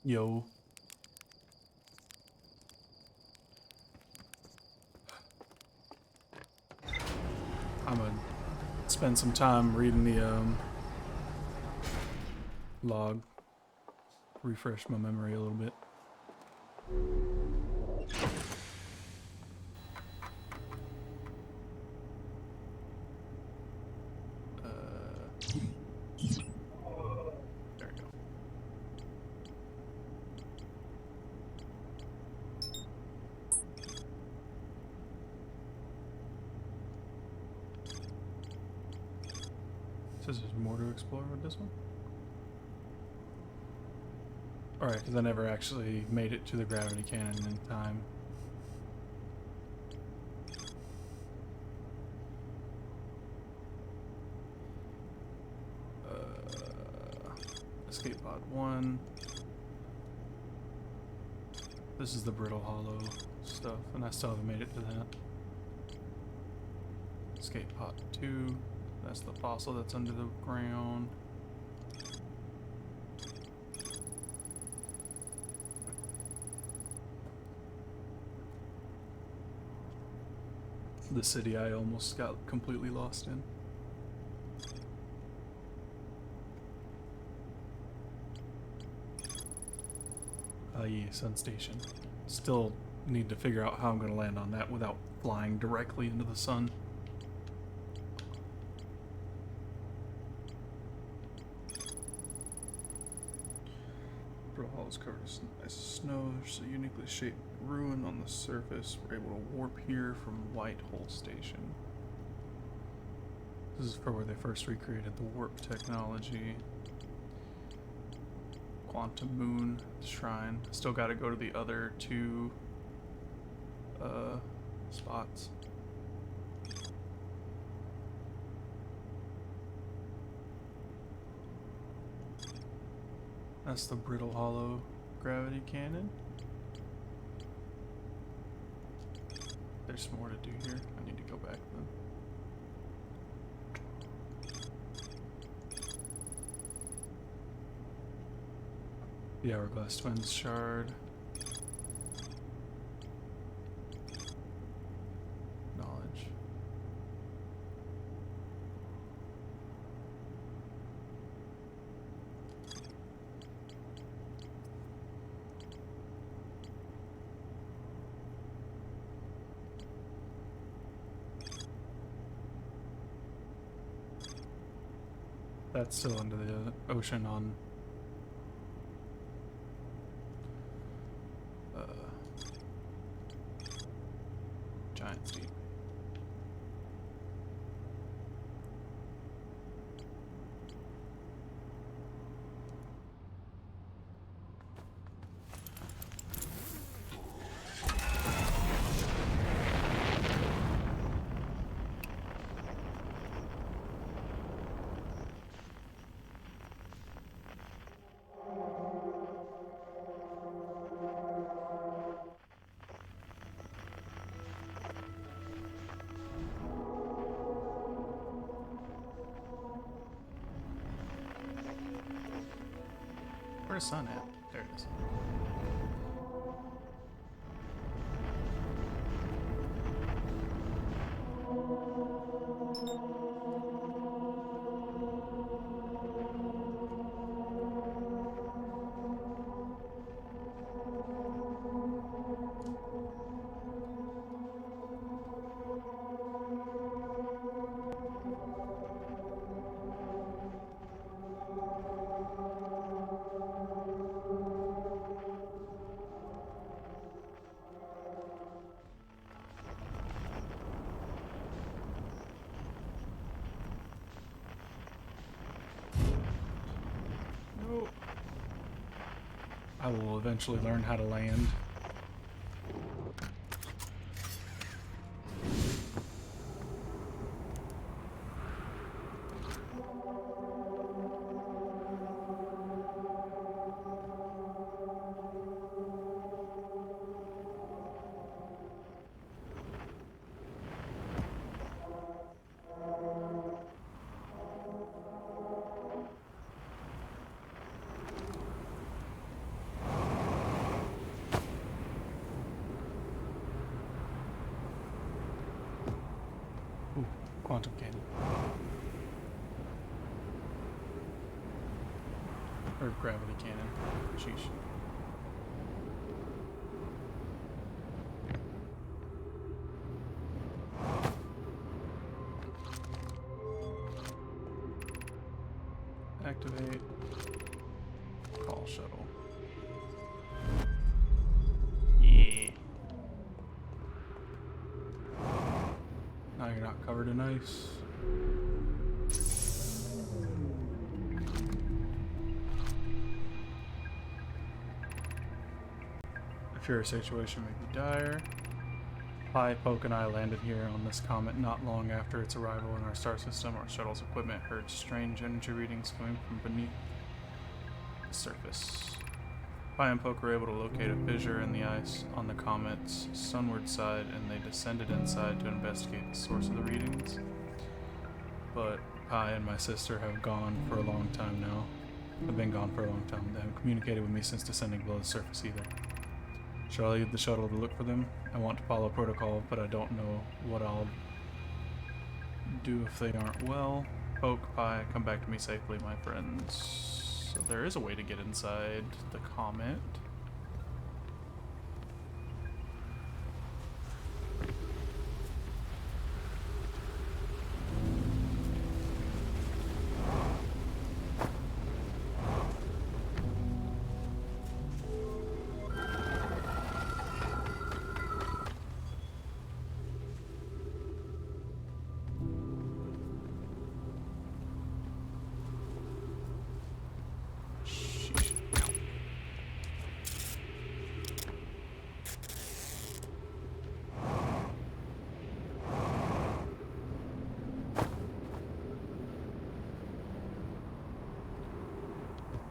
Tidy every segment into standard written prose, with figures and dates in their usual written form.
Yo. I'm gonna spend some time reading the log. Refresh my memory a little bit. There we go. Says there's more to explore with this one. Alright, because I never actually made it to the gravity cannon in time. Escape pod 1. This is the brittle hollow stuff, and I still haven't made it to that. Escape pod 2. That's the fossil that's under the ground. The city I almost got completely lost in. Yeah, Sun Station. Still need to figure out how I'm going to land on that without flying directly into the sun. Brittle Hollow is covered in nice snow. There's a uniquely shaped ruin on the surface. We're able to warp here from White Hole Station. This is for where they first recreated the warp technology. Quantum Moon Shrine. Still got to go to the other two spots. That's the Brittle Hollow gravity cannon. There's more to do here. I need to go back then. The Hourglass Twins shard. Knowledge. That's still under the ocean on Giant's Deep. Where's the sun at? There it is. Nope. I will eventually learn how to land. Quantum cannon. Or gravity cannon. Sheesh. Activate. Call shuttle. Yeah. Now you're not covered in ice. If your situation may be dire. Pi, Poke, and I landed here on this comet not long after its arrival in our star system. Our shuttle's equipment heard strange energy readings coming from beneath the surface. Pi and Poke were able to locate a fissure in the ice on the comet's sunward side, and they descended inside to investigate the source of the readings. But Pi and my sister have gone for a long time now. Have been gone for a long time. They haven't communicated with me since descending below the surface either. Should I leave the shuttle to look for them? I want to follow protocol, but I don't know what I'll do if they aren't well. Poke, Pi, come back to me safely, my friends. So there is a way to get inside the comet.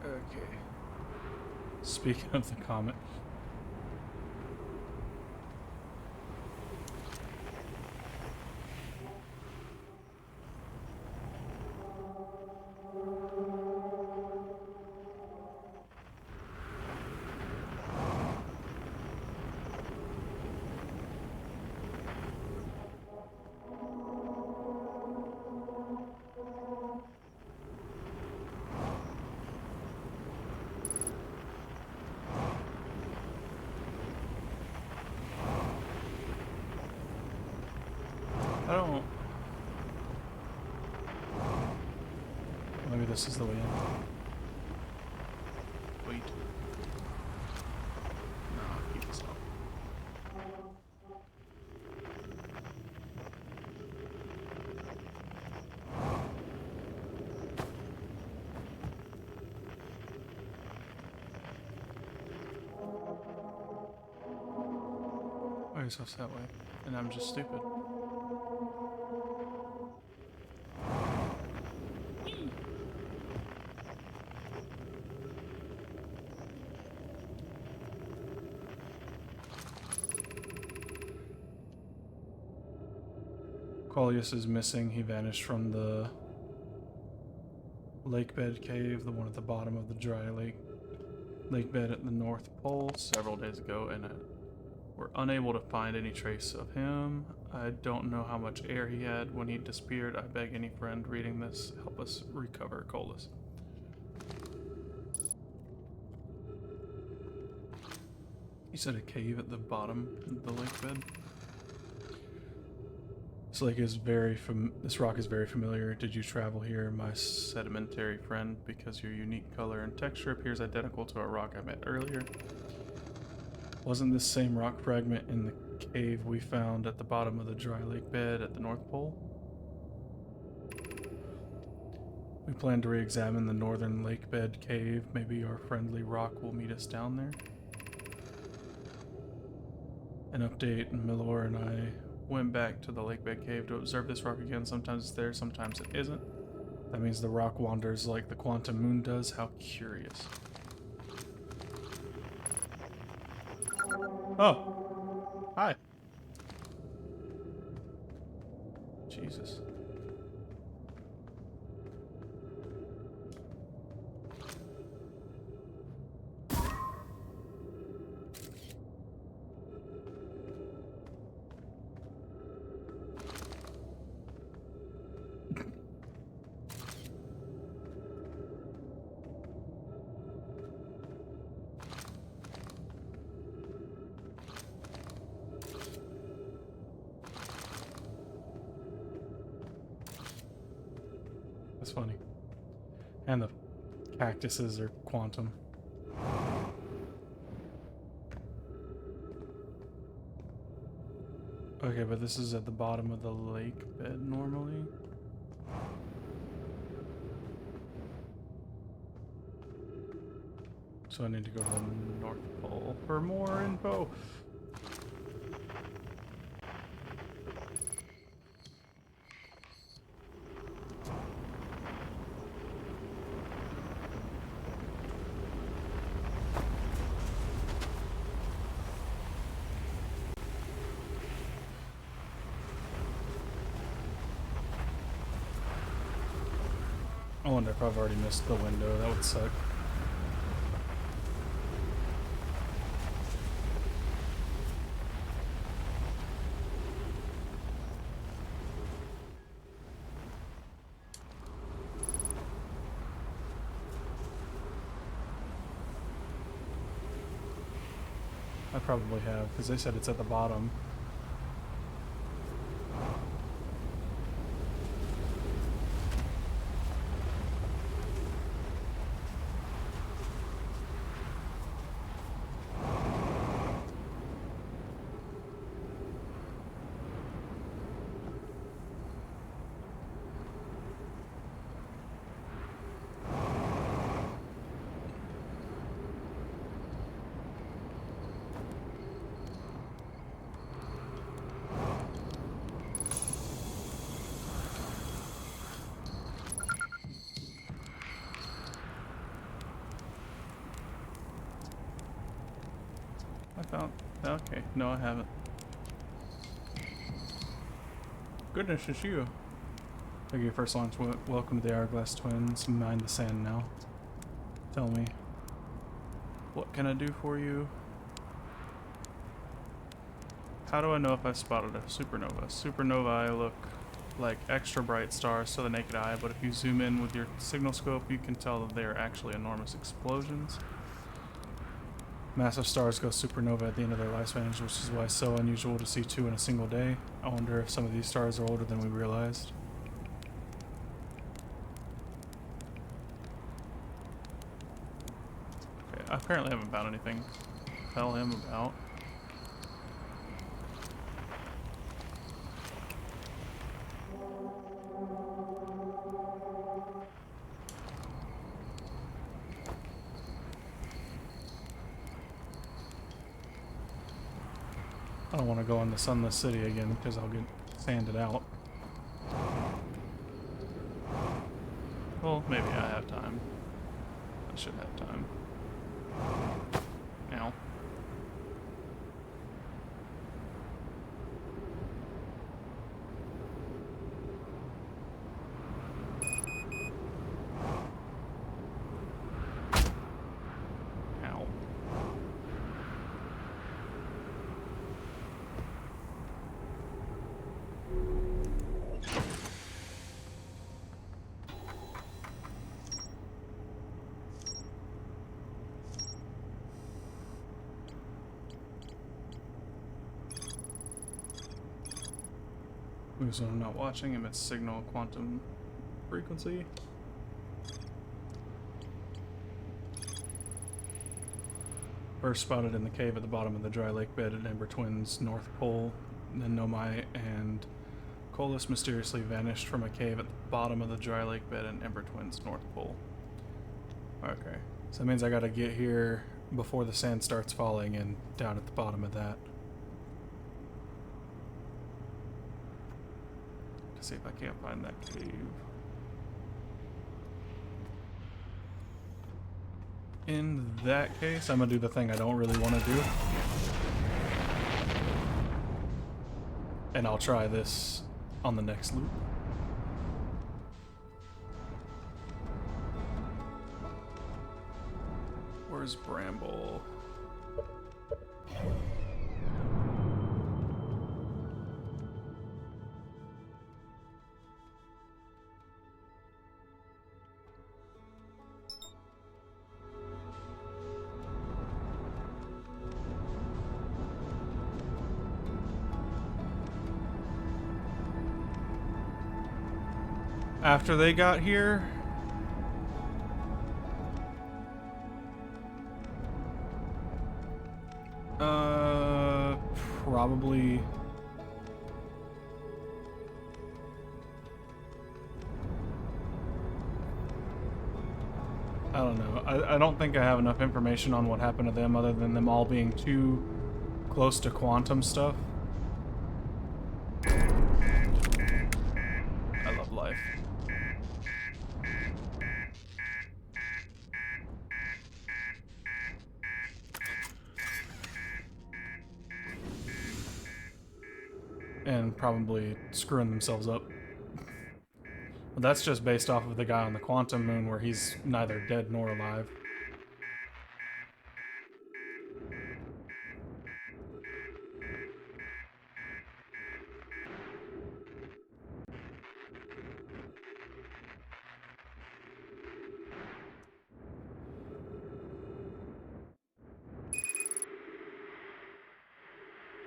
Okay. Speaking of the comet. I don't... Maybe this is the way in. Wait. No, keep this up. Why is this that way? And I'm just stupid. Qualius is missing. He vanished from the lake bed cave, the one at the bottom of the dry lake bed at the North Pole several days ago, and we're unable to find any trace of him. I don't know how much air he had when he disappeared. I beg any friend reading this, help us recover Colas. You said a cave at the bottom of the lake bed? This lake is this rock is very familiar. Did you travel here, my sedimentary friend? Because your unique color and texture appears identical to a rock I met earlier. Wasn't this same rock fragment in the cave we found at the bottom of the dry lake bed at the North Pole? We plan to re-examine the northern lake bed cave. Maybe our friendly rock will meet us down there. An update, Milor and I went back to the lake bed cave to observe this rock again. Sometimes it's there, sometimes it isn't. That means the rock wanders like the quantum moon does. How curious. Oh. Hi. Jesus. That's funny. And the cactuses are quantum. Okay, but this is at the bottom of the lake bed normally. So I need to go to the North Pole for more info. I wonder if I've already missed the window. That would suck. I probably have, because they said it's at the bottom. I found... Okay, no I haven't. Goodness, it's you. Thank you, first launch. Welcome to the Hourglass Twins. Mind the sand now. Tell me. What can I do for you? How do I know if I've spotted a supernova? Supernovae look like extra bright stars to the naked eye, but if you zoom in with your signal scope, you can tell that they are actually enormous explosions. Massive stars go supernova at the end of their lifespans, which is why it's so unusual to see two in a single day. I wonder if some of these stars are older than we realized. Okay, I apparently haven't found anything to tell him about. I don't want to go into Sunless City again because I'll get sanded out. Well, maybe I have time. I should have time. Ow. Ow. So I'm not watching emits signal quantum frequency. First spotted in the cave at the bottom of the dry lake bed at Ember Twins North Pole. Then Nomai and Colas mysteriously vanished from a cave at the bottom of the dry lake bed at Ember Twins North Pole. Okay, so that means I gotta get here before the sand starts falling and down at the bottom of that. See if I can't find that cave. In that case, I'm gonna do the thing I don't really want to do. And I'll try this on the next loop. Where's Bramble? after they got here. Probably. I don't know. I don't think I have enough information on what happened to them other than them all being too close to quantum stuff. I love life. And probably screwing themselves up. But that's just based off of the guy on the quantum moon where he's neither dead nor alive.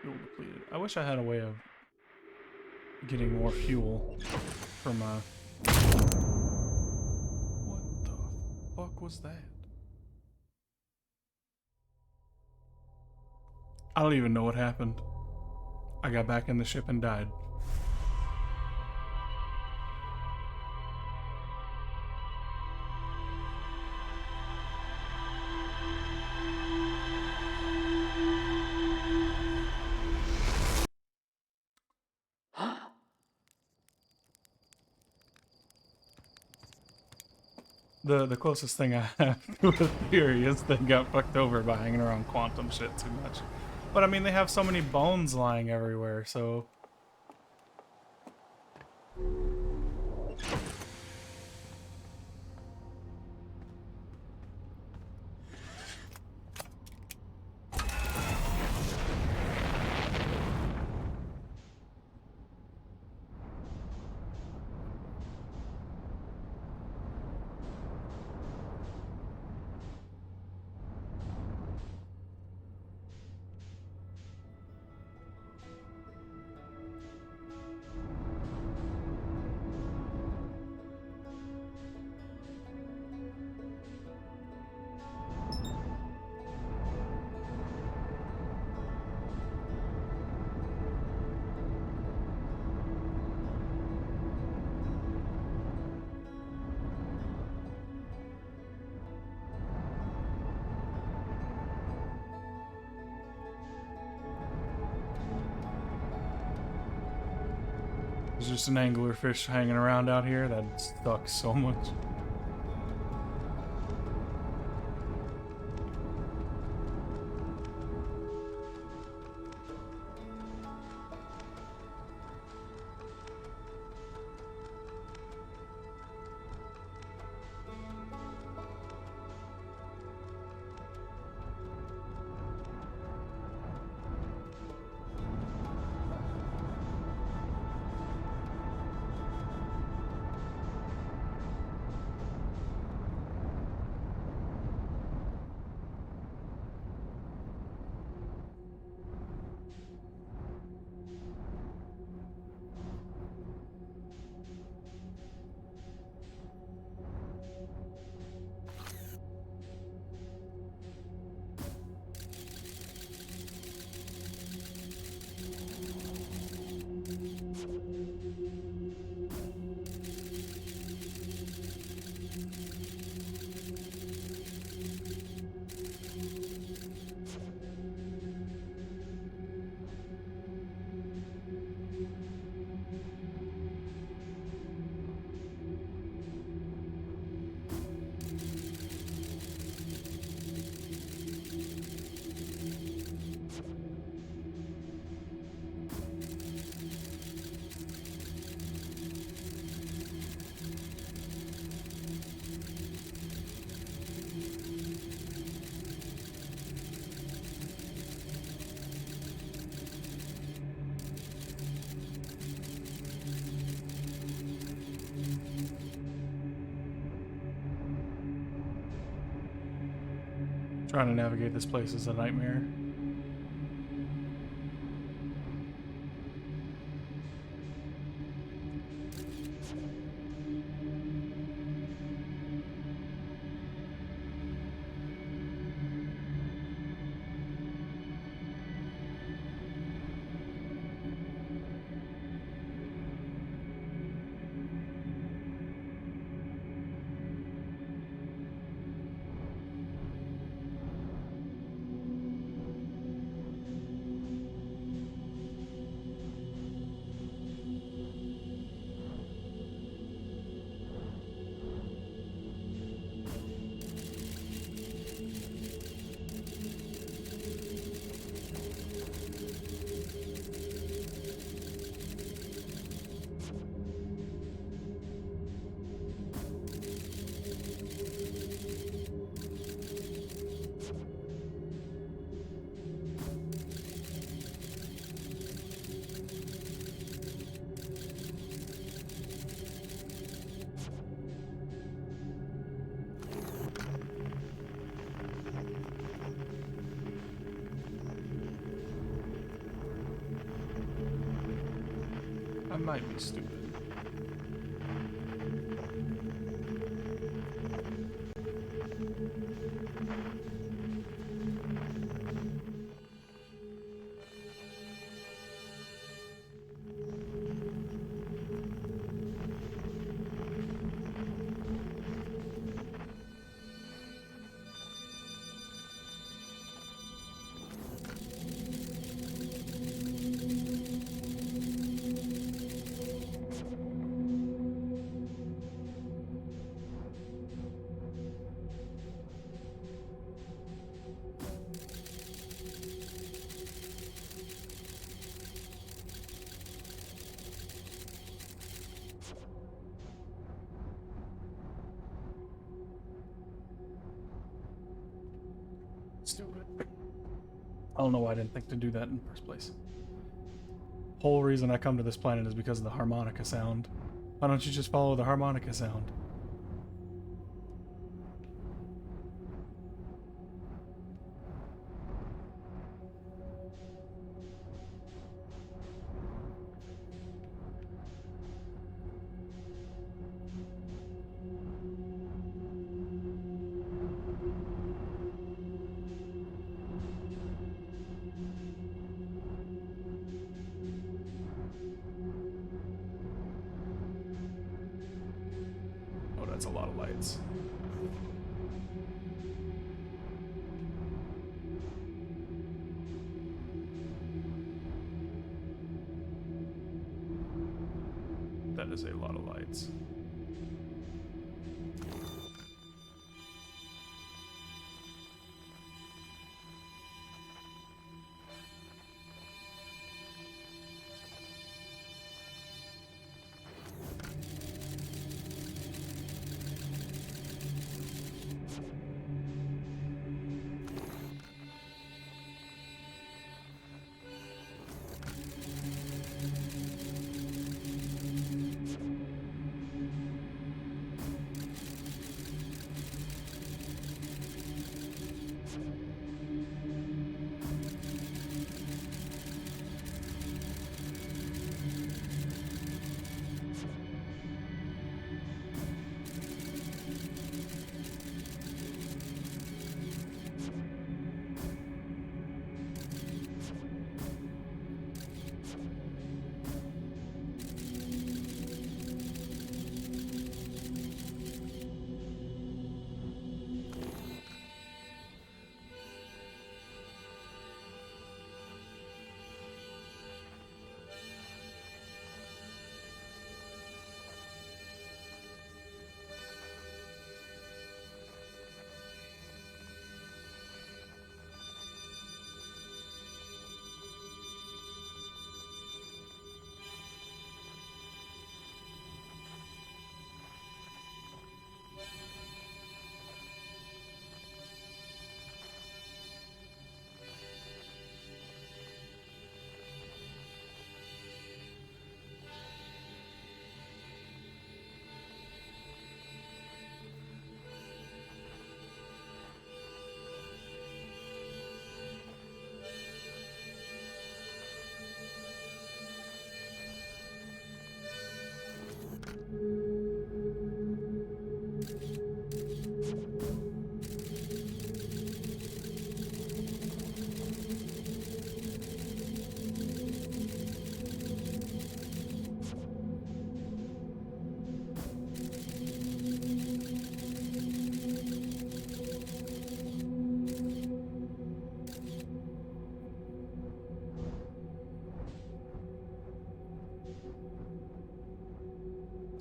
Fuel depleted. I wish I had a way of getting more fuel for my... What the fuck was that? I don't even know what happened. I got back in the ship and died. The closest thing I have to a theory is they got fucked over by hanging around quantum shit too much. But I mean, they have so many bones lying everywhere, so... There's just an anglerfish hanging around out here. That sucks so much. Trying to navigate this place is a nightmare. might be stupid. Stupid. I don't know why I didn't think to do that in the first place. Whole reason I come to this planet is because of the harmonica sound. Why don't you just follow the harmonica sound? Oh, that's a lot of lights. That is a lot of lights.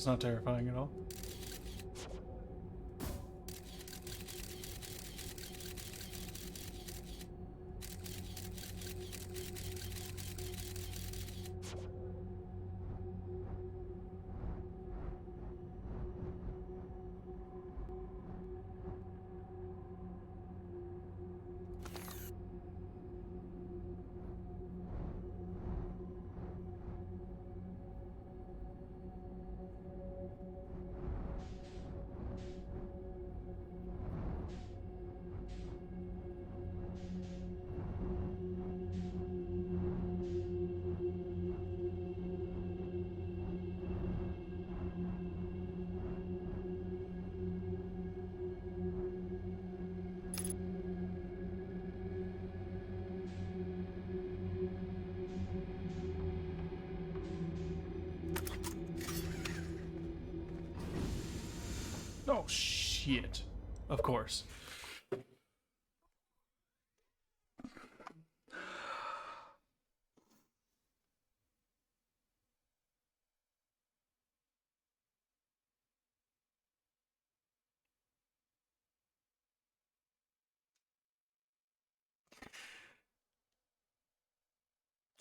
It's not terrifying at all. Oh, shit. Of course.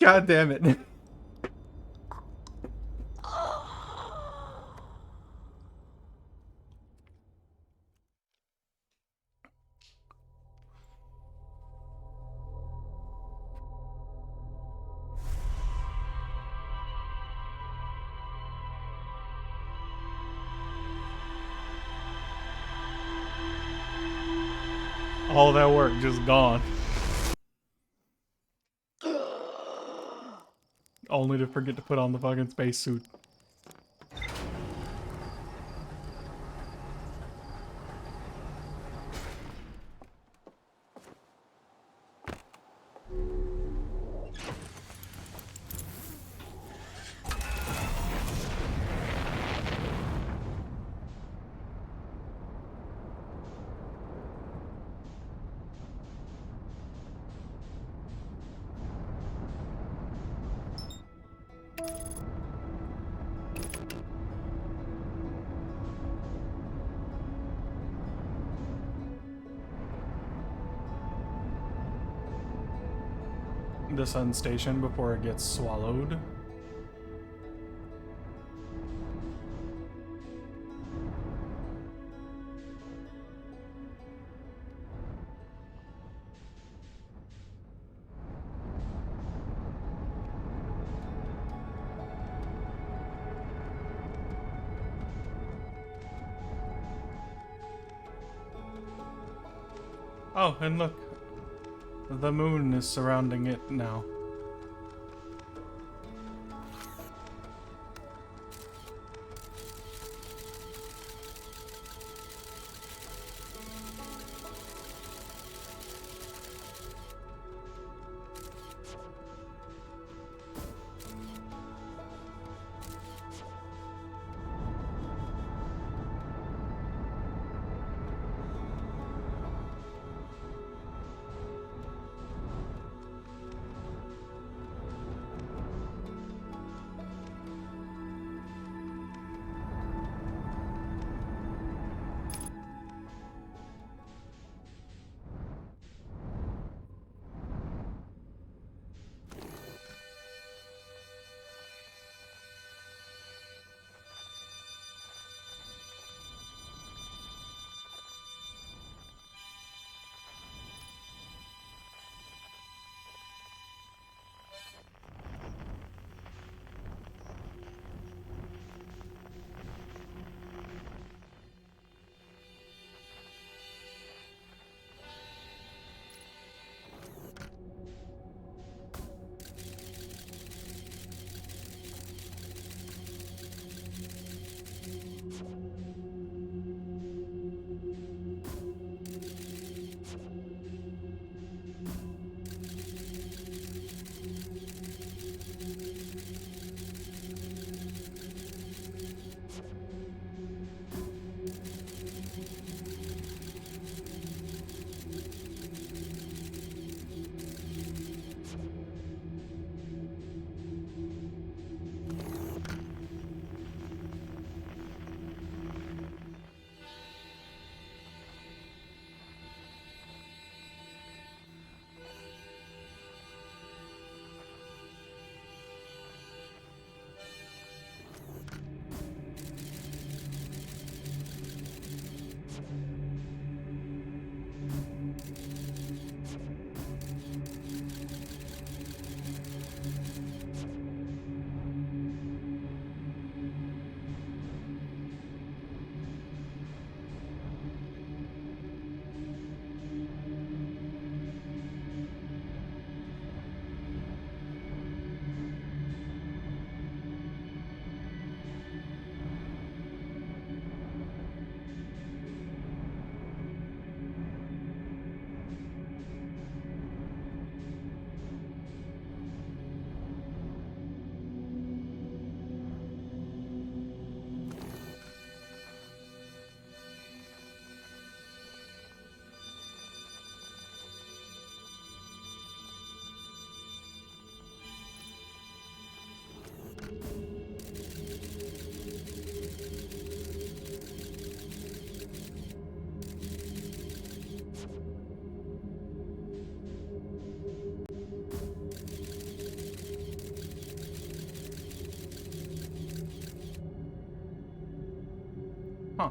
God damn it. All that work just gone. Only to forget to put on the fucking spacesuit. The sun station before it gets swallowed. Oh, and look. The moon is surrounding it now. Huh.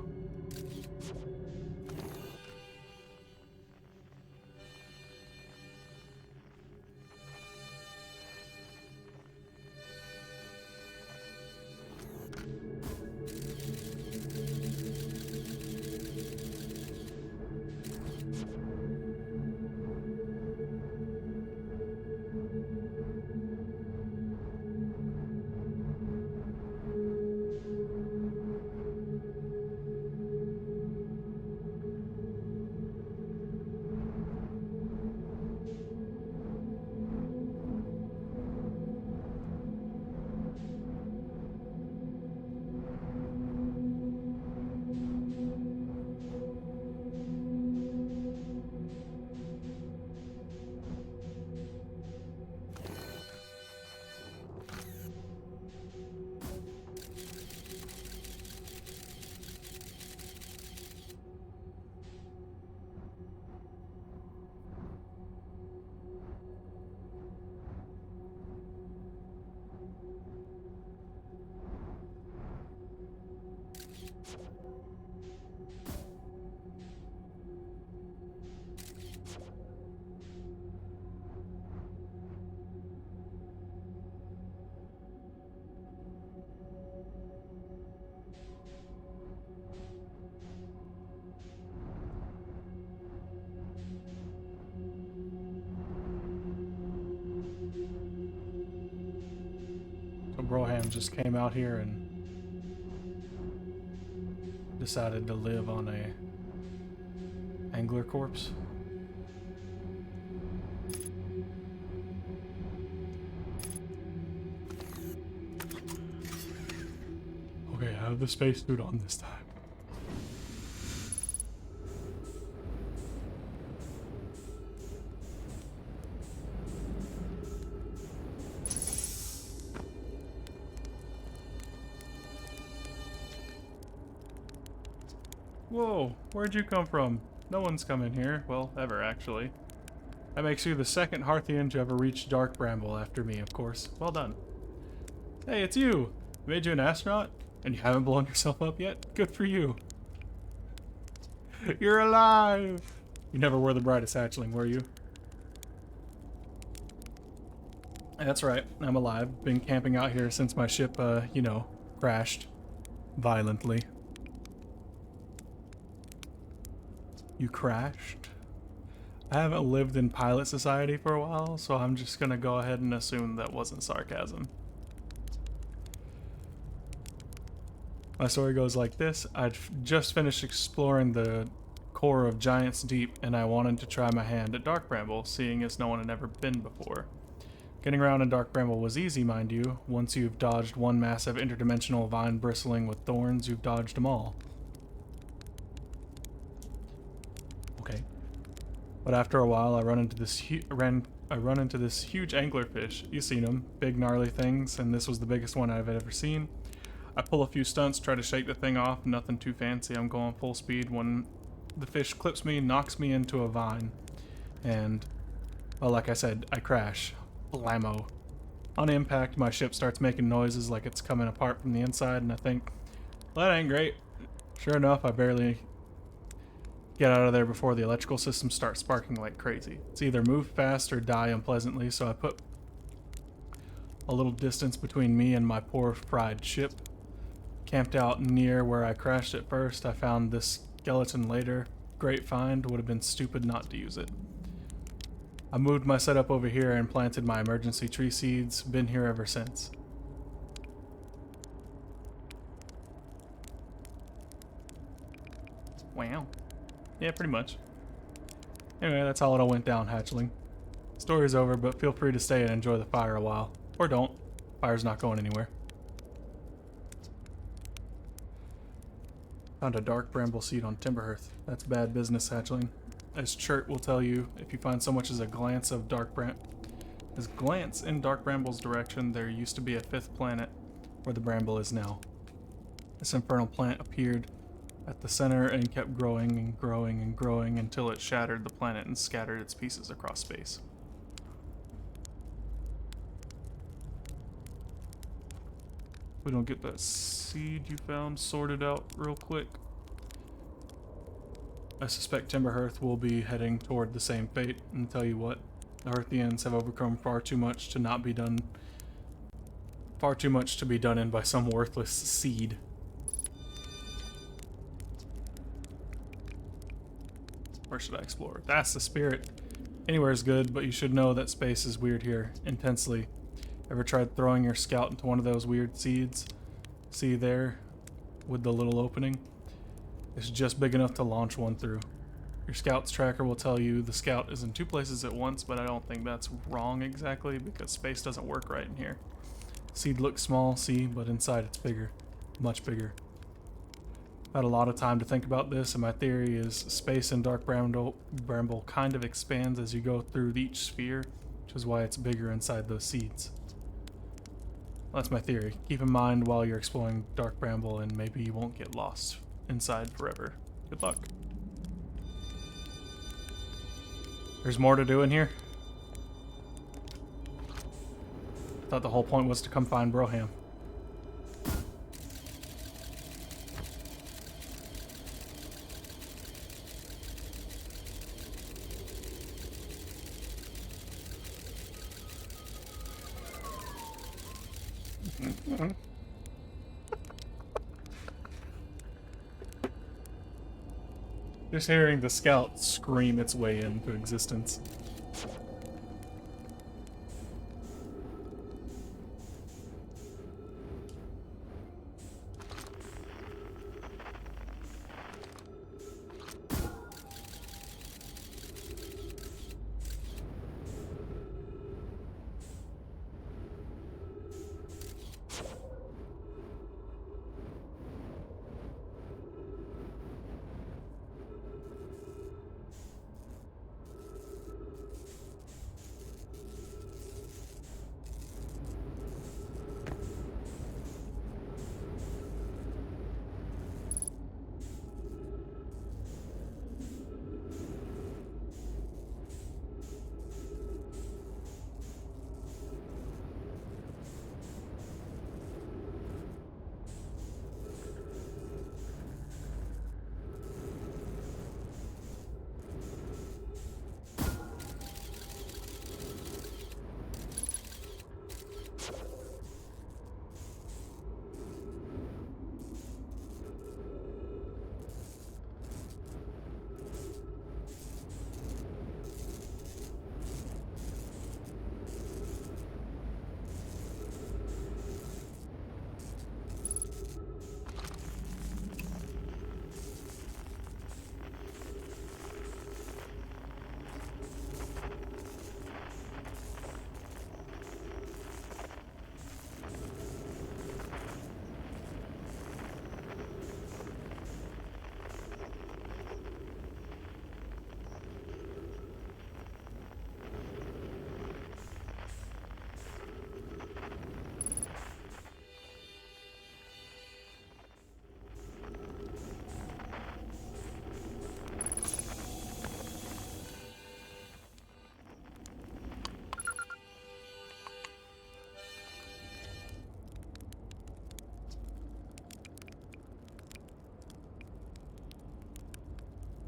So Broham just came out here and decided to live on a angler corpse. Okay, I have the spacesuit on this time. Whoa, where'd you come from? No one's come in here. Well, ever, actually. That makes you the second Hearthian to ever reach Dark Bramble after me, of course. Well done. Hey, it's you! I made you an astronaut, and you haven't blown yourself up yet? Good for you. You're alive! You never were the brightest hatchling, were you? That's right, I'm alive. Been camping out here since my ship, you know, crashed. Violently. You crashed? I haven't lived in pilot society for a while, so I'm just gonna go ahead and assume that wasn't sarcasm. My story goes like this. I'd just finished exploring the core of Giant's Deep, and I wanted to try my hand at Dark Bramble, seeing as no one had ever been before. Getting around in Dark Bramble was easy, mind you. Once you've dodged one massive interdimensional vine bristling with thorns, you've dodged them all. Okay. But after a while, I run into this huge anglerfish. You've seen them, big gnarly things, and this was the biggest one I've ever seen. I pull a few stunts, try to shake the thing off, nothing too fancy. I'm going full speed when the fish clips me, knocks me into a vine, and, well, like I said, I crash. Blammo. On impact, my ship starts making noises like it's coming apart from the inside, and I think, well, that ain't great. Sure enough, I barely get out of there before the electrical system starts sparking like crazy. It's either move fast or die unpleasantly, so I put a little distance between me and my poor fried ship. Camped out near where I crashed at first, I found this skeleton later. Great find, would have been stupid not to use it. I moved my setup over here and planted my emergency tree seeds. Been here ever since. Wow. Yeah, pretty much. Anyway, that's how it all went down, hatchling. Story's over, but feel free to stay and enjoy the fire a while. Or don't. Fire's not going anywhere. Found a dark bramble seed on Timberhearth. That's bad business, hatchling. As Chert will tell you, if you find so much as a glance in Dark Bramble's direction, there used to be a fifth planet where the bramble is now. This infernal plant appeared at the center and kept growing and growing and growing until it shattered the planet and scattered its pieces across space. We don't get that seed you found sorted out real quick. I suspect Timberhearth will be heading toward the same fate, and tell you what, the Hearthians have overcome far too much to not be done. Far too much to be done in by some worthless seed. Where should I explore? That's the spirit. Anywhere is good, but you should know that space is weird here, intensely. Ever tried throwing your scout into one of those weird seeds? See there, with the little opening? It's just big enough to launch one through. Your scout's tracker will tell you the scout is in two places at once, but I don't think that's wrong exactly, because space doesn't work right in here. Seed looks small, see, but inside it's bigger. Much bigger. I've had a lot of time to think about this, and my theory is space in Dark Bramble kind of expands as you go through each sphere, which is why it's bigger inside those seeds. That's my theory. Keep in mind while you're exploring Dark Bramble, and maybe you won't get lost inside forever. Good luck. There's more to do in here? Thought the whole point was to come find Broham. Just hearing the scout scream its way into existence.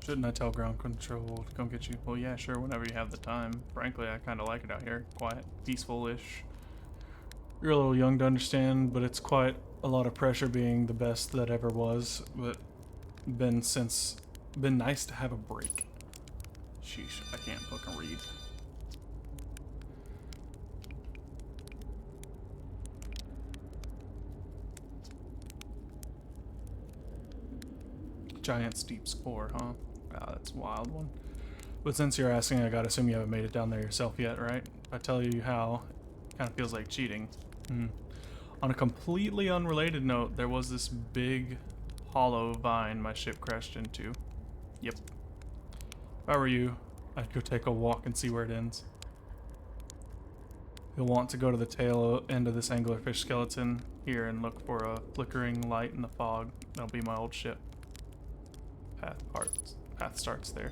Shouldn't I tell ground control to come get you? Well, yeah, sure, whenever you have the time. Frankly, I kind of like it out here. Quiet, peaceful-ish. You're a little young to understand, but it's quite a lot of pressure being the best that ever was. But been nice to have a break. Sheesh, I can't fucking read. Giant steep score, huh? Wow, that's a wild one. But since you're asking, I gotta assume you haven't made it down there yourself yet, right? If I tell you how, it kind of feels like cheating. On a completely unrelated note, there was this big hollow vine my ship crashed into. Yep. If I were you, I'd go take a walk and see where it ends. You'll want to go to the tail end of this anglerfish skeleton here and look for a flickering light in the fog. That'll be my old ship. Path starts there.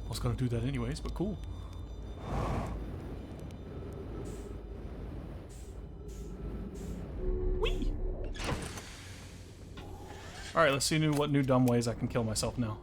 I was gonna do that anyways, but cool. Whee! Alright, let's see what new dumb ways I can kill myself now.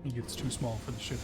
He gets too small for the ship.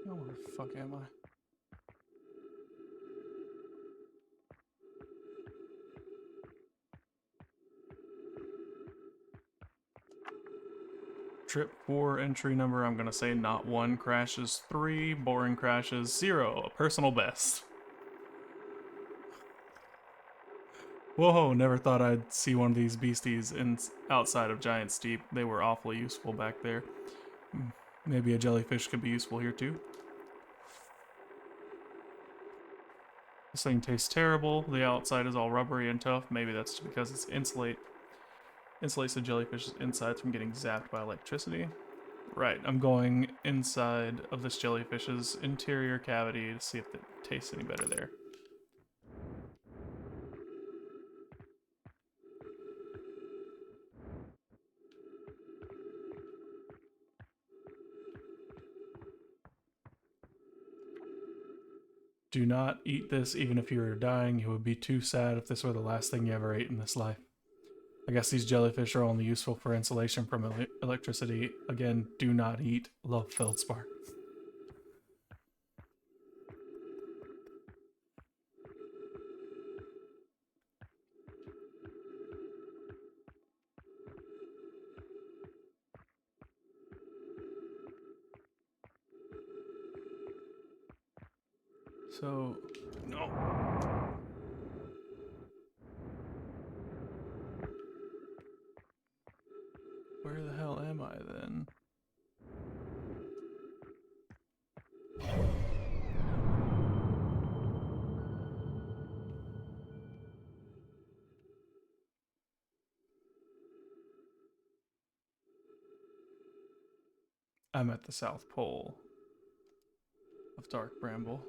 Oh, where the fuck am I? Trip 4 entry number, I'm gonna say not 1, crashes 3, boring crashes 0, a personal best. Whoa, never thought I'd see one of these beasties outside of Giant Steep. They were awfully useful back there. Maybe a jellyfish could be useful here too. This thing tastes terrible. The outside is all rubbery and tough. Maybe that's because it's insulates the jellyfish's insides from getting zapped by electricity. Right, I'm going inside of this jellyfish's interior cavity to see if it tastes any better there. Do not eat this even if you were dying. You would be too sad if this were the last thing you ever ate in this life. I guess these jellyfish are only useful for insulation from electricity. Again, do not eat. Love Feldspar. So, no. Where the hell am I then? I'm at the South Pole of Dark Bramble.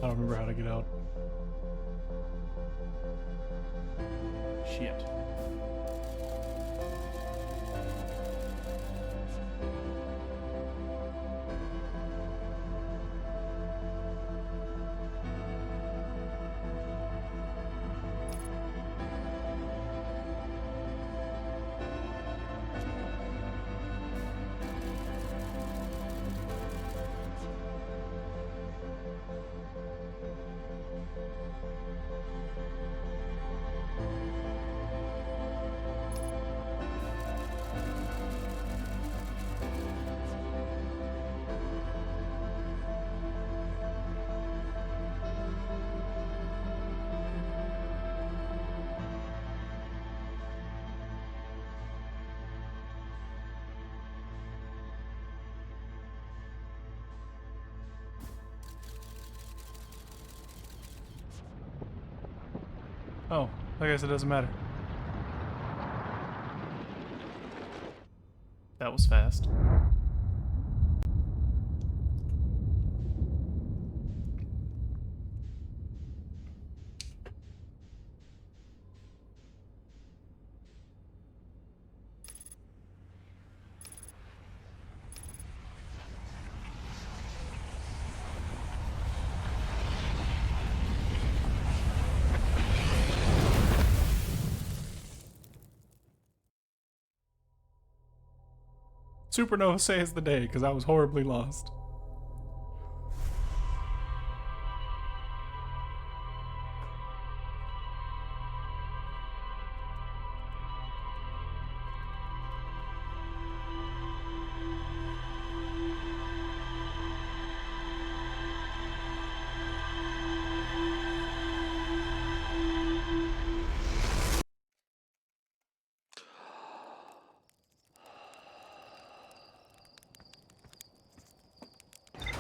I don't remember how to get out. Shit. Oh, I guess it doesn't matter. That was fast. Supernova saves the day because I was horribly lost.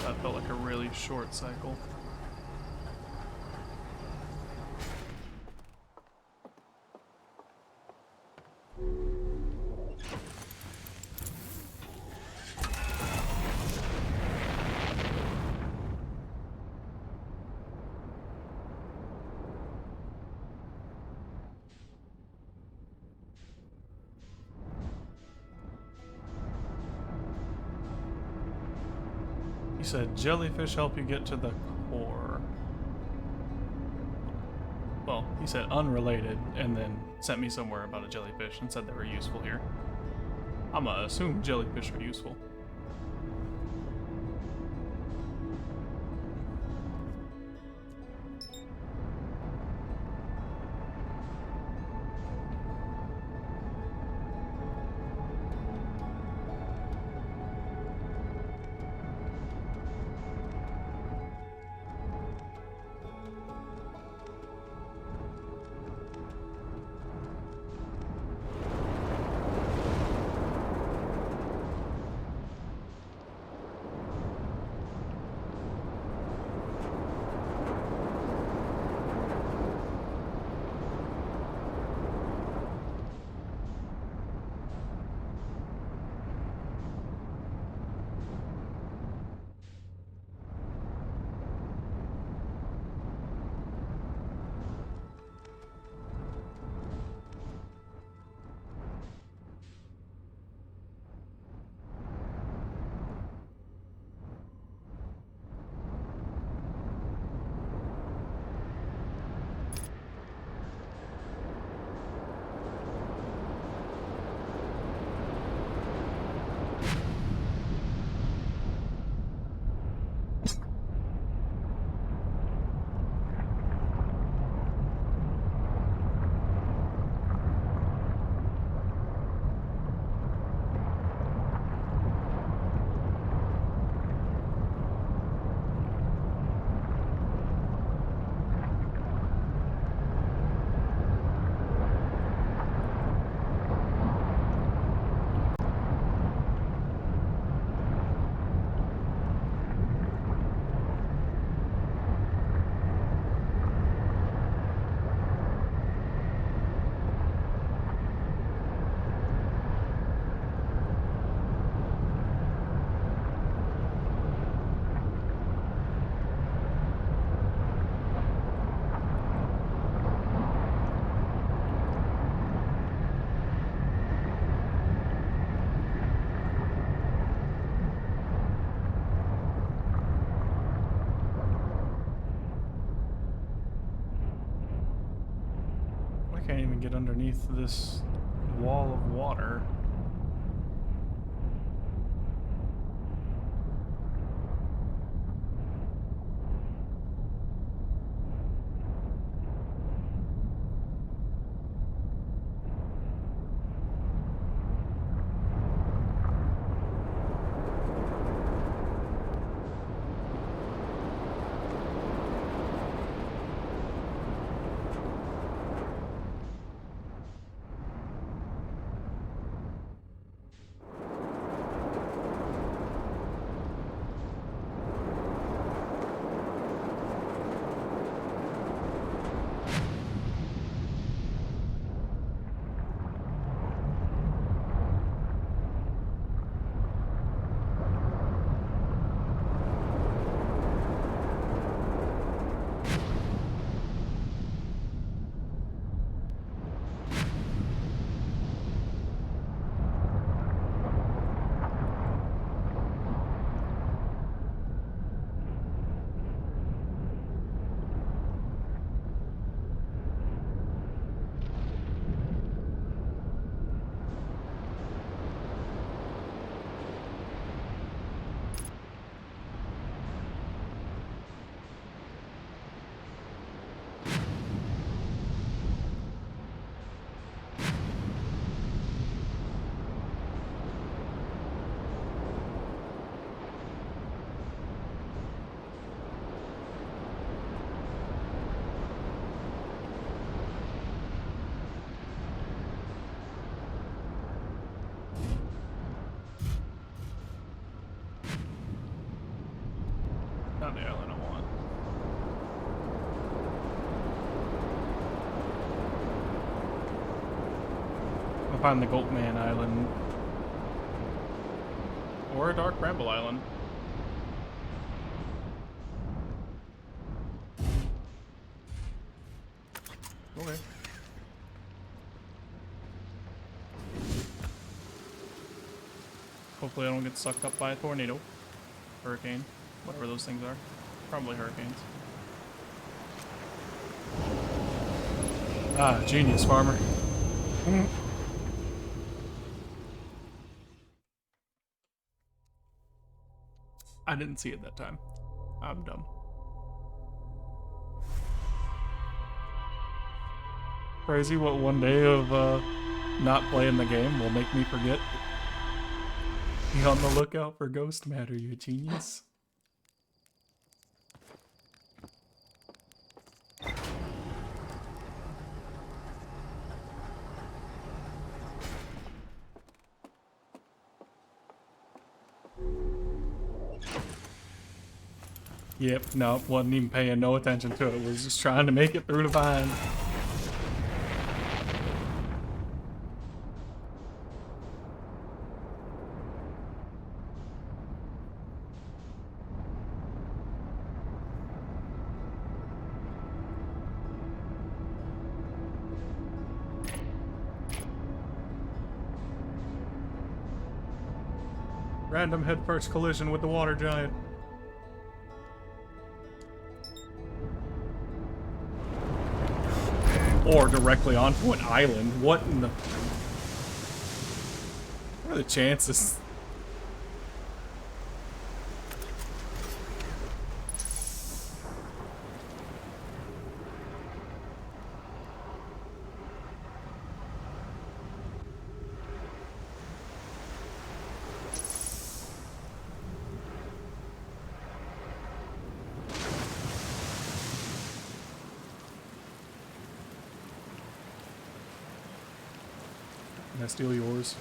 That felt like a really short cycle. He said jellyfish help you get to the core. Well, he said unrelated and then sent me somewhere about a jellyfish and said they were useful here. I'ma assume jellyfish are useful. Can't even get underneath this wall of water. Not the island I want. I'll find the Goatman Island. Or a Dark Bramble Island. Okay. Hopefully I don't get sucked up by a tornado. Hurricane. Whatever those things are. Probably hurricanes. Ah, genius, farmer. I didn't see it that time. I'm dumb. Crazy what one day of not playing the game will make me forget. Be on the lookout for ghost matter, you genius. Yep, no, wasn't even paying no attention to it. Was just trying to make it through the vine. Random head-first collision with the water giant. Or directly onto an island. What in the... What are the chances? Can I steal yours?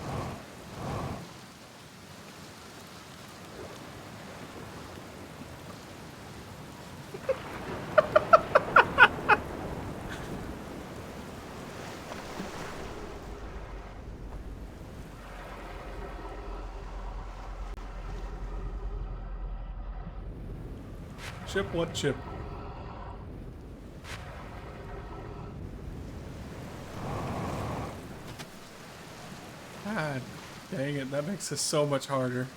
Chip what chip? God dang it, that makes this so much harder.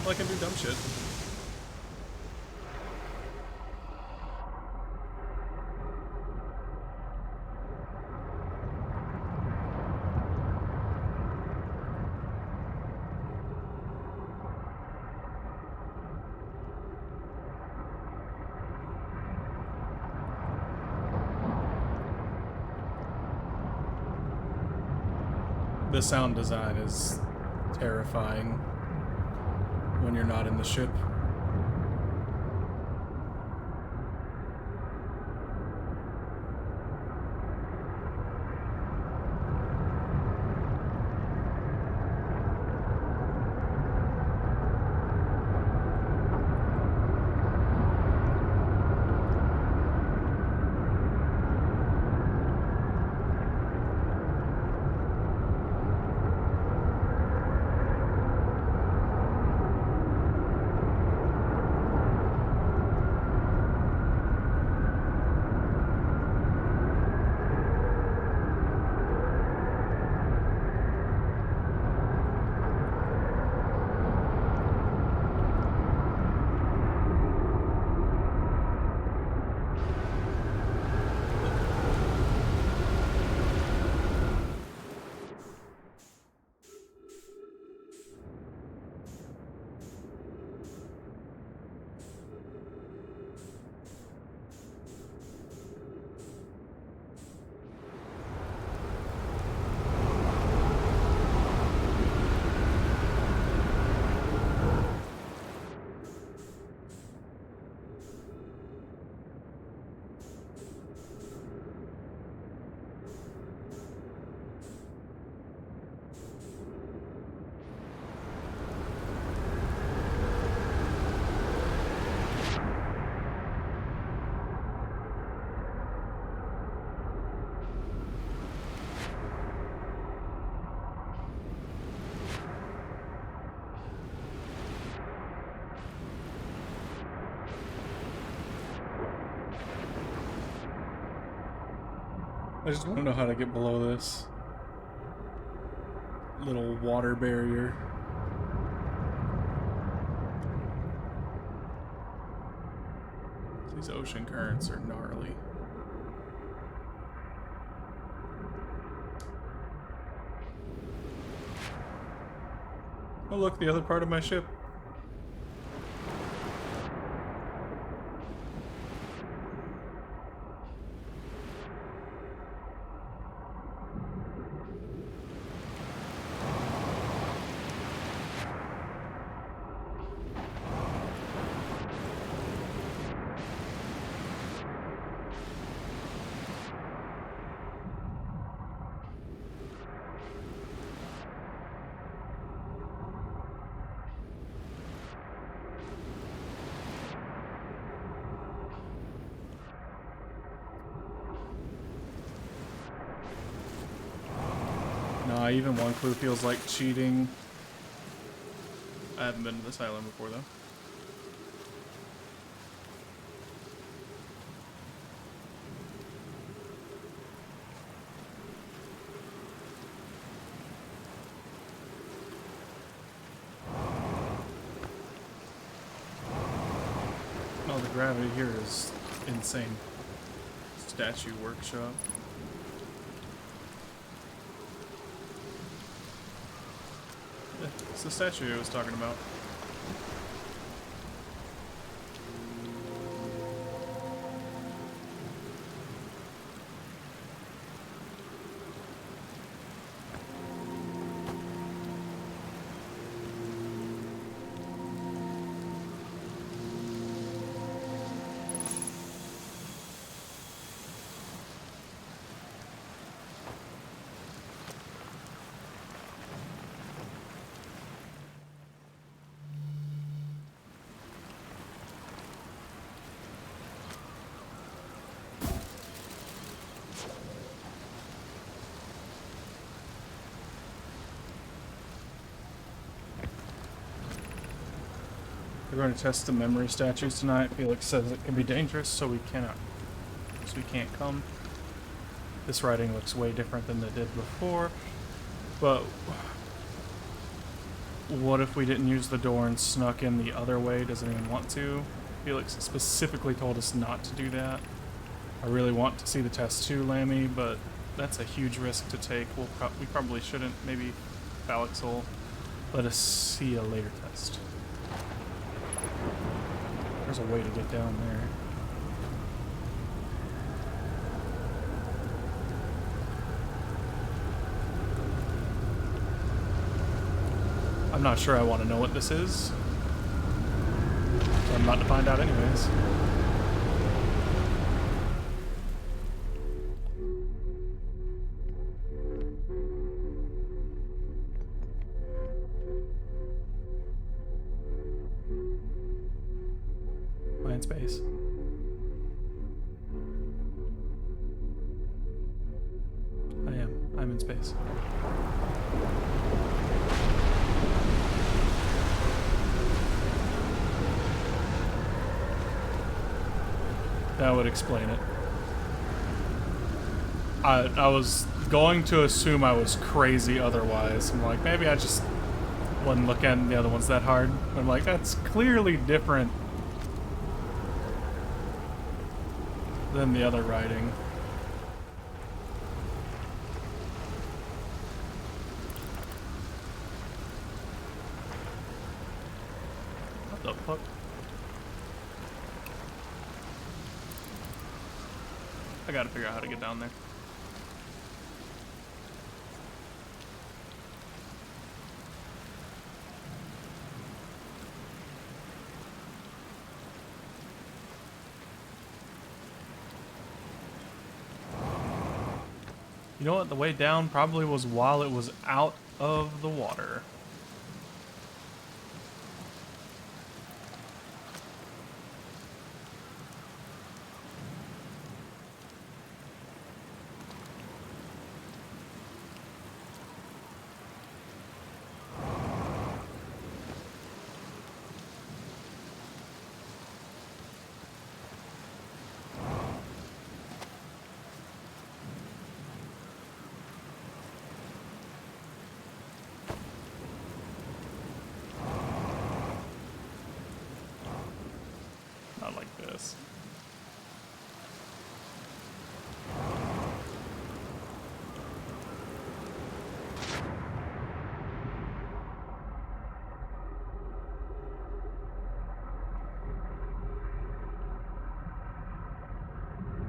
I can do dumb shit. The sound design is terrifying when you're not in the ship. I just want to know how to get below this little water barrier. These ocean currents are gnarly. Oh look, the other part of my ship. Nah, even one clue feels like cheating. I haven't been to this island before though. Oh, the gravity here is insane. Statue workshop. It's the statue I was talking about. We're going to test the memory statues tonight. Felix says it can be dangerous, so we can't come. This writing looks way different than it did before, but what if we didn't use the door and snuck in the other way? Does anyone want to? Felix specifically told us not to do that. I really want to see the test too, Lammy, but that's a huge risk to take. We probably shouldn't. Maybe Felix will let us see a later test. There's a way to get down there. I'm not sure I want to know what this is. So I'm about to find out anyways. Am I in space? I am. I'm in space. That would explain it. I was going to assume I was crazy otherwise. I'm like, maybe I just wasn't looking at the other ones that hard. But I'm like, that's clearly different than the other writing. What the fuck? I gotta figure out how to get down there. You know what? The way down probably was while it was out of the water. Not like this.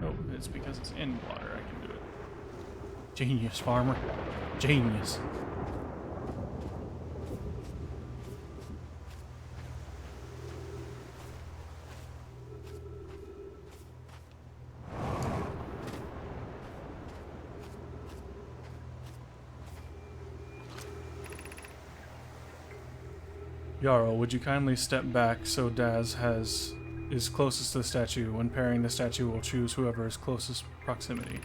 Oh, it's because it's in water I can do it. Genius, farmer. Genius. Yarrow, would you kindly step back so Daz is closest to the statue? When pairing, the statue will choose whoever is closest proximity.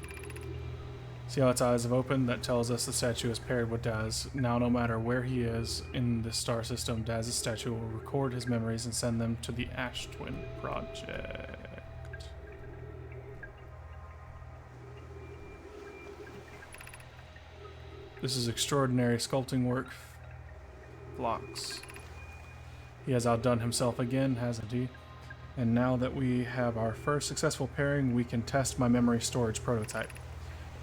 See how its eyes have opened? That tells us the statue is paired with Daz. Now, no matter where he is in the star system, Daz's statue will record his memories and send them to the Ash Twin Project. This is extraordinary sculpting work. Phlox. He has outdone himself again, hasn't he? And now that we have our first successful pairing, we can test my memory storage prototype.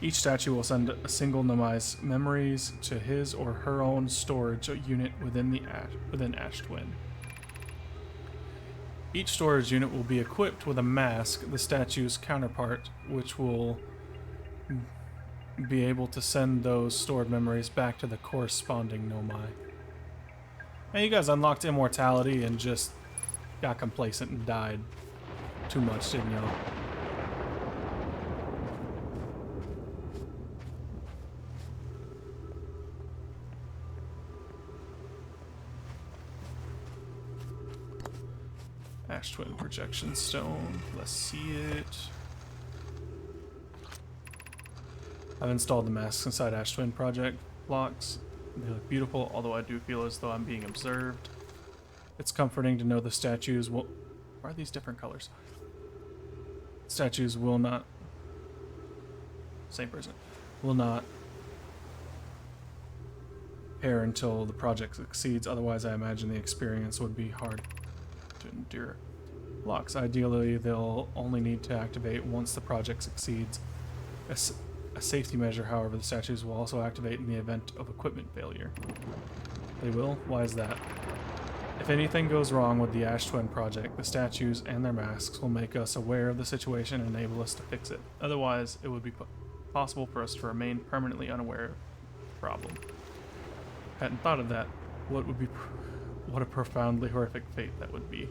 Each statue will send a single Nemai's memories to his or her own storage unit within Ash Twin. Each storage unit will be equipped with a mask, the statue's counterpart, which will be able to send those stored memories back to the corresponding Nomai. And you guys unlocked immortality and just got complacent and died too much, didn't y'all? Ash Twin Projection Stone. Let's see it. I've installed the masks inside Ash Twin Project blocks. They look beautiful, although I do feel as though I'm being observed. It's comforting to know the statues will... Why are these different colors? Statues will not... Same person. Will not repair until the project succeeds. Otherwise, I imagine the experience would be hard to endure. Locks. Ideally, they'll only need to activate once the project succeeds. A safety measure, however, the statues will also activate in the event of equipment failure. They will? Why is that? If anything goes wrong with the Ash Twin project, the statues and their masks will make us aware of the situation and enable us to fix it. Otherwise, it would be possible for us to remain permanently unaware of the problem. Hadn't thought of that. What a profoundly horrific fate that would be.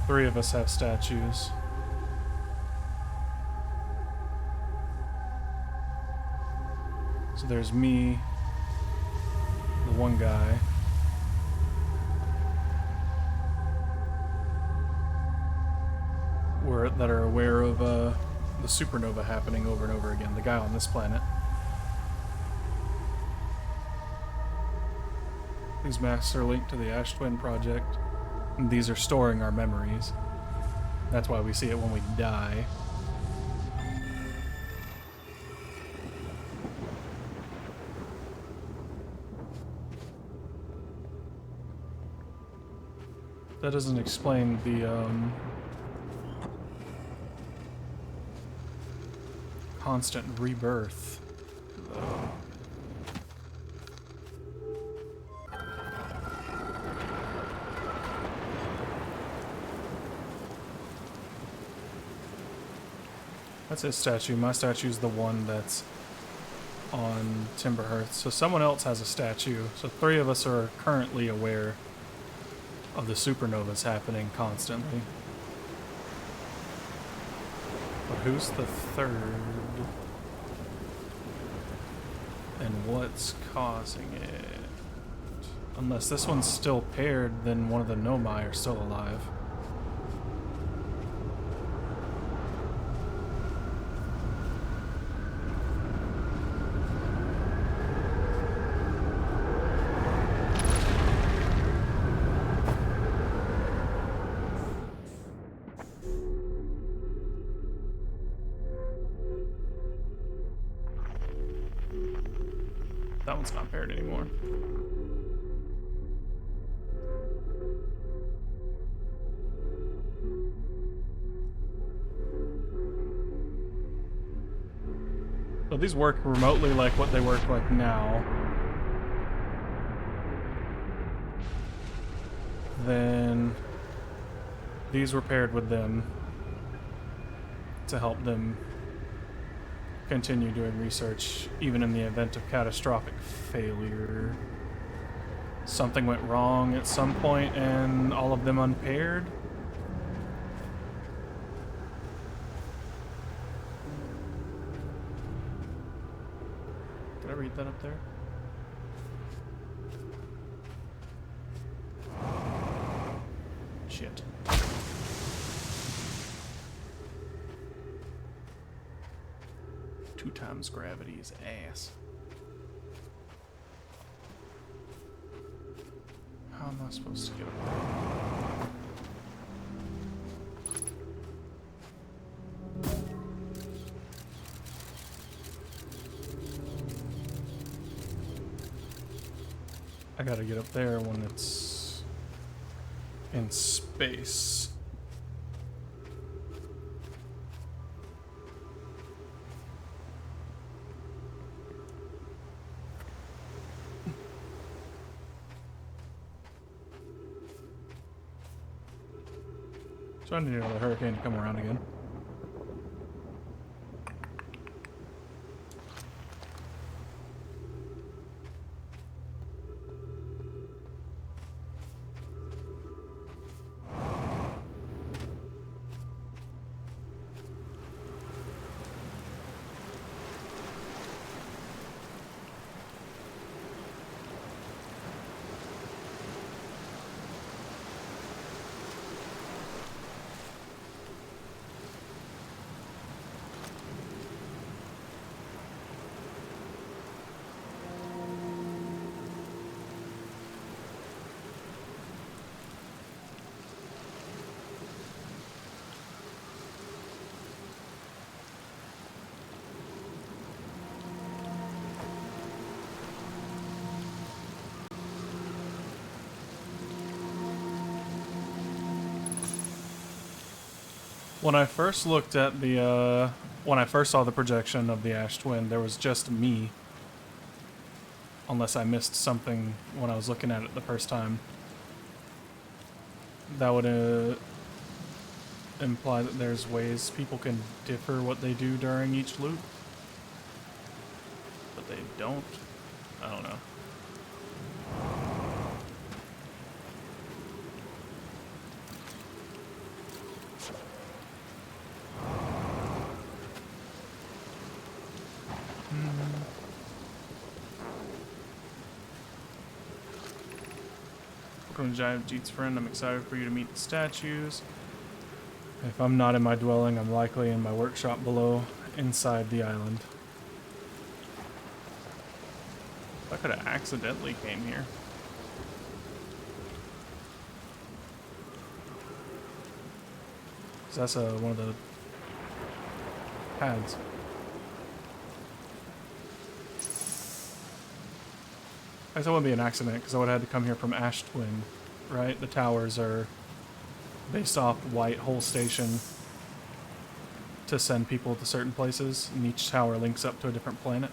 Three of us have statues. So there's me, the one guy, that are aware of the supernova happening over and over again, the guy on this planet. These masks are linked to the Ash Twin project. And these are storing our memories. That's why we see it when we die. That doesn't explain the constant rebirth, though. That's his statue. My statue's the one that's on Timberhearth. So someone else has a statue. So three of us are currently aware of the supernovas happening constantly. But who's the third? And what's causing it? Unless this one's still paired, then one of the Nomai are still alive. That one's not paired anymore. So these work remotely like what they work like now. Then these were paired with them to help them continue doing research even in the event of catastrophic failure. Something went wrong at some point and all of them unpaired. Did I read that up there? Shit. Two times gravity's ass. How am I supposed to get up there? I gotta get up there when it's in space. So I need another hurricane to come around again. When I first looked at the, when I first saw the projection of the Ash Twin, there was just me. Unless I missed something when I was looking at it the first time. That would imply that there's ways people can differ what they do during each loop. But they don't. I don't know. Welcome to Giant Jeet's friend. I'm excited for you to meet the statues. If I'm not in my dwelling, I'm likely in my workshop below, inside the island. I could have accidentally came here. So that's one of the pads. I guess that wouldn't be an accident, because I would have had to come here from Ash Twin, right? The towers are based off White Hole Station to send people to certain places, and each tower links up to a different planet.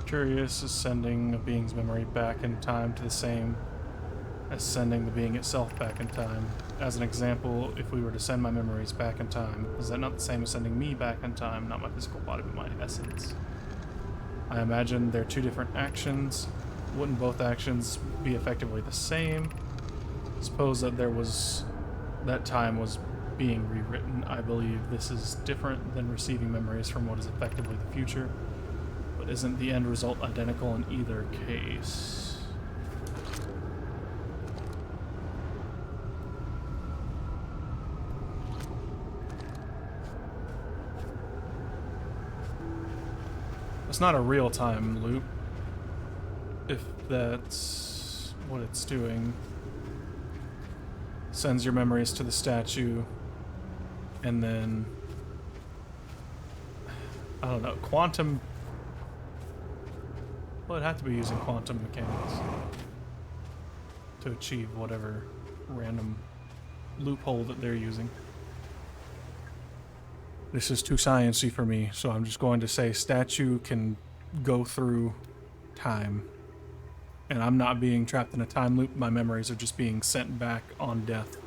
Curious is sending a being's memory back in time to the same as sending the being itself back in time. As an example, if we were to send my memories back in time, is that not the same as sending me back in time, not my physical body, but my essence? I imagine they're two different actions. Wouldn't both actions be effectively the same? Suppose that that time was being rewritten. I believe this is different than receiving memories from what is effectively the future. But isn't the end result identical in either case? It's not a real-time loop, if that's what it's doing. Sends your memories to the statue, and then, I don't know, quantum. Well, it'd have to be using quantum mechanics to achieve whatever random loophole that they're using. This is too sciencey for me, so I'm just going to say statue can go through time. And I'm not being trapped in a time loop, my memories are just being sent back on death.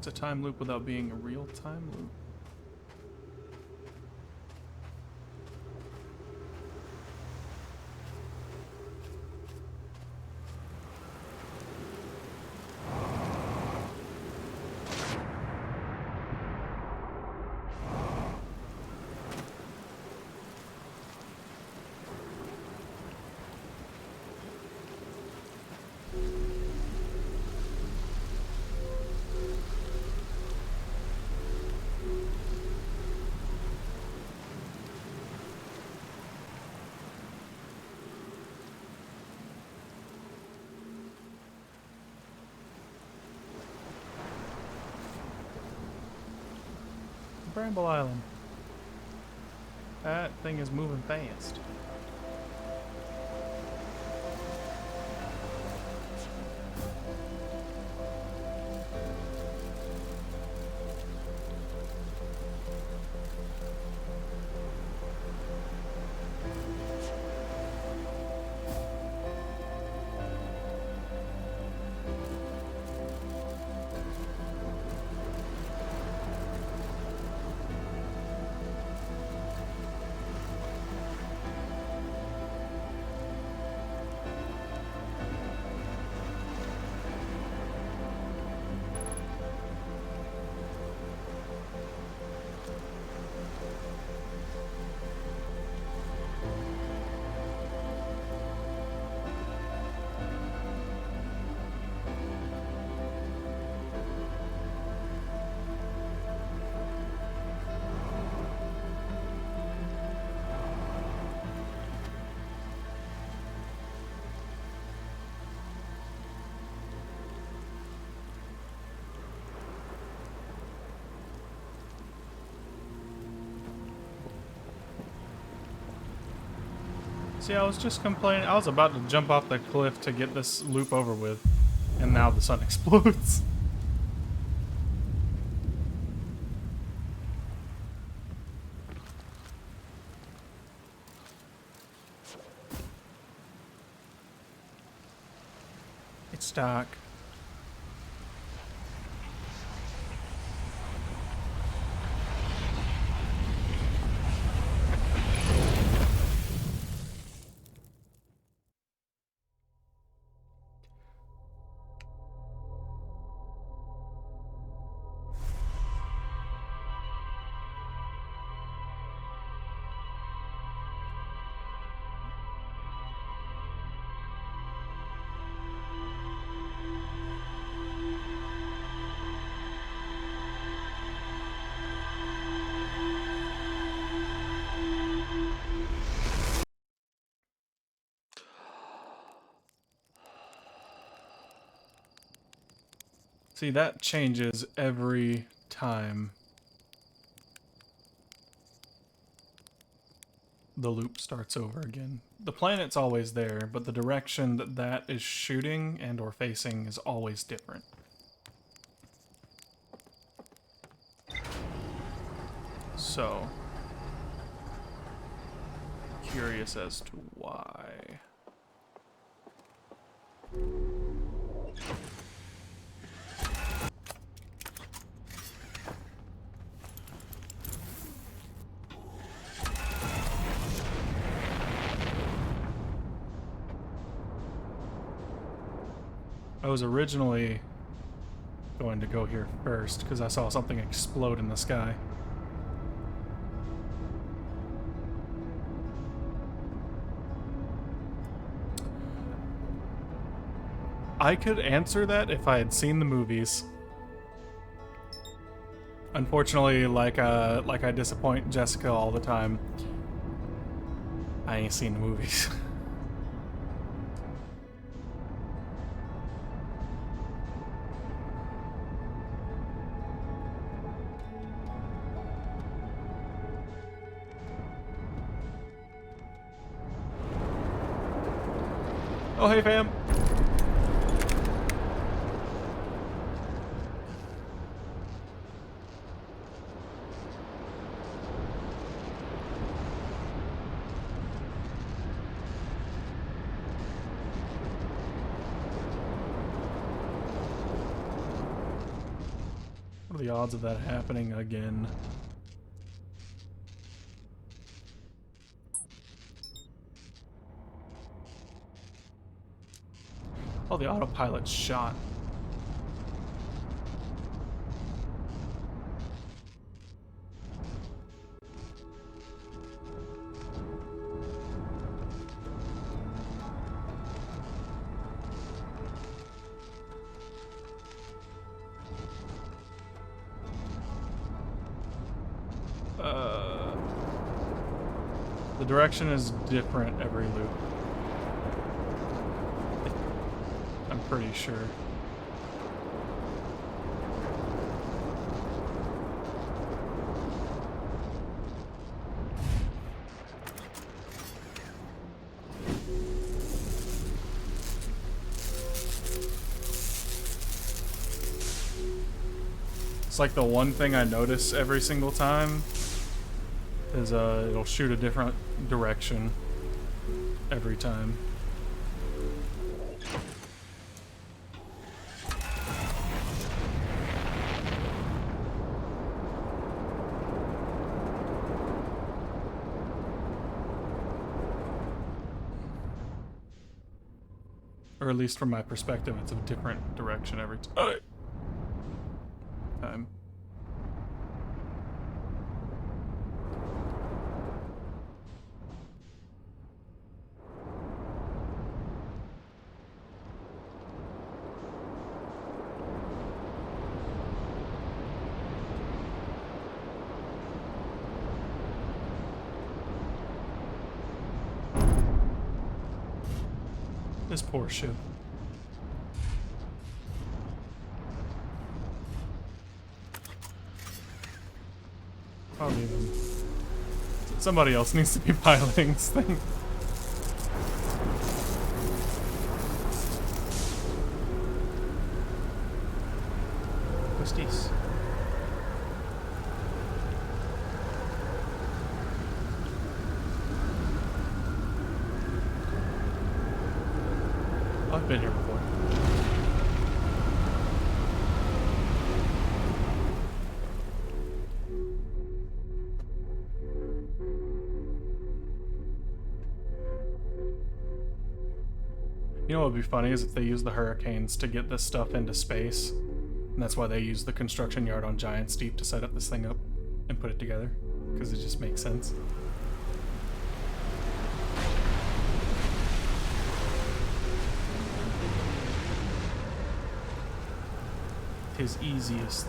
It's a time loop without being a real time loop. Bramble Island. That thing is moving fast. See, I was just complaining. I was about to jump off the cliff to get this loop over with, and now the sun explodes. It's dark. See, that changes every time the loop starts over again. The planet's always there, but the direction that that is shooting and or facing is always different. So, curious as to why. I was originally going to go here first because I saw something explode in the sky. I could answer that if I had seen the movies. Unfortunately, like I disappoint Jessica all the time, I ain't seen the movies. Oh, hey, fam. the odds of that happening again? Oh, the autopilot shot. The direction is different every loop. I'm pretty sure. It's like the one thing I notice every single time is it'll shoot a different direction every time. Or at least from my perspective, it's a different direction every time. This poor ship. Probably them. Somebody else needs to be piloting this thing. What's this? I've been here before. You know what would be funny is if they use the Hurricanes to get this stuff into space. And that's why they use the construction yard on Giant's Deep to set up this thing up and put it together. Because it just makes sense. His easiest.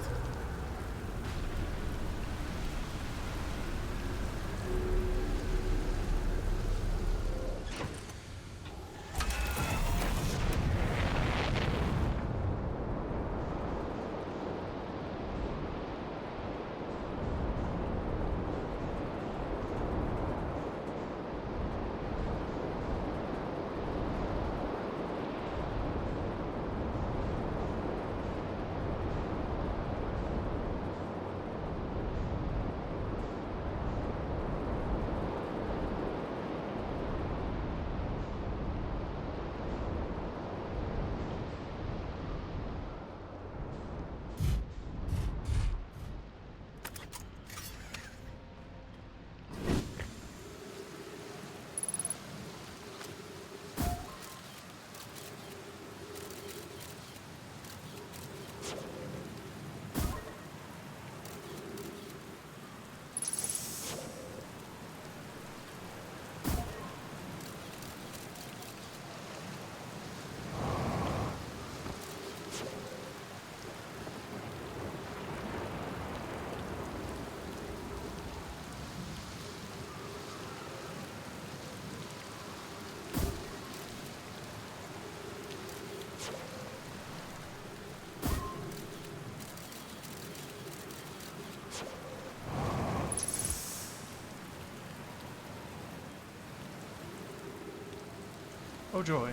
Oh joy.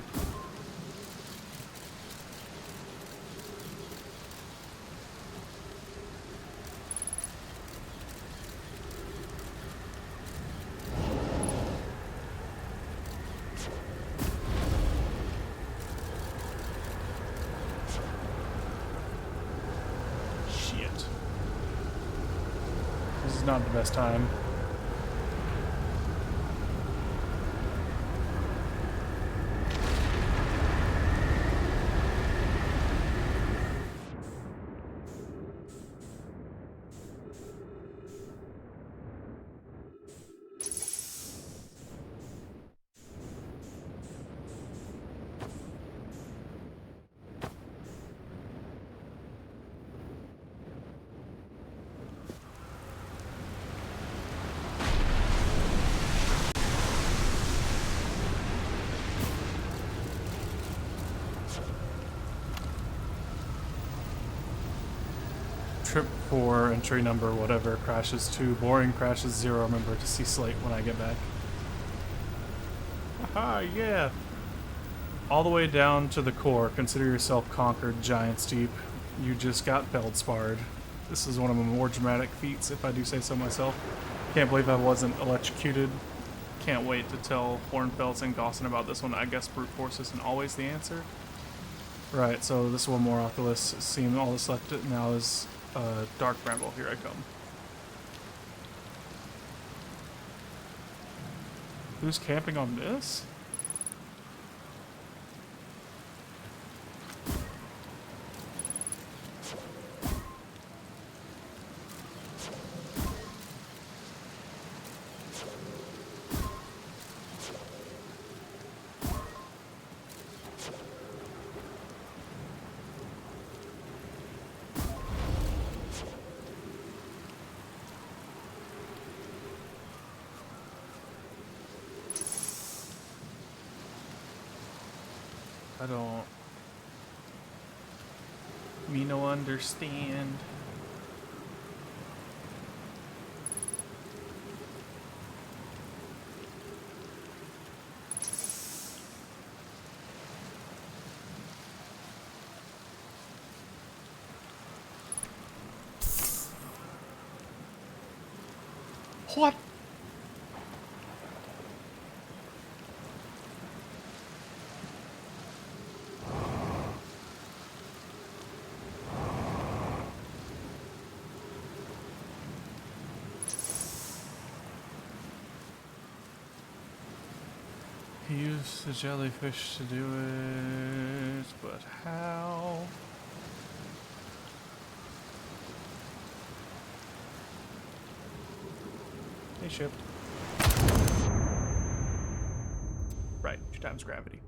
Shit. This is not the best time. Trip 4, entry number whatever, crashes 2, boring crashes 0. Remember to see Slate when I get back. Aha, yeah! All the way down to the core, consider yourself conquered, Giant's Deep. You just got feldsparred. This is one of my more dramatic feats, if I do say so myself. Can't believe I wasn't electrocuted. Can't wait to tell Hornfels and Gaussen about this one. I guess brute force isn't always the answer. Right, so this is one more off the list. Seeing all that's left now is Dark Bramble. Here I come. Who's camping on this? I don't... Me no understand. What? He used the jellyfish to do it, but how? Hey, ship. Right, 2 times gravity.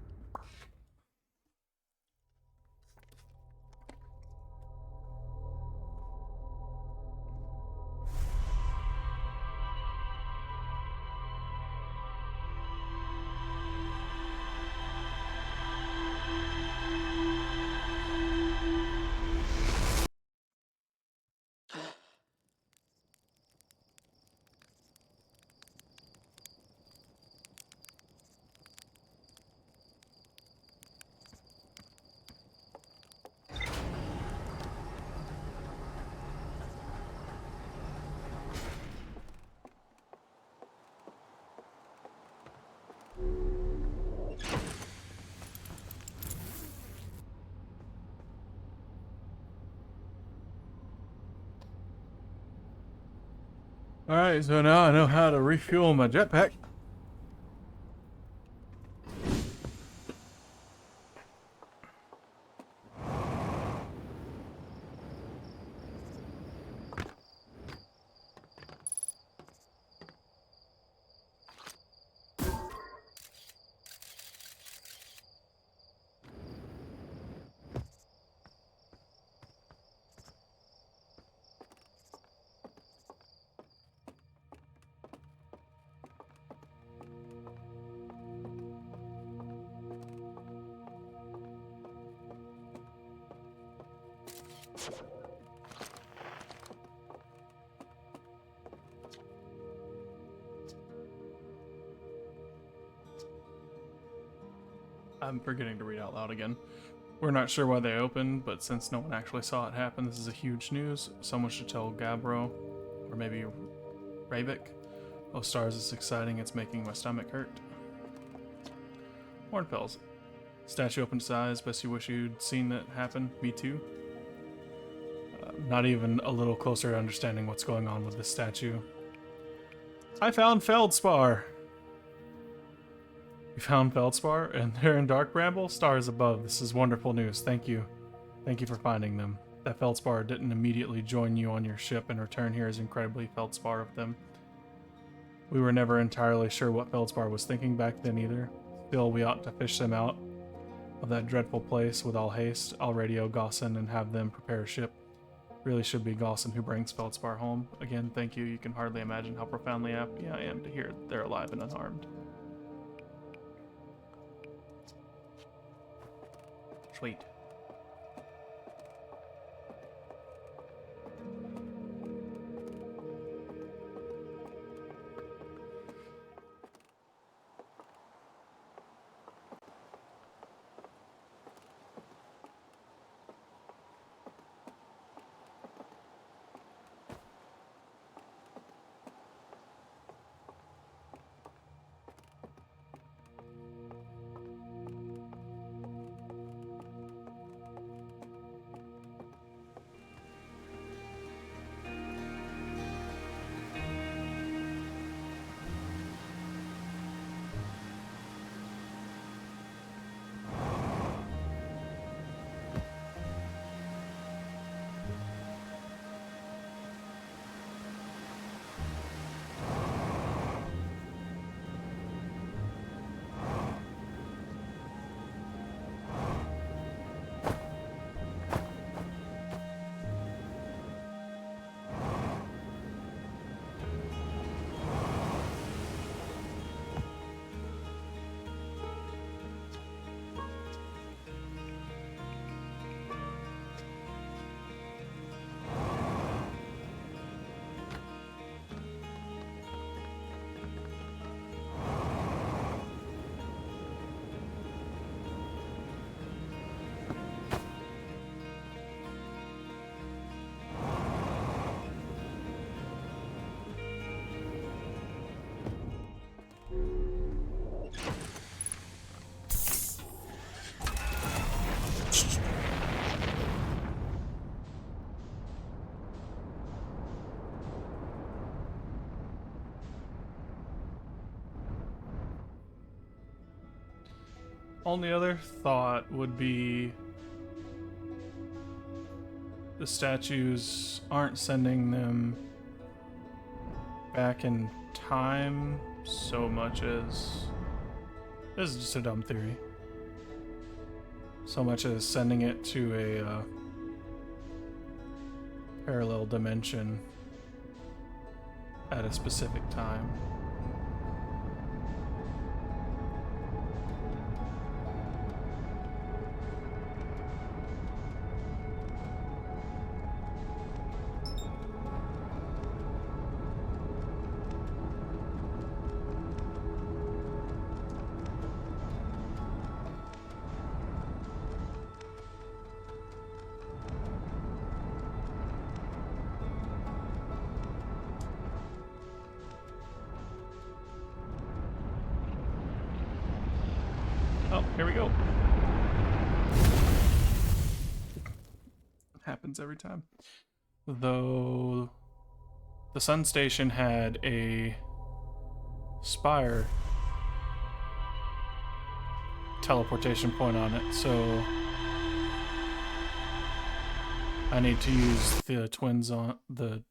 Alright, so now I know how to refuel my jetpack. I'm forgetting to read out loud again. We're not sure why they opened, but since no one actually saw it happen, this is a huge news. Someone should tell Gabbro, or maybe Ravik. Oh stars, it's exciting, it's making my stomach hurt. Hornfels. Statue opened its eyes, best you wish you'd seen that happen. Me too. not even a little closer to understanding what's going on with this statue. I found Feldspar! You found Feldspar? And they're in Dark Bramble? Stars above. This is wonderful news. Thank you. Thank you for finding them. That Feldspar didn't immediately join you on your ship and return here is incredibly Feldspar of them. We were never entirely sure what Feldspar was thinking back then either. Still, we ought to fish them out of that dreadful place with all haste. I'll radio Gaussen and have them prepare a ship. Really should be Gaussen who brings Feldspar home. Again, thank you. You can hardly imagine how profoundly happy I am to hear they're alive and unharmed. Sweet. Only other thought would be the statues aren't sending them back in time so much as... This is just a dumb theory. So much as sending it to a parallel dimension at a specific time. Oh, here we go. Happens every time. Though the Sun Station had a spire teleportation point on it, so I need to use the twins on the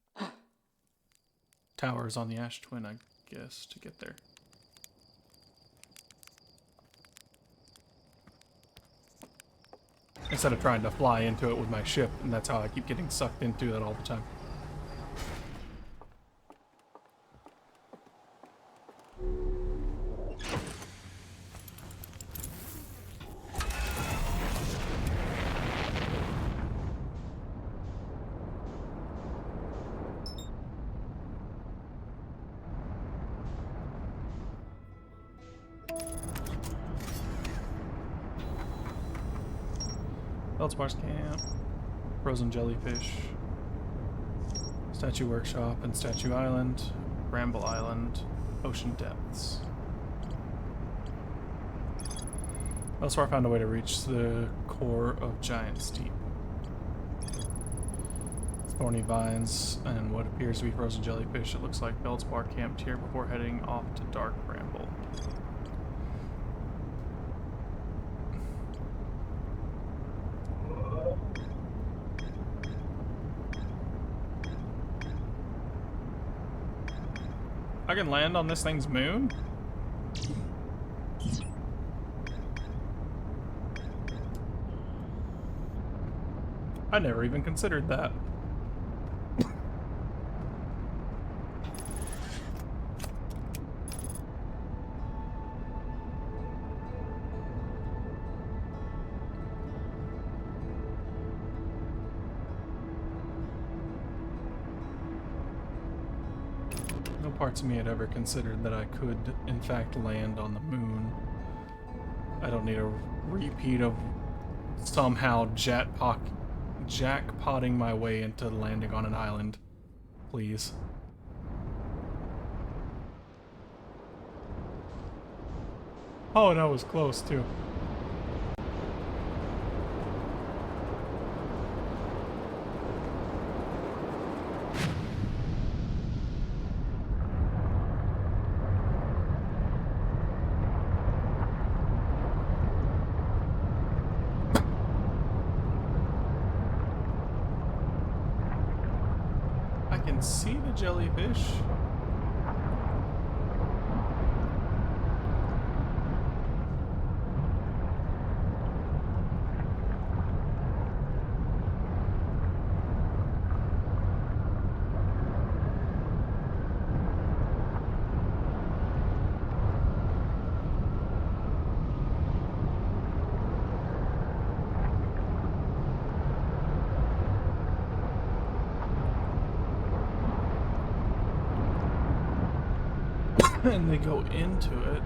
towers on the Ash Twin, I guess, to get there. Instead of trying to fly into it with my ship, and that's how I keep getting sucked into it all the time. Feldspar's Camp, Frozen Jellyfish, Statue Workshop and Statue Island, Bramble Island, Ocean Depths. Felspar found a way to reach the core of Giant's Deep. thorny vines and what appears to be frozen jellyfish. It looks like Feldspar camped here before heading off to Dark Bramble. I can land on this thing's moon? I never even considered that. No parts of me had ever considered that I could, in fact, land on the moon. I don't need a repeat of somehow jackpotting my way into landing on an island. Please. Oh, no, it was close, too. I can see the jellyfish. And they go into it.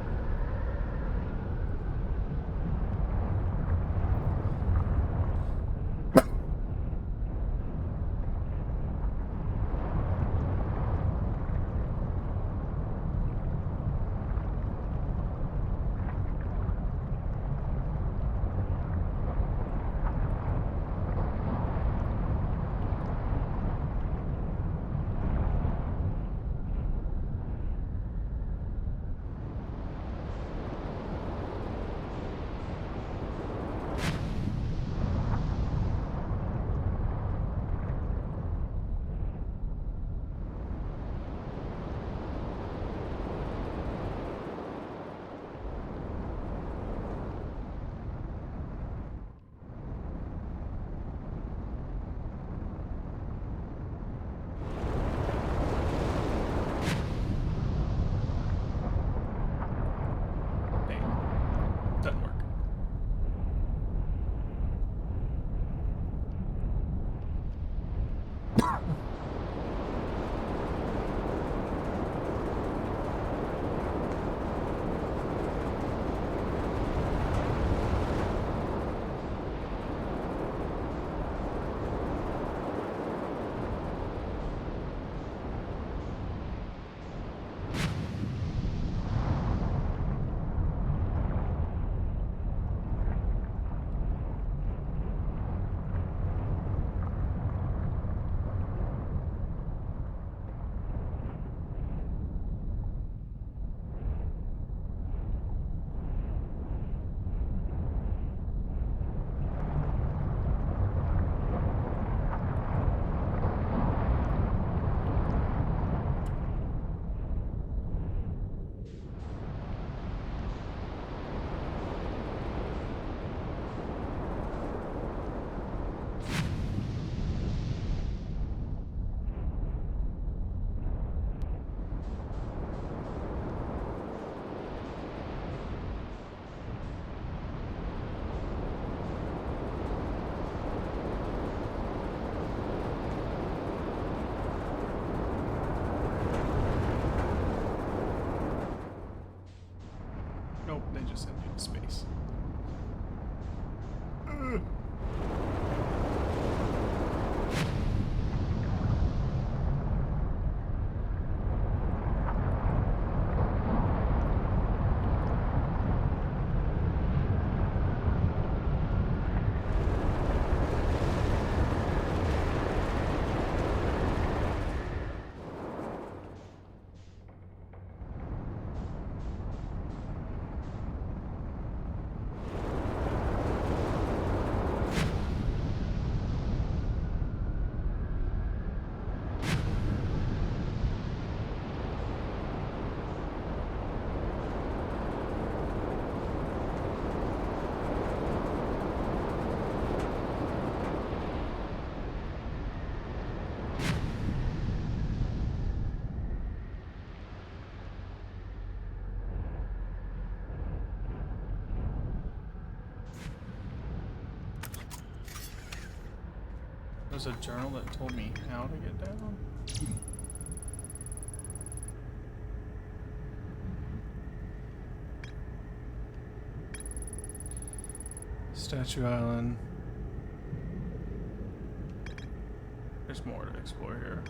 There's a journal that told me how to get down. Statue Island. There's more to explore here.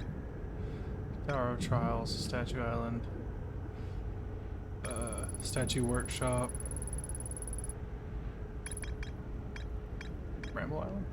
Tower of Trials, Statue Island. Statue Workshop. Ramble Island.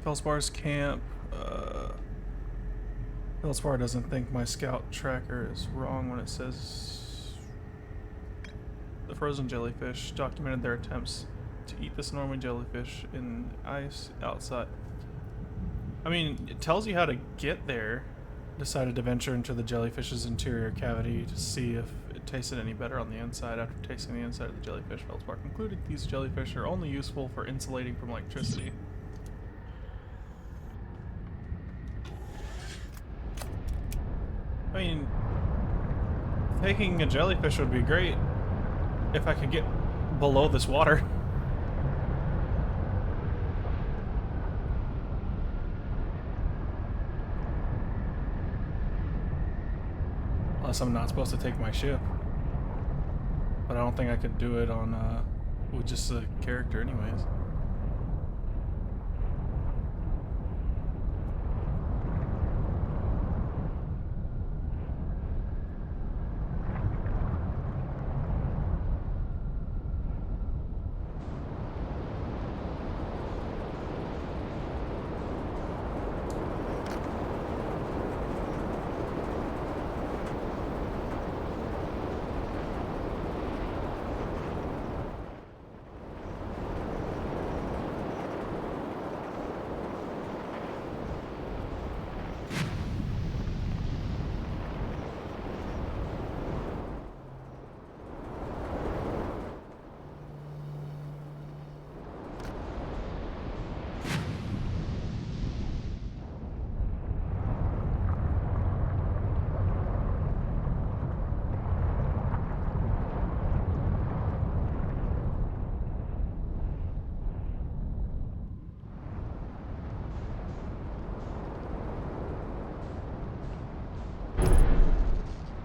Feldspar's camp. Feldspar doesn't think my scout tracker is wrong when it says the frozen jellyfish documented their attempts to eat the snorming jellyfish in ice outside. I mean, it tells you how to get there. Decided to venture into the jellyfish's interior cavity to see if it tasted any better on the inside. After tasting the inside of the jellyfish, Feldspar concluded these jellyfish are only useful for insulating from electricity. I mean, taking a jellyfish would be great if I could get below this water. Unless I'm not supposed to take my ship. But I don't think I could do it on with just a character anyways.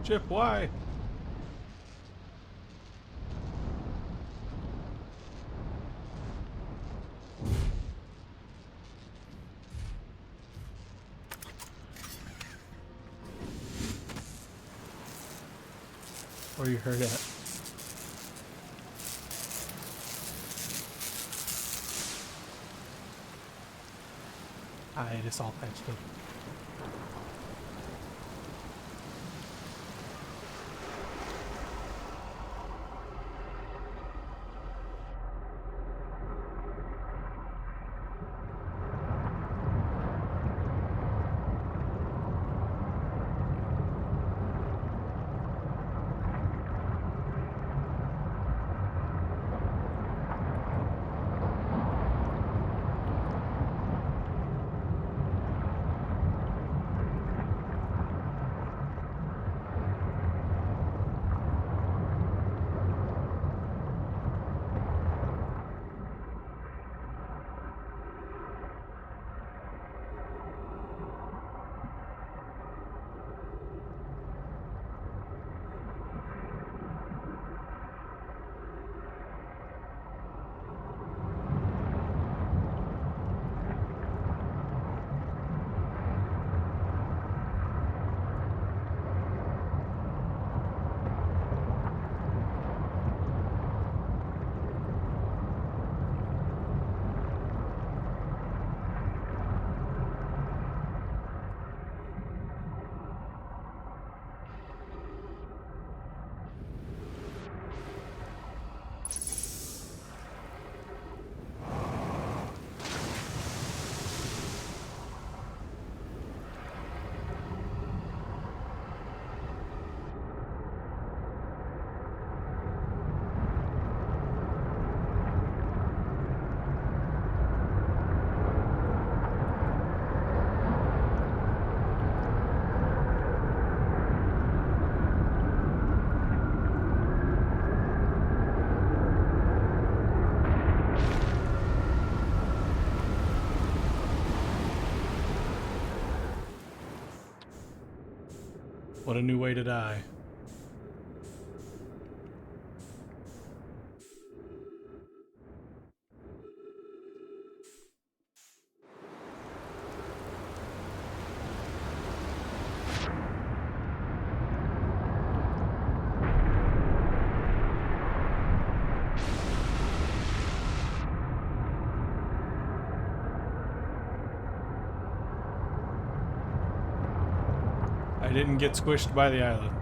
Chip, why? Where you heard it? It is all patched up. What a new way to die. I didn't get squished by the island.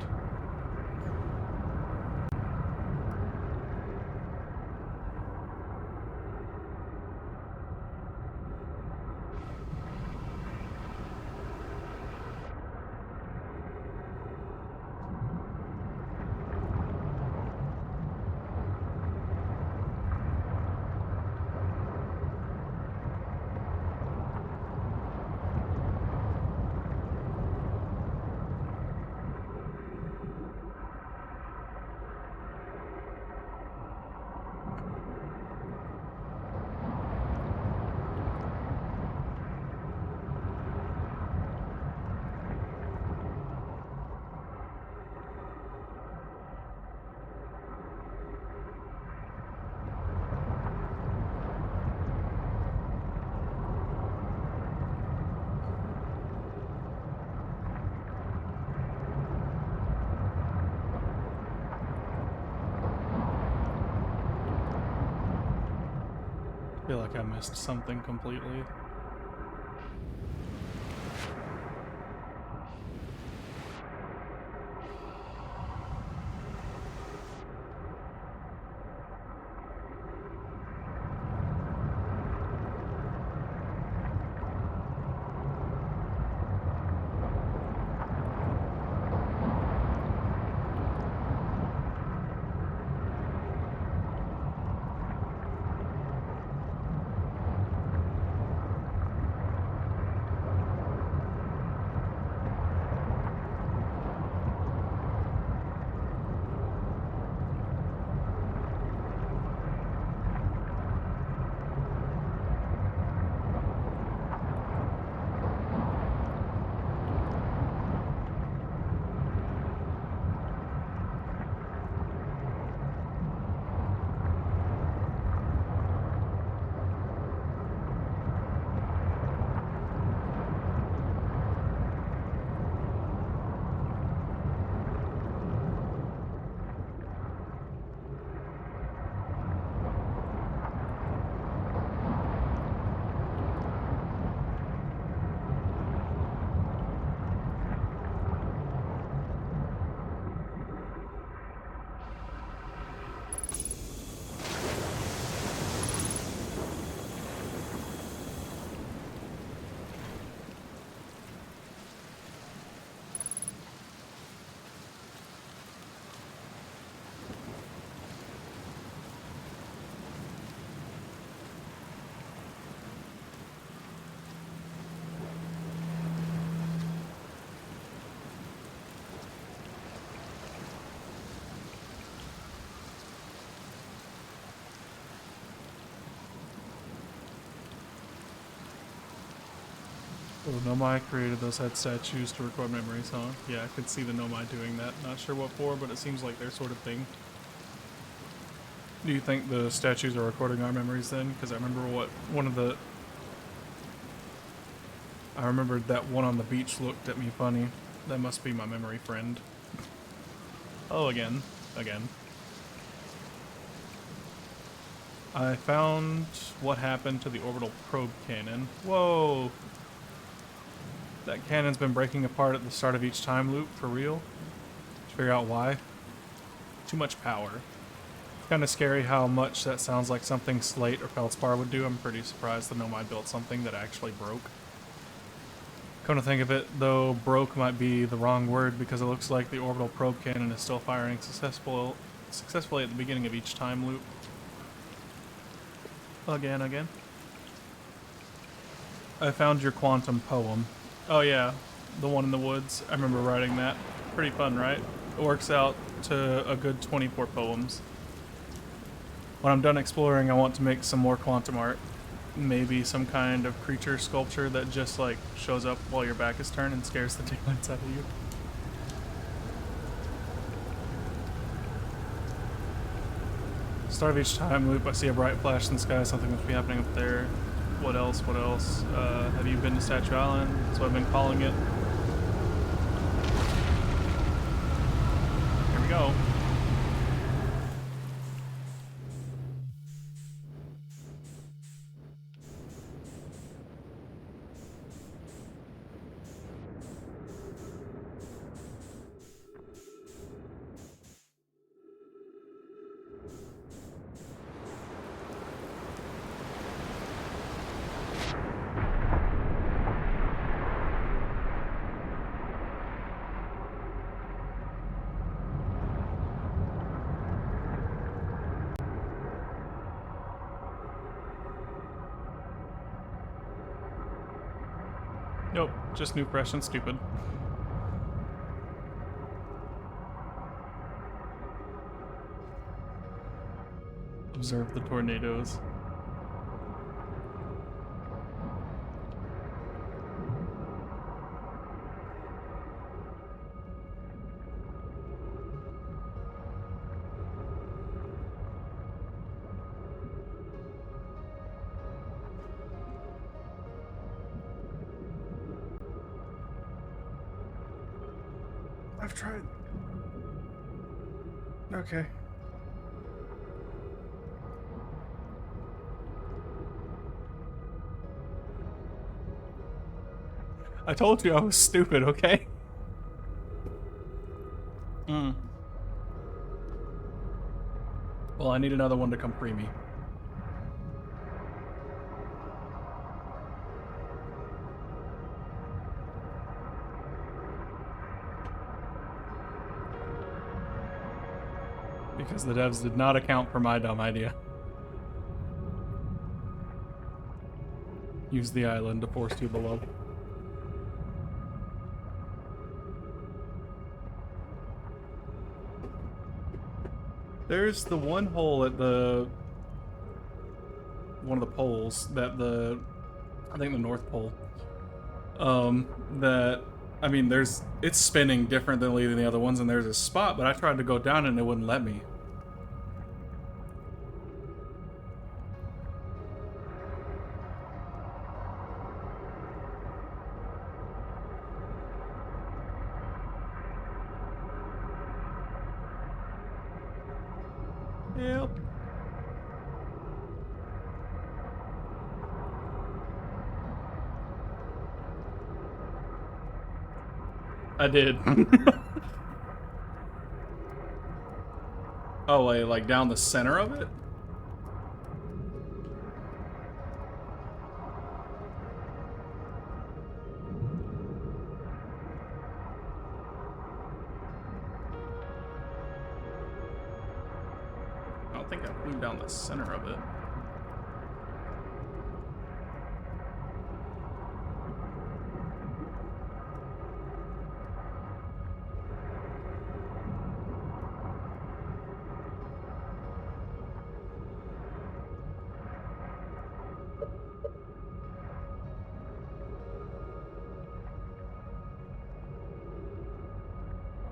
I feel like I missed something completely. Oh, Nomai created those head statues to record memories, huh? Yeah, I could see the Nomai doing that. Not sure what for, but it seems like their sort of thing. Do you think the statues are recording our memories then? Because I remember I remembered that one on the beach looked at me funny. That must be my memory friend. Oh, again. I found what happened to the orbital probe cannon. Whoa! That cannon's been breaking apart at the start of each time loop, for real? Let's figure out why. Too much power. Kind of scary how much that sounds like something Slate or Feldspar would do. I'm pretty surprised the Nomai built something that actually broke. Come to think of it, though, broke might be the wrong word because it looks like the orbital probe cannon is still firing successfully at the beginning of each time loop. Again. I found your quantum poem. Oh yeah, the one in the woods. I remember writing that. Pretty fun, right? It works out to a good 24 poems. When I'm done exploring, I want to make some more quantum art. Maybe some kind of creature sculpture that just like shows up while your back is turned and scares the daylights out of you. Start of each time loop, I see a bright flash in the sky. Something must be happening up there. What else? What else? Have you been to Statue Island? That's what I've been calling it. Here we go. Nope, just new, fresh, and stupid. Observe the tornadoes. I've tried. Okay. I told you I was stupid, okay? Well, I need another one to come free me. Because the devs did not account for my dumb idea. Use the island to force you below. There's the one hole at the... one of the poles that the... I think the North Pole. That... I mean, there's... it's spinning differently than the other ones, and there's a spot, but I tried to go down and it wouldn't let me. Yep. I did. Oh, like down the center of it? I don't think I flew down the center of it.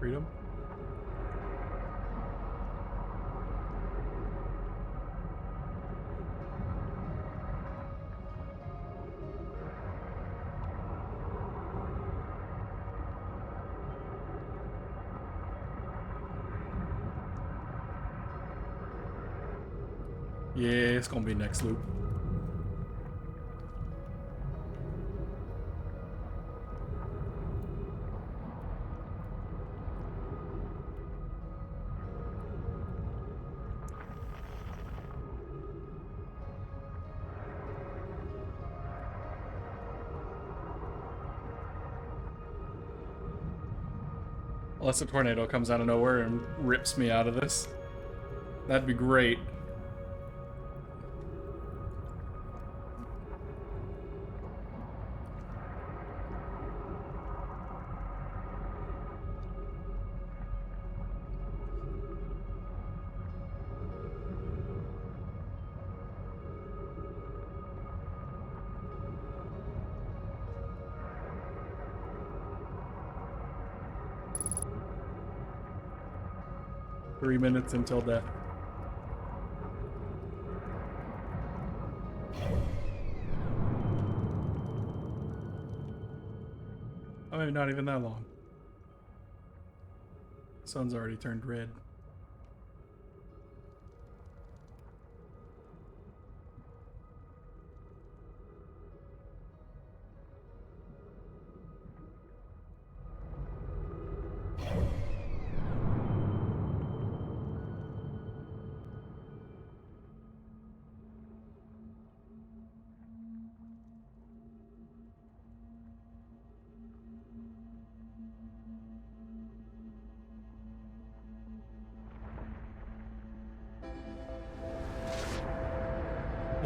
Freedom? Yeah, it's gonna be next loop. Unless a tornado comes out of nowhere and rips me out of this. That'd be great. Three minutes until death. I mean, not even that long. Sun's already turned red.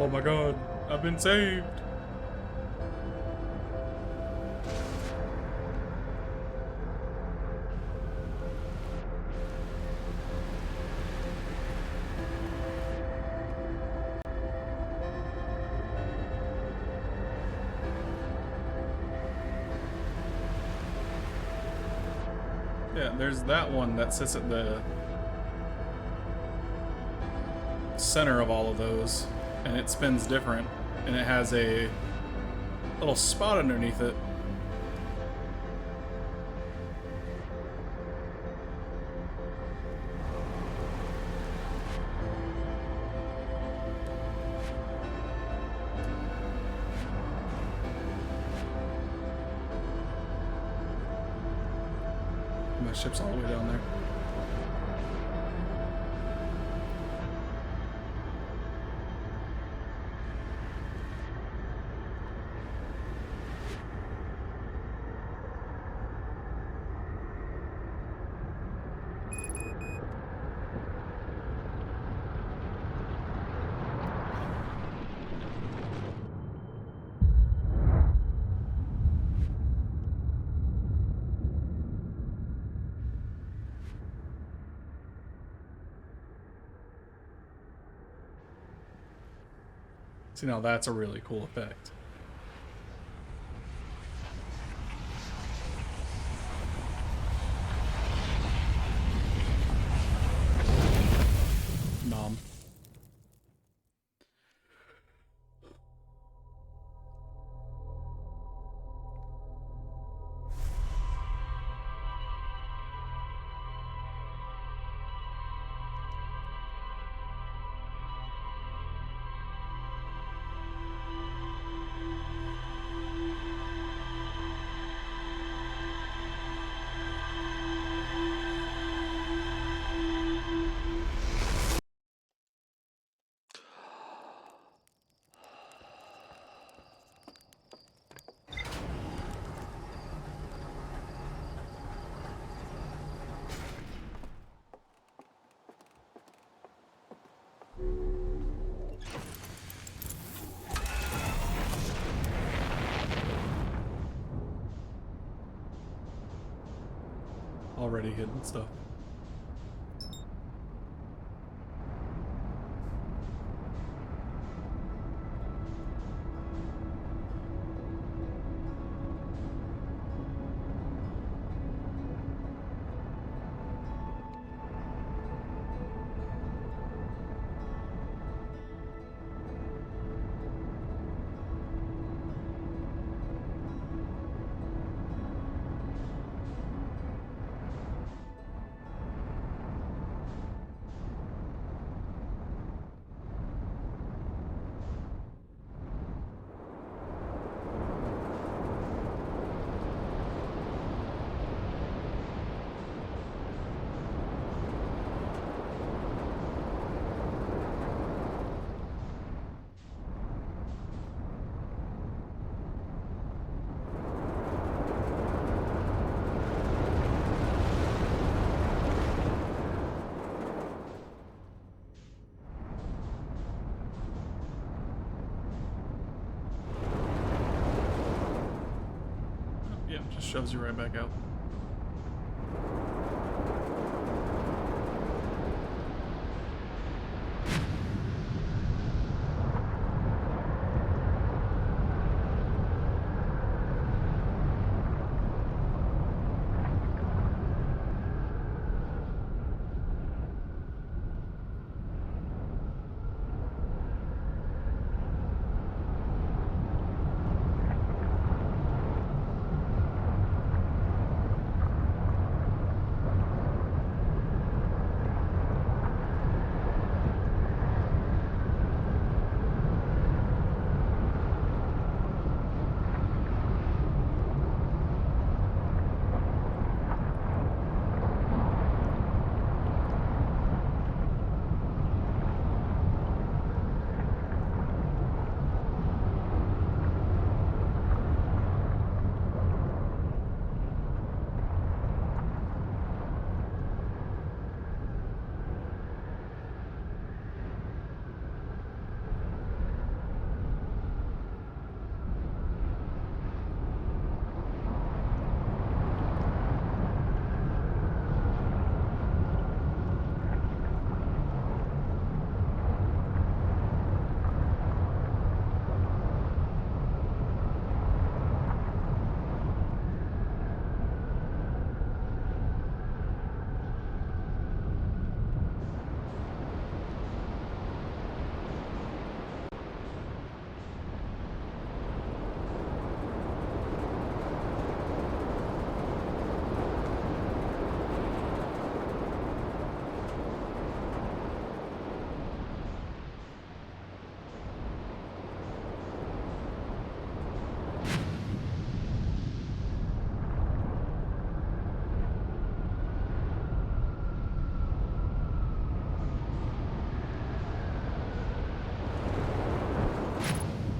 Oh my god, I've been saved! Yeah, there's that one that sits at the center of all of those, and it spins different, and it has a little spot underneath it. My ship's all the way down there. See, now that's a really cool effect. Nom. Already hidden stuff. Yeah, just shoves you right back out.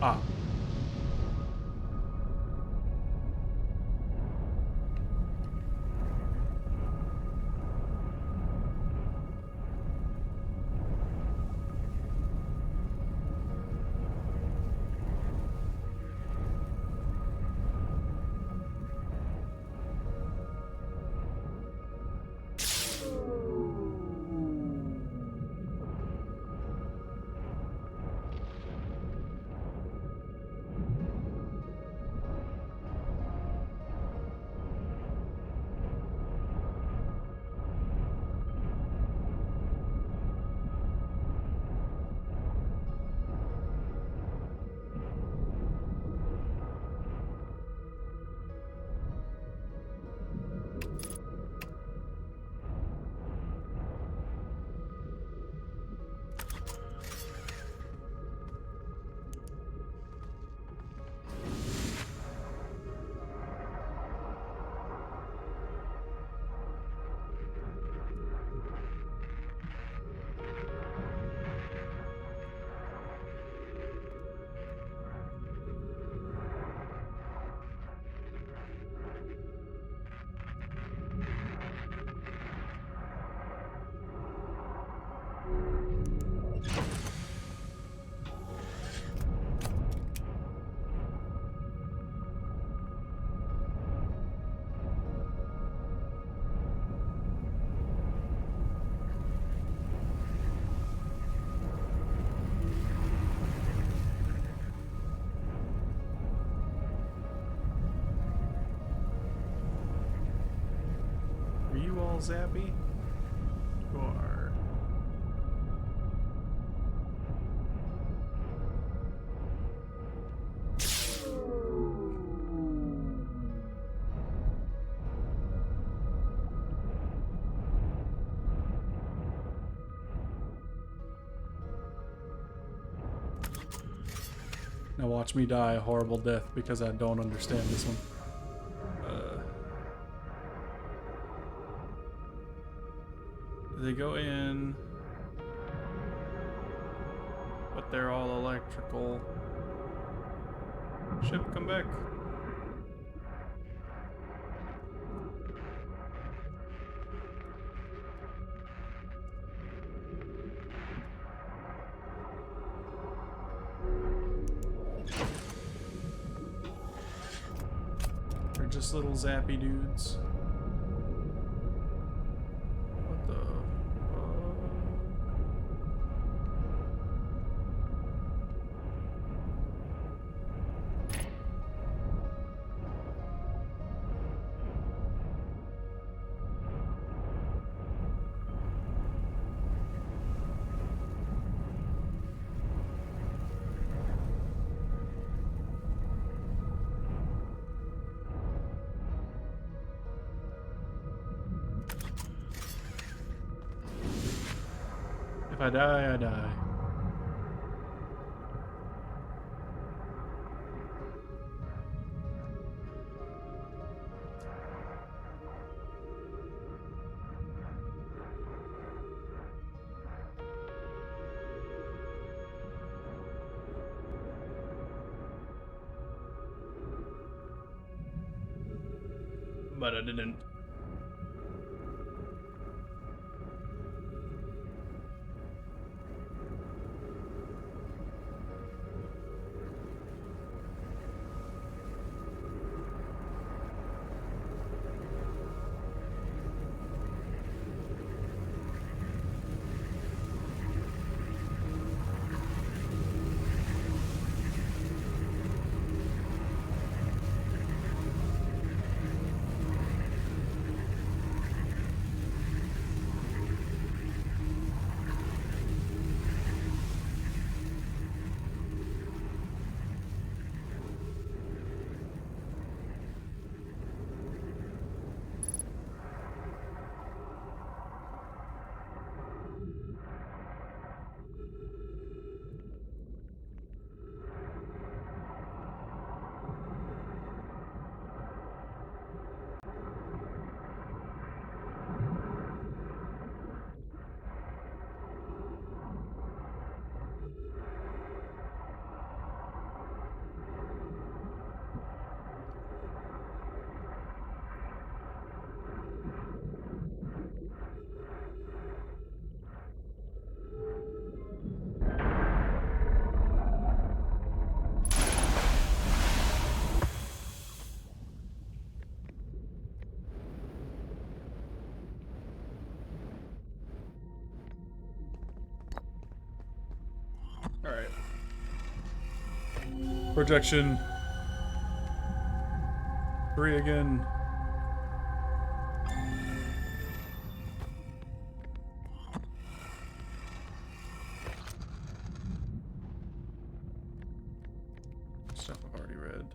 Ah. Are you all zappy? You are. Now watch me die a horrible death because I don't understand this one. They go in, but they're all electrical. Ship, come back. They're just little zappy dudes. What the fuck? If I die, I die. But I didn't. Projection 3 again. Stuff I've already read.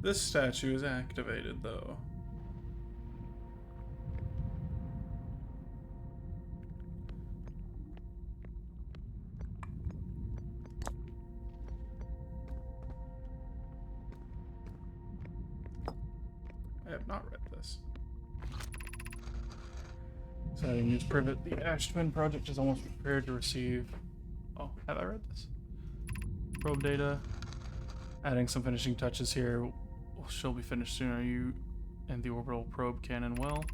This statue is activated though. I have not read this. Exciting news, Privet. The Ash Twin project is almost prepared to receive... Oh, have I read this? Probe data. Adding some finishing touches here. She'll be finished soon. Are you and the orbital probe cannon well?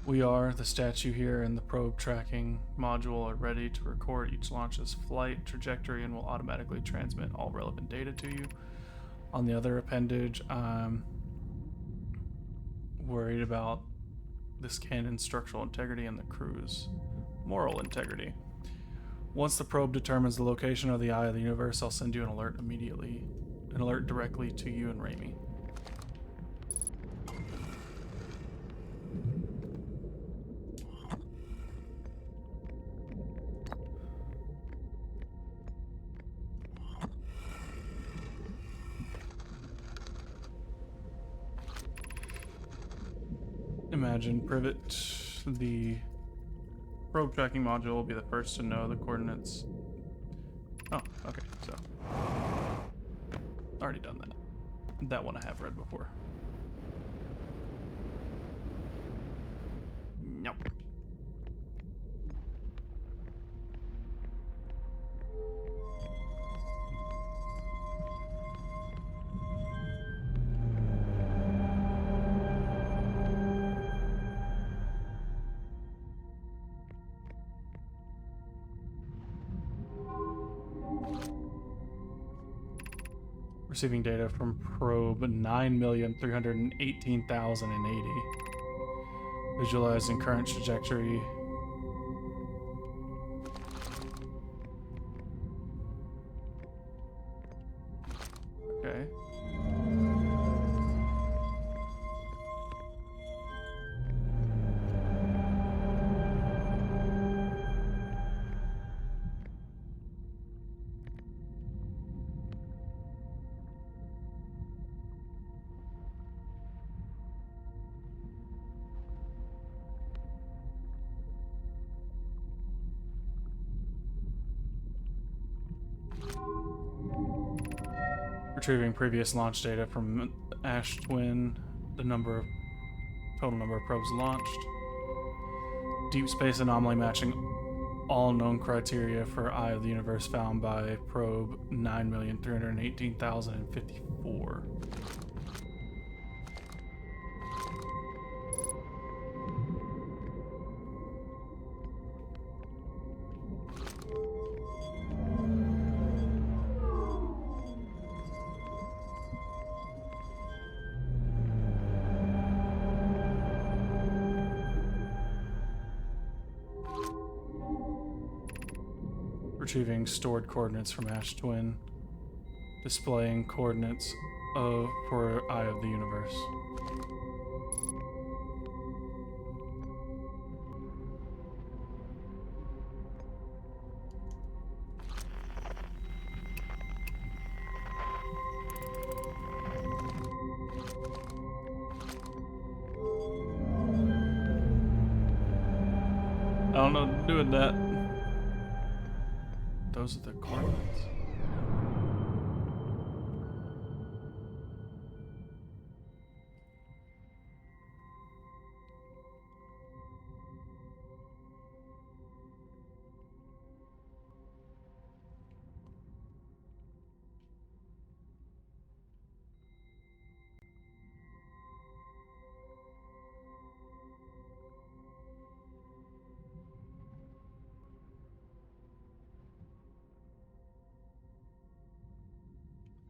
We are. The statue here and the probe tracking module are ready to record each launch's flight trajectory and will automatically transmit all relevant data to you. On the other appendage, I'm worried about this cannon's structural integrity and the crew's moral integrity. Once the probe determines the location of the Eye of the Universe, I'll send you an alert immediately. An alert directly to you and Raimi. Imagine Privet, the probe tracking module will be the first to know the coordinates. Oh, okay, so already done that. That one I have read before. Nope. Receiving data from probe 9,318,080. Visualizing current trajectory. Okay. Retrieving previous launch data from Ash Twin, total number of probes launched. Deep space anomaly matching all known criteria for Eye of the Universe found by probe 9,318,054. Retrieving stored coordinates from Ash Twin, displaying coordinates for Eye of the Universe. I don't know what to do with that. Those are the coordinates.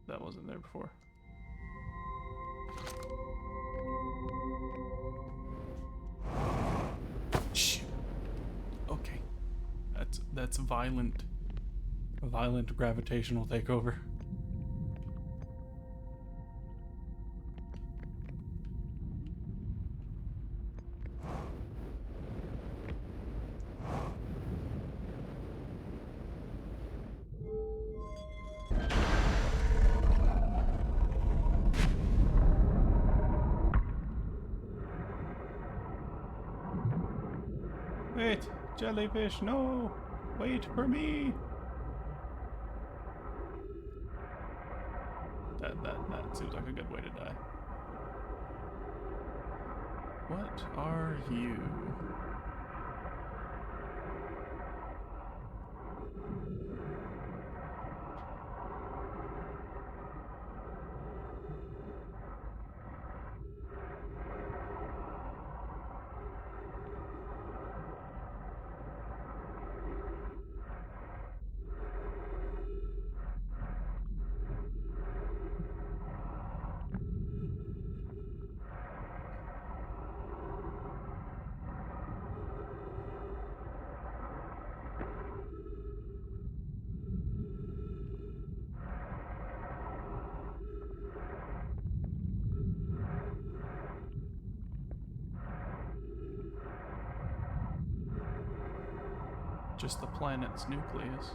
That wasn't there before. Shit. Okay. That's violent. A violent gravitational takeover. Wait, jellyfish, no! Wait for me! That seems like a good way to die. What are you? Just the planet's nucleus.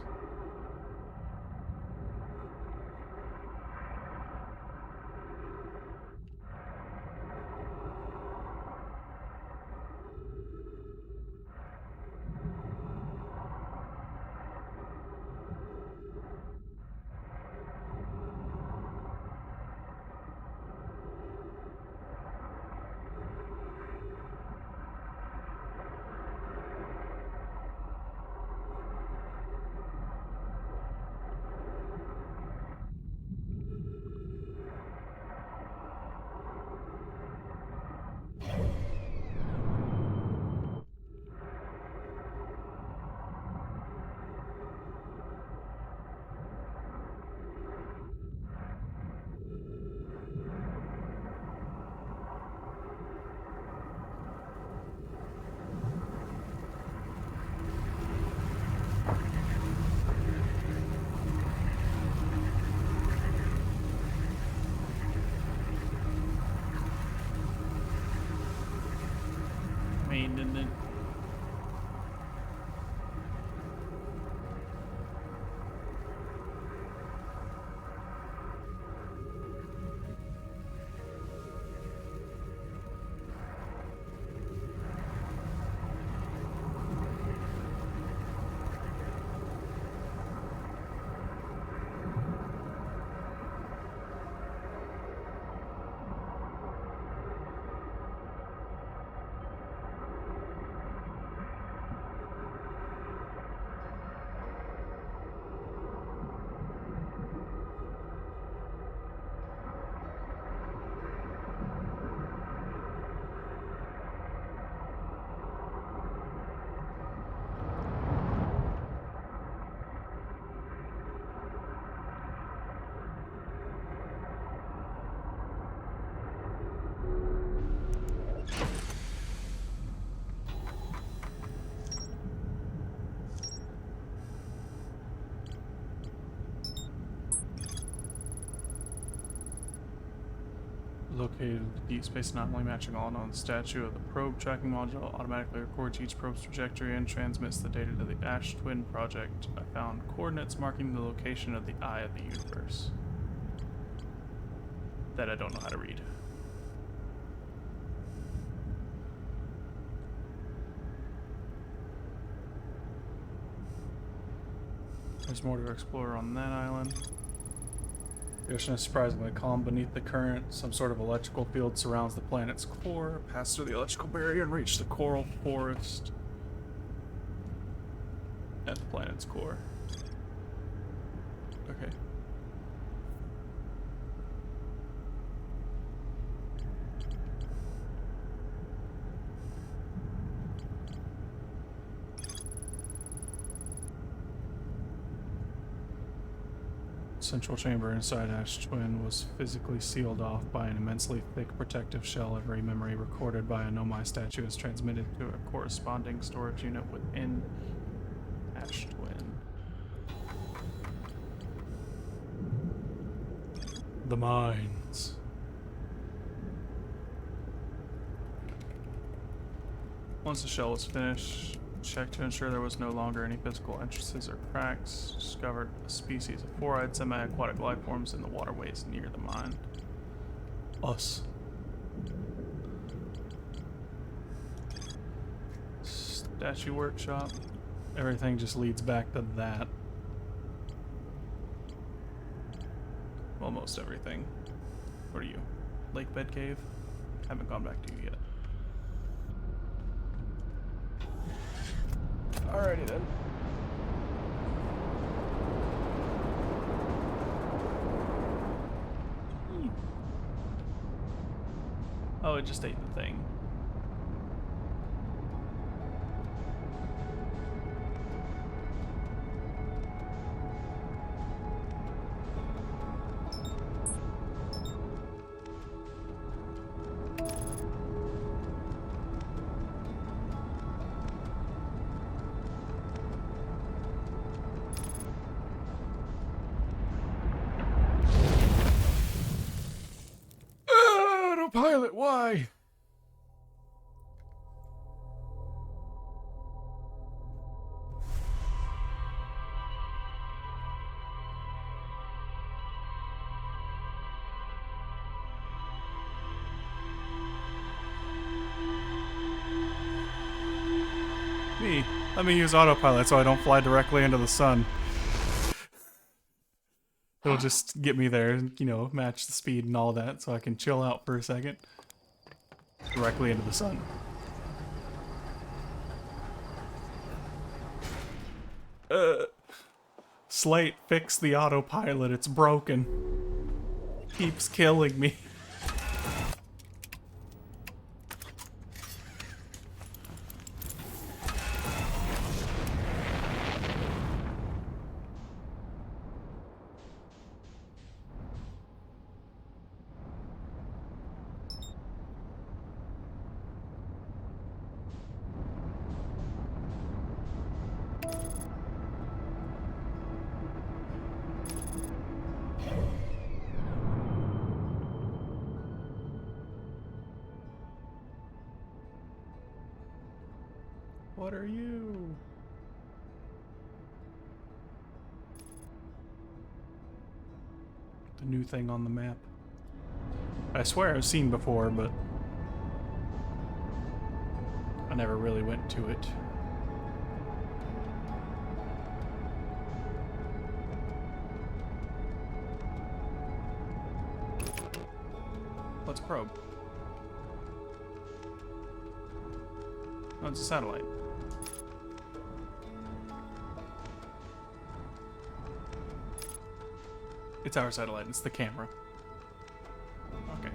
Maintenance. Located the deep space anomaly, matching all known statue of the probe tracking module automatically records each probe's trajectory and transmits the data to the Ash Twin project. I found coordinates marking the location of the eye of the universe. That I don't know how to read. There's more to explore on that island. The ocean is surprisingly calm beneath the current. Some sort of electrical field surrounds the planet's core. Pass through the electrical barrier and reach the coral forest at the planet's core. Okay. Central chamber inside Ash Twin was physically sealed off by an immensely thick protective shell. Every memory recorded by a Nomai statue is transmitted to a corresponding storage unit within Ash Twin. The mines. Once the shell was finished, checked to ensure there was no longer any physical entrances or cracks. Discovered a species of four-eyed semi-aquatic life forms in the waterways near the mine. Us. Statue workshop. Everything just leads back to that. Almost everything. What are you? Lake Bed Cave? Haven't gone back to you yet. Alrighty then. Oh, it just ate the thing. Autopilot, why? Me. Let me use autopilot so I don't fly directly into the sun. It'll just get me there, you know, match the speed and all that so I can chill out for a second. Directly into the sun. Slate, fix the autopilot, it's broken. Keeps killing me. What are you? The new thing on the map. I swear I've seen before, but I never really went to it. Let's probe. Oh, it's a satellite. It's our satellite, it's the camera. Okay.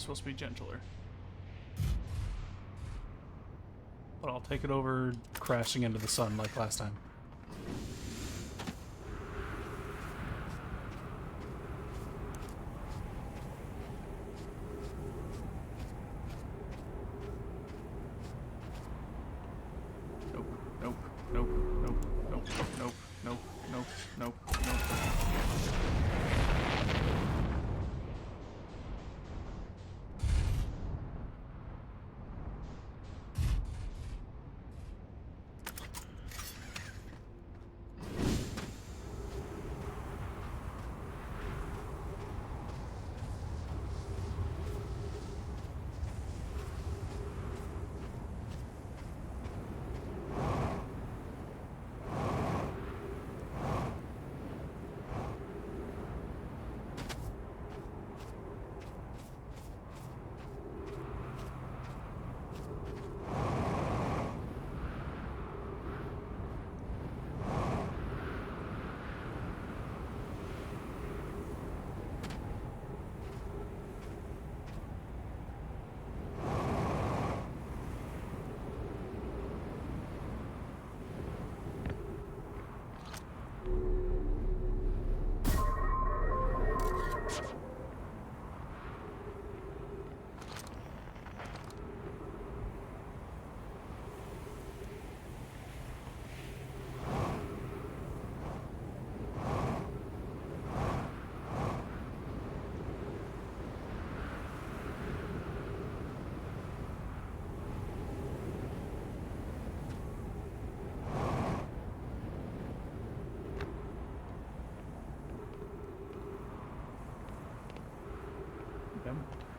supposed to be gentler. But I'll take it over crashing into the sun like last time.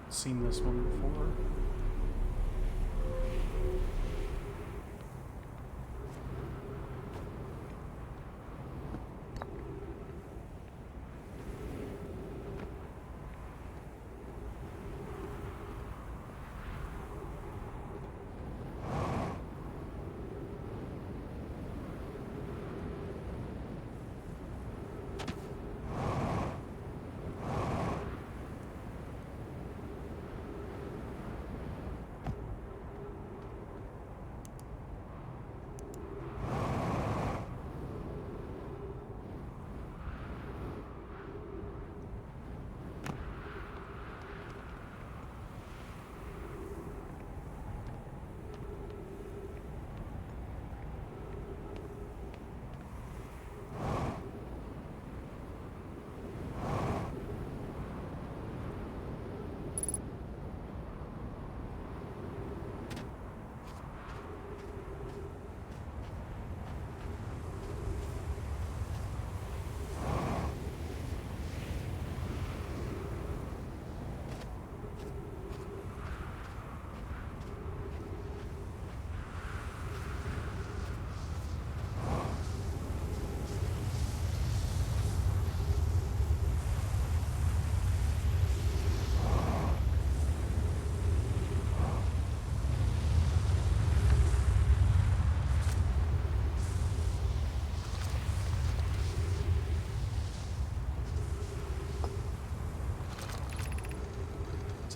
I've seen this one before.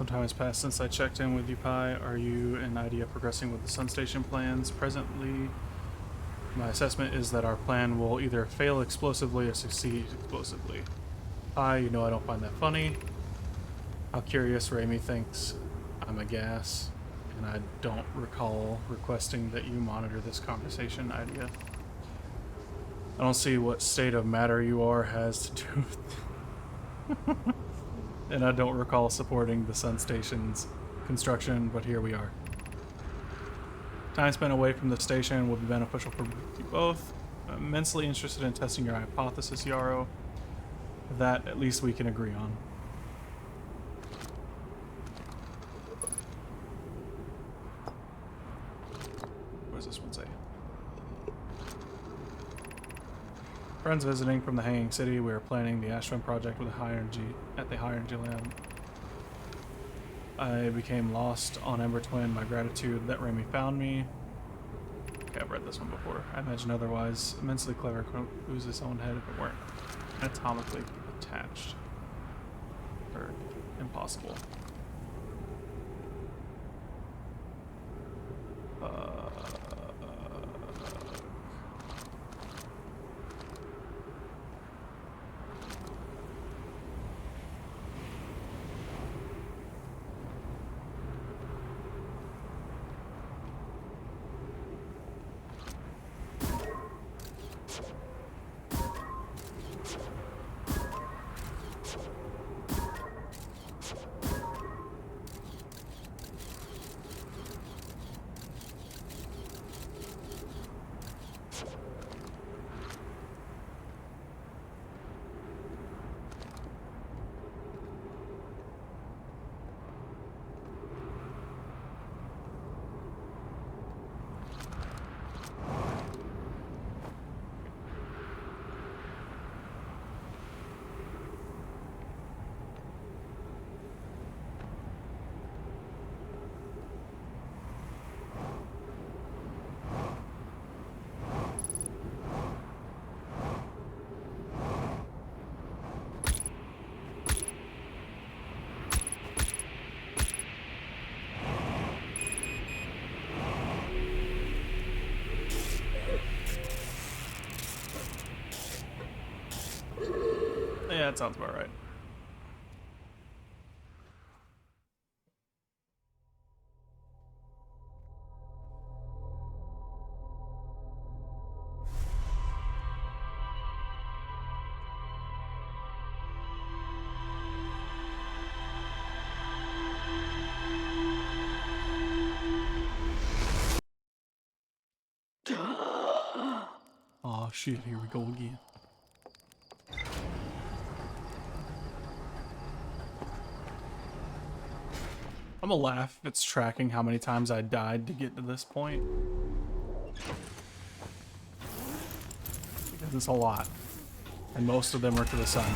Some time has passed since I checked in with you, Pi. Are you and IDEA progressing with the Sun Station plans? Presently, my assessment is that our plan will either fail explosively or succeed explosively. Pi, you know I don't find that funny. How curious Raimi thinks I'm a gas, and I don't recall requesting that you monitor this conversation, IDEA. I don't see what state of matter you are has to do with and I don't recall supporting the Sun Station's construction, but here we are. Time spent away from the station will be beneficial for you both. I'm immensely interested in testing your hypothesis, Yarrow. That at least we can agree on. What does this one say? Friends visiting from the Hanging City. We are planning the Ashwin project with at the High Energy Lab. I became lost on Ember Twin. My gratitude that Raimi found me. Okay, I've read this one before. I imagine otherwise. Immensely clever could lose its own head if it weren't anatomically attached. Or impossible. Yeah, that sounds about right. Oh shit, here we go again. I'm gonna laugh if it's tracking how many times I died to get to this point. Because it's a lot. And most of them are to the sun.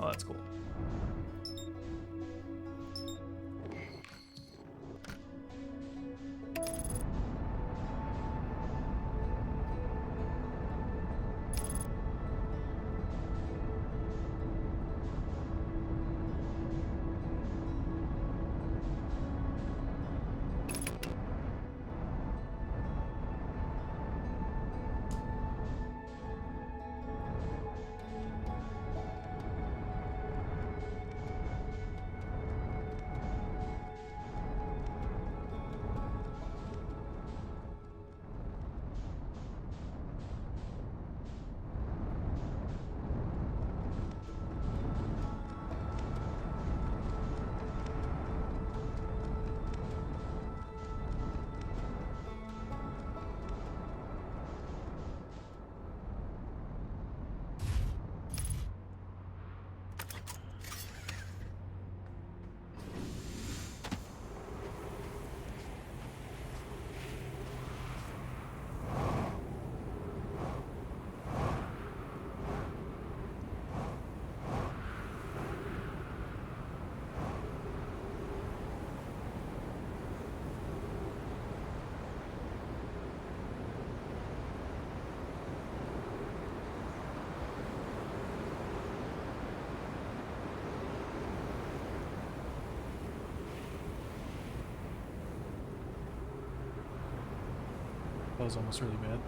Oh, that's cool. That was almost really bad.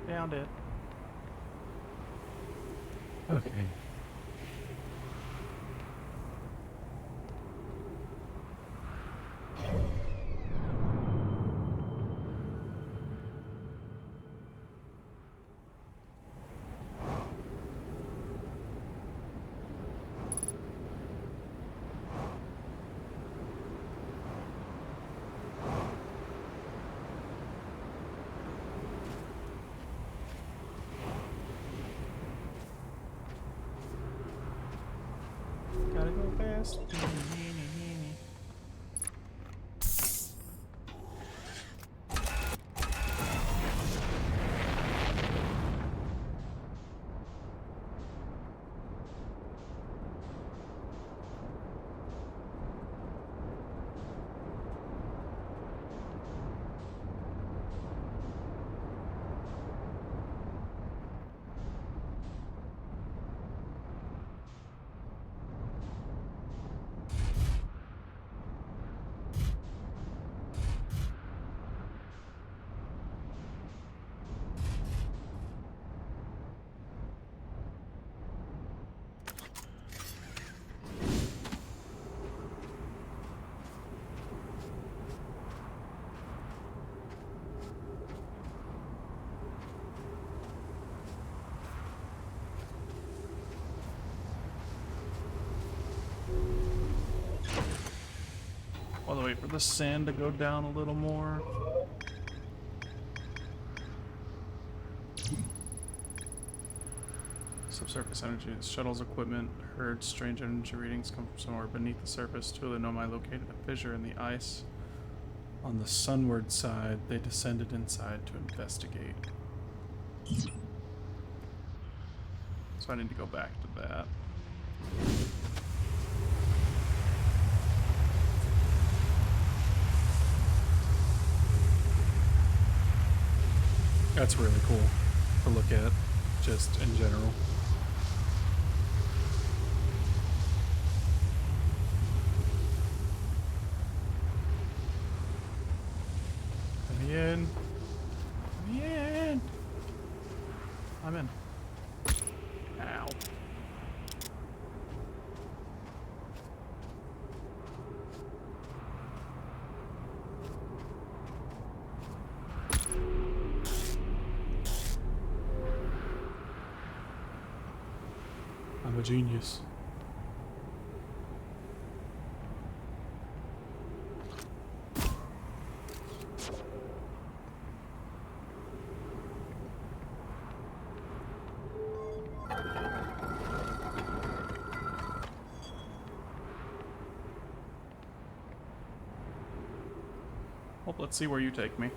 Found it. Okay. Gotta go fast. While I wait for the sand to go down a little more. Subsurface energy. The shuttle's equipment heard strange energy readings come from somewhere beneath the surface. Two of the Nomai located a fissure in the ice. On the sunward side, they descended inside to investigate. So I need to go back to that. That's really cool to look at, just in general. Let me in. Let me in. I'm in. Ow. I'm a genius. Well, let's see where you take me.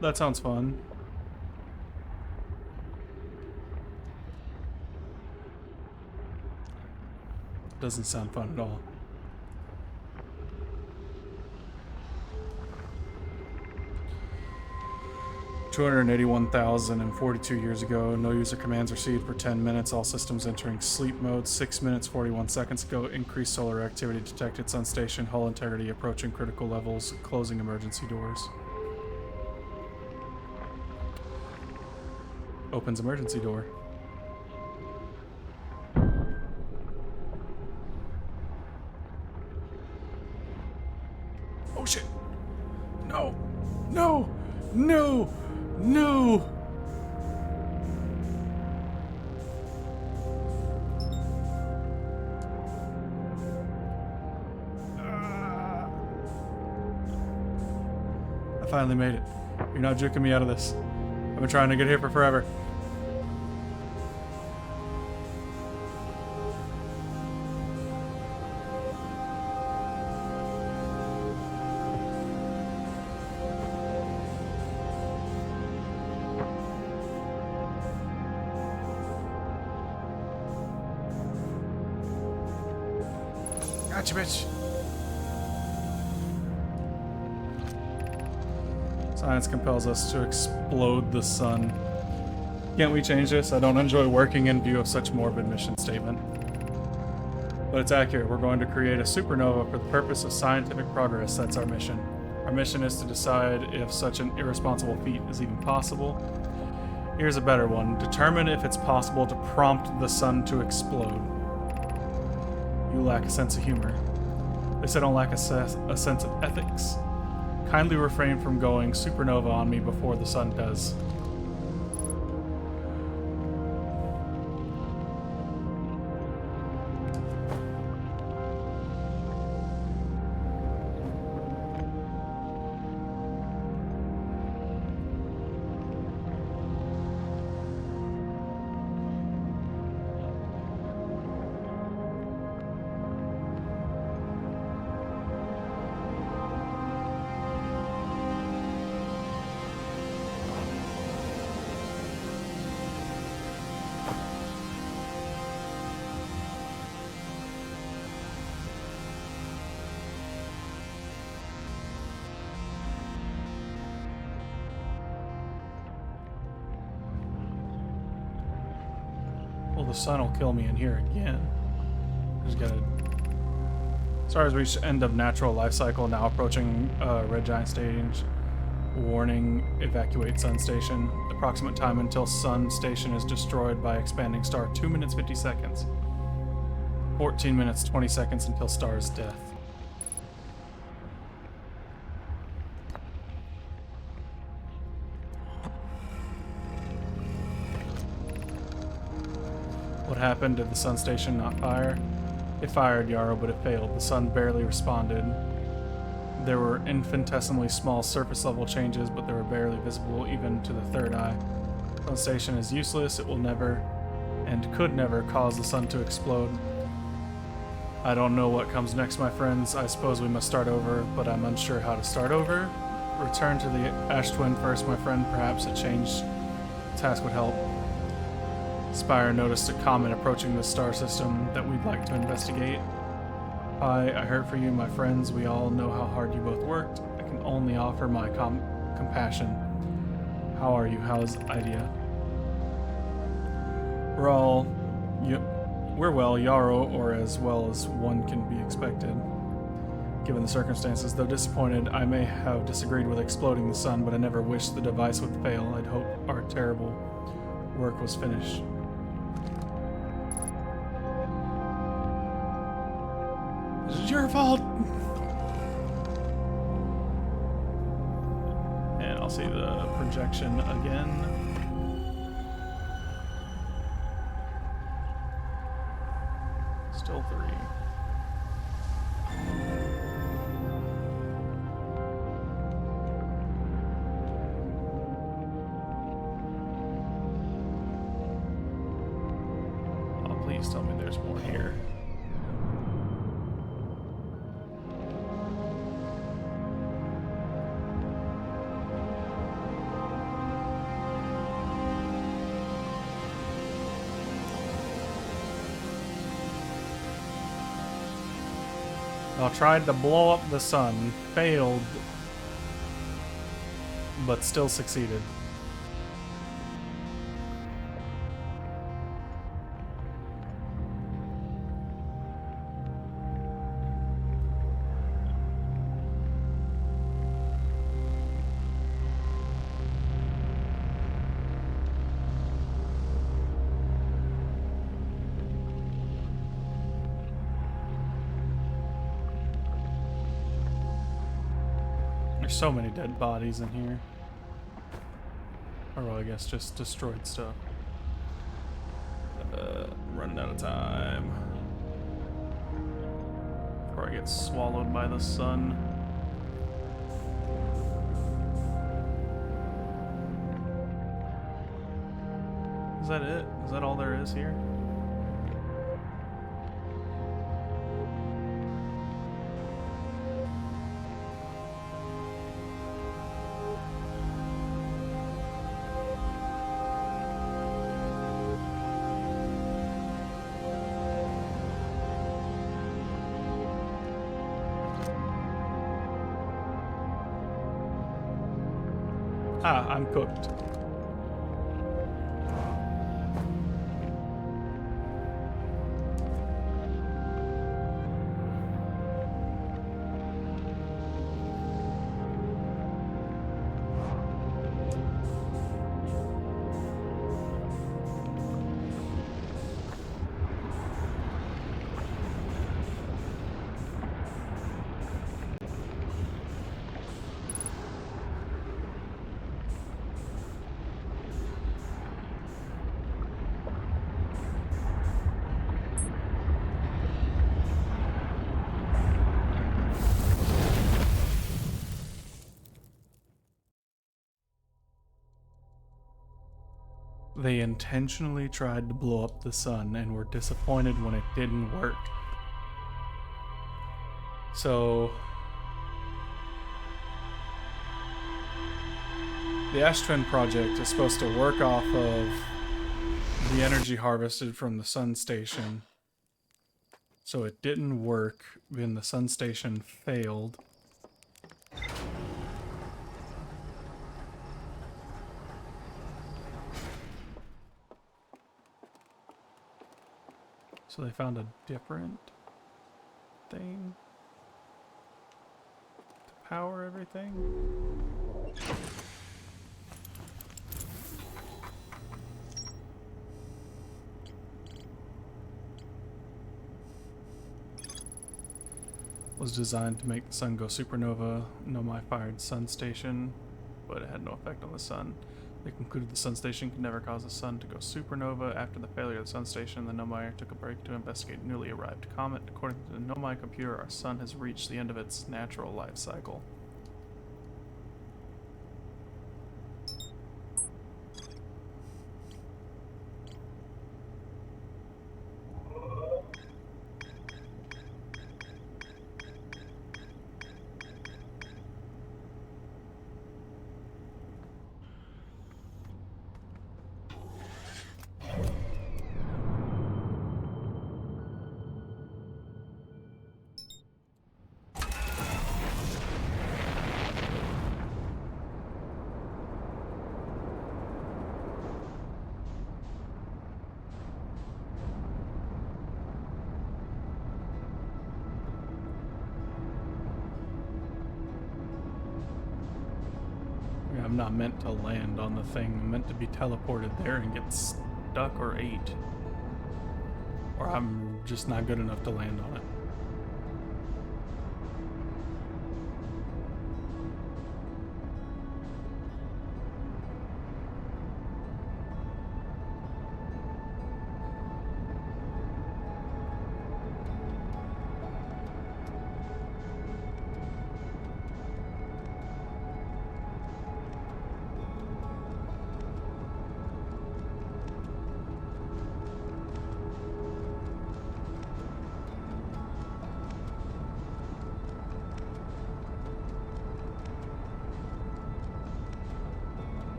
That sounds fun. Doesn't sound fun at all. $281,042 years ago, no user commands received for 10 minutes. All systems entering sleep mode. 6 minutes 41 seconds ago. Increased solar activity detected. Sun station hull integrity approaching critical levels. Closing emergency doors. Opens emergency door. Oh shit! No! No! No! No! I finally made it. You're not juking me out of this. I've been trying to get here for forever. Gotcha, bitch. Science compels us to explode the sun. Can't we change this? I don't enjoy working in view of such morbid mission statement. But it's accurate. We're going to create a supernova for the purpose of scientific progress. That's our mission. Our mission is to decide if such an irresponsible feat is even possible. Here's a better one. Determine if it's possible to prompt the sun to explode. You lack a sense of humor. They said I don't lack a sense of ethics. Kindly refrain from going supernova on me before the sun does. Well, the sun will kill me in here again. Just gotta... Stars reached end of natural life cycle, now approaching red giant stage. Warning, evacuate sun station. Approximate time until sun station is destroyed by expanding star, 2 minutes 50 seconds. 14 minutes 20 seconds until star's death. What happened? Did the sun station not fire? It fired, Yarrow, but it failed. The sun barely responded. There were infinitesimally small surface level changes, but they were barely visible even to the third eye. Sun station is useless. It will never, and could never, cause the sun to explode. I don't know what comes next, my friends. I suppose we must start over, but I'm unsure how to start over. Return to the Ash Twin first, my friend. Perhaps a change task would help. Spire noticed a comet approaching the star system that we'd like to investigate. Hi, I heard for you, my friends. We all know how hard you both worked. I can only offer my compassion. How are you? How's Idea? We're well, Yarrow, or as well as one can be expected. Given the circumstances, though disappointed, I may have disagreed with exploding the sun, but I never wished the device would fail. I'd hope our terrible work was finished. This is your fault! And I'll see the projection again. Still 3. Oh, please tell me there's more here. I tried to blow up the sun, failed, but still succeeded. There's so many dead bodies in here. Or well, I guess just destroyed stuff. Running out of time. Before I get swallowed by the sun. Is that it? Is that all there is here? Ah, I'm cooked. They intentionally tried to blow up the sun and were disappointed when it didn't work. So, the Ash Twin project is supposed to work off of the energy harvested from the sun station. So it didn't work when the sun station failed. So they found a different thing to power everything. Was designed to make the sun go supernova. Nomai fired sun station, but it had no effect on the sun. They concluded the sun station could never cause the sun to go supernova. After the failure of the sun station, the Nomai took a break to investigate a newly arrived comet. According to the Nomai computer, our sun has reached the end of its natural life cycle. I'm not meant to land on the thing. I'm meant to be teleported there and get stuck or ate. Or I'm just not good enough to land on it.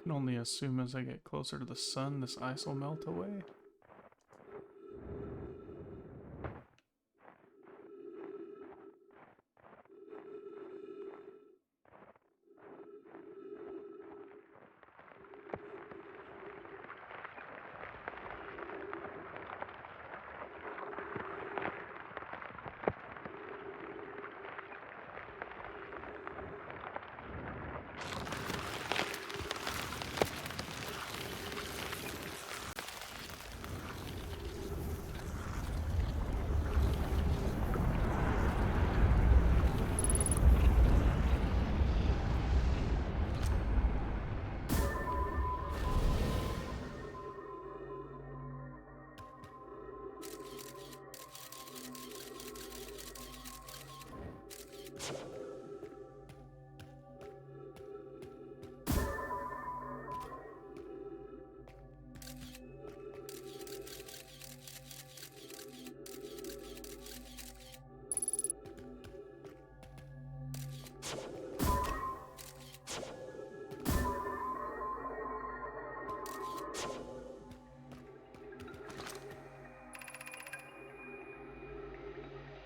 can only assume as I get closer to the sun, this ice will melt away.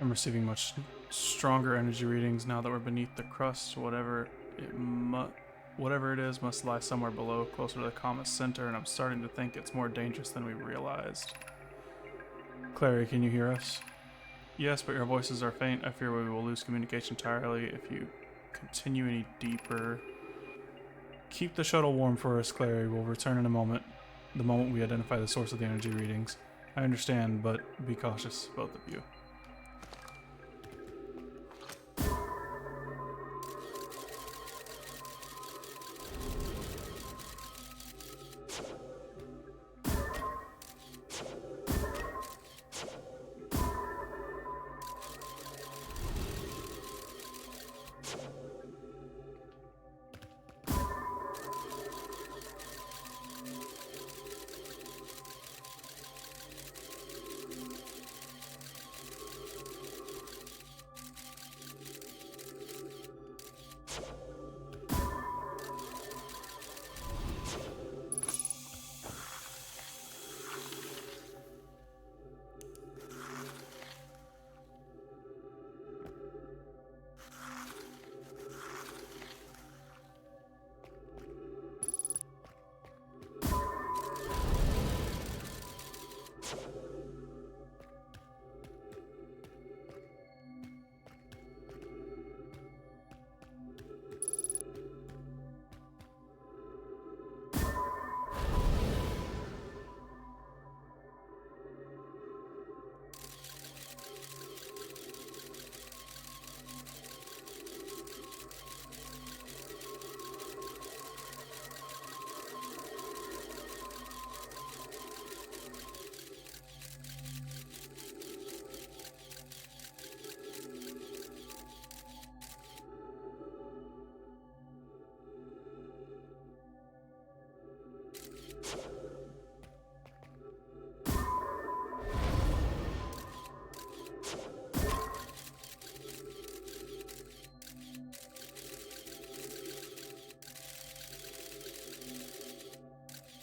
I'm receiving much stronger energy readings now that we're beneath the crust. Whatever it is must lie somewhere below, closer to the comet's center, and I'm starting to think it's more dangerous than we realized. Clary, can you hear us? Yes, but your voices are faint. I fear we will lose communication entirely if you continue any deeper. Keep the shuttle warm for us, Clary. We'll return in a moment, the moment we identify the source of the energy readings. I understand, but be cautious, both of you.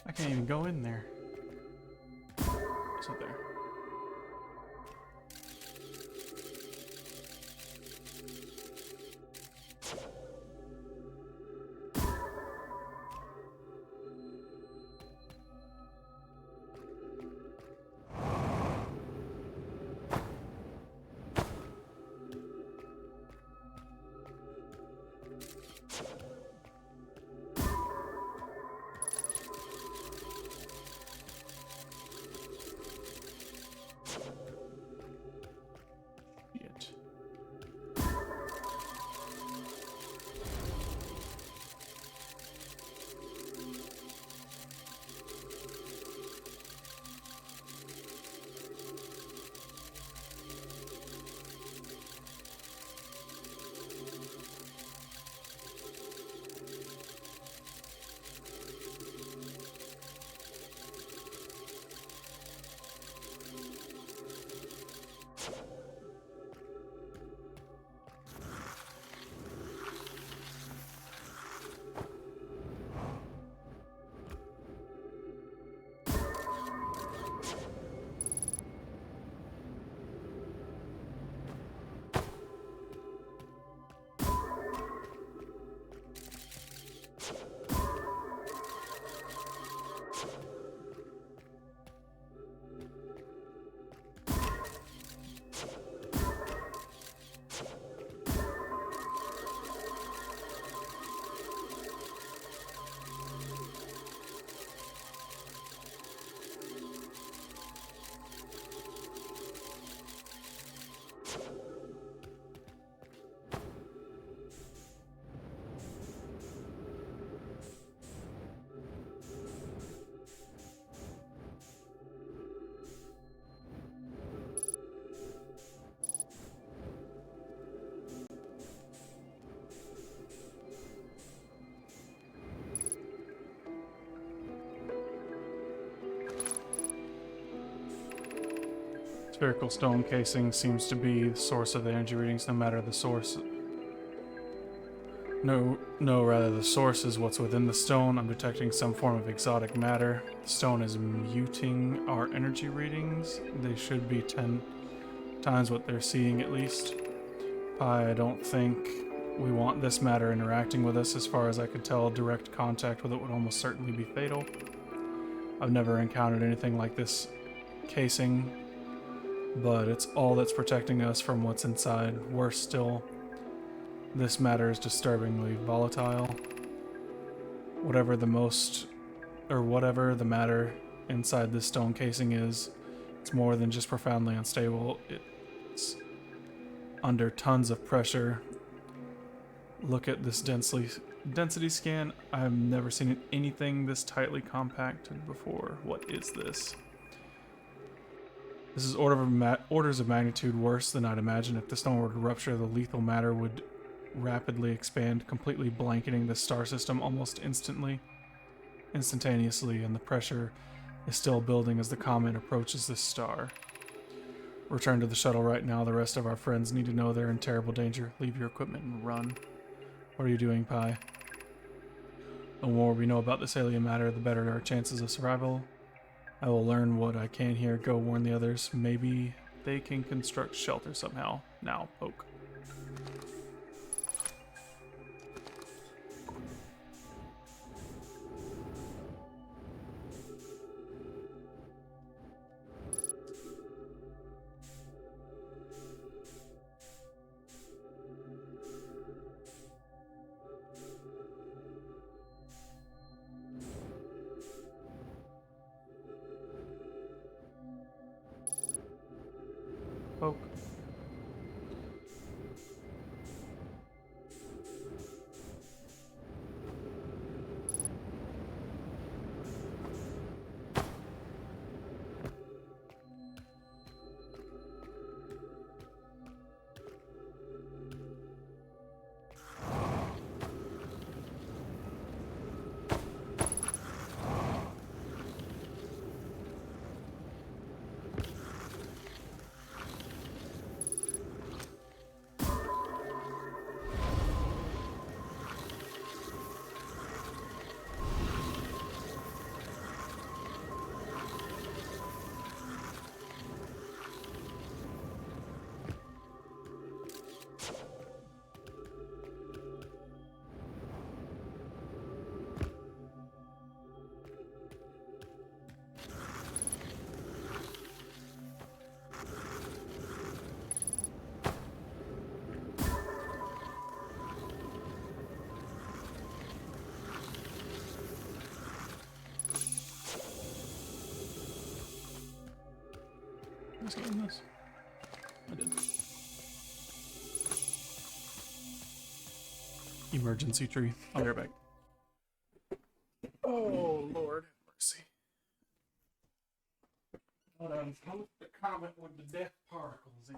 I can't even go in there. It's up there. Spherical stone casing seems to be the source of the energy readings, no matter the source. Rather the source is what's within the stone. I'm detecting some form of exotic matter. The stone is muting our energy readings. They should be 10 times what they're seeing at least. I don't think we want this matter interacting with us. As far as I could tell, direct contact with it would almost certainly be fatal. I've never encountered anything like this casing, but it's all that's protecting us from what's inside. Worse still, this matter is disturbingly volatile. Whatever the matter inside this stone casing is, it's more than just profoundly unstable. It's under tons of pressure. Look at this density scan. I've never seen anything this tightly compacted before. What is this? This is orders of magnitude worse than I'd imagine. If the stone were to rupture, the lethal matter would rapidly expand, completely blanketing the star system almost instantaneously, and the pressure is still building as the comet approaches this star. Return to the shuttle right now. The rest of our friends need to know they're in terrible danger. Leave your equipment and run. What are you doing, Pi? The more we know about this alien matter, the better our chances of survival. I will learn what I can here. Go warn the others. Maybe they can construct shelter somehow. Now, poke. Poke. Was I in this? I didn't. Emergency tree. I'll be right back. Oh, Lord have mercy. What the comet with the death particles in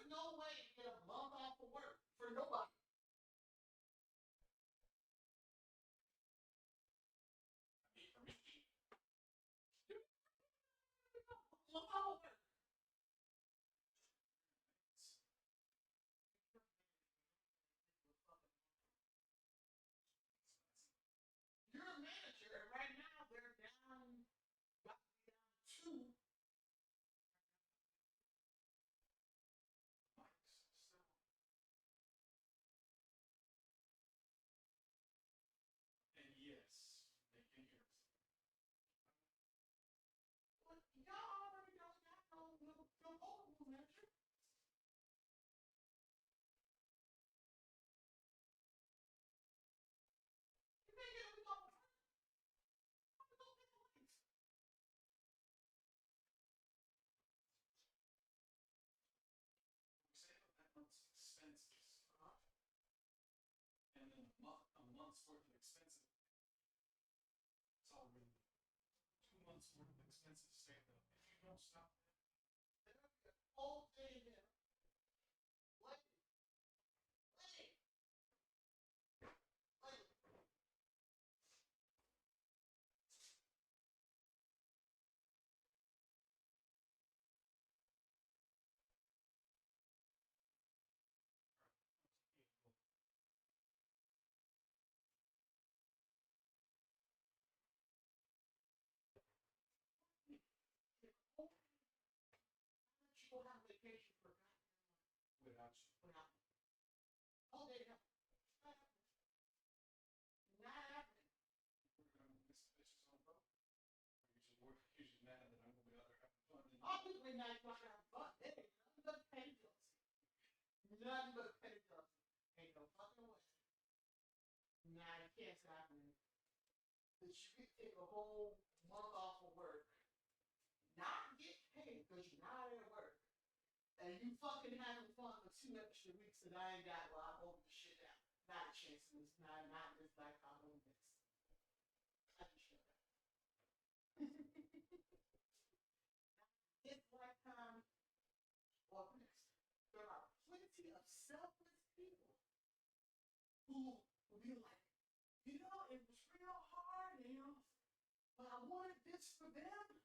There's no way to get a month off of work for nobody. You're a manager, and right now they're down, about to be down two. And yes, they can hear us. Well, y'all already don't got no horrible manager. You may get a week off of work. I'm gonna go pick the lights. We save up that month's expenses. And then a month's worth of expenses. It's all really 2 months worth of expenses saved up. If you don't stop that, there'll be a whole day there. Wait. You go have vacation for without you. Without me. All day now. Not happening. Not happening. We're gonna miss the bitches on both. You're mad that I'm gonna be out there having fun. Obviously not trying to have fun. It ain't nothing but petty jealousy. Nothing but petty jealousy. Ain't no fucking way. Nah, you can't stop me. That you could take a whole month off of work, not get paid because you're not at work, and you fucking having fun for 2 extra weeks that I ain't got while I hold the shit down. Not a chance in this, not this lifetime of this. I can shut up. This lifetime or next, there are plenty of selfless people who will be like, you know, it was real hard, you know, but I wanted this for them.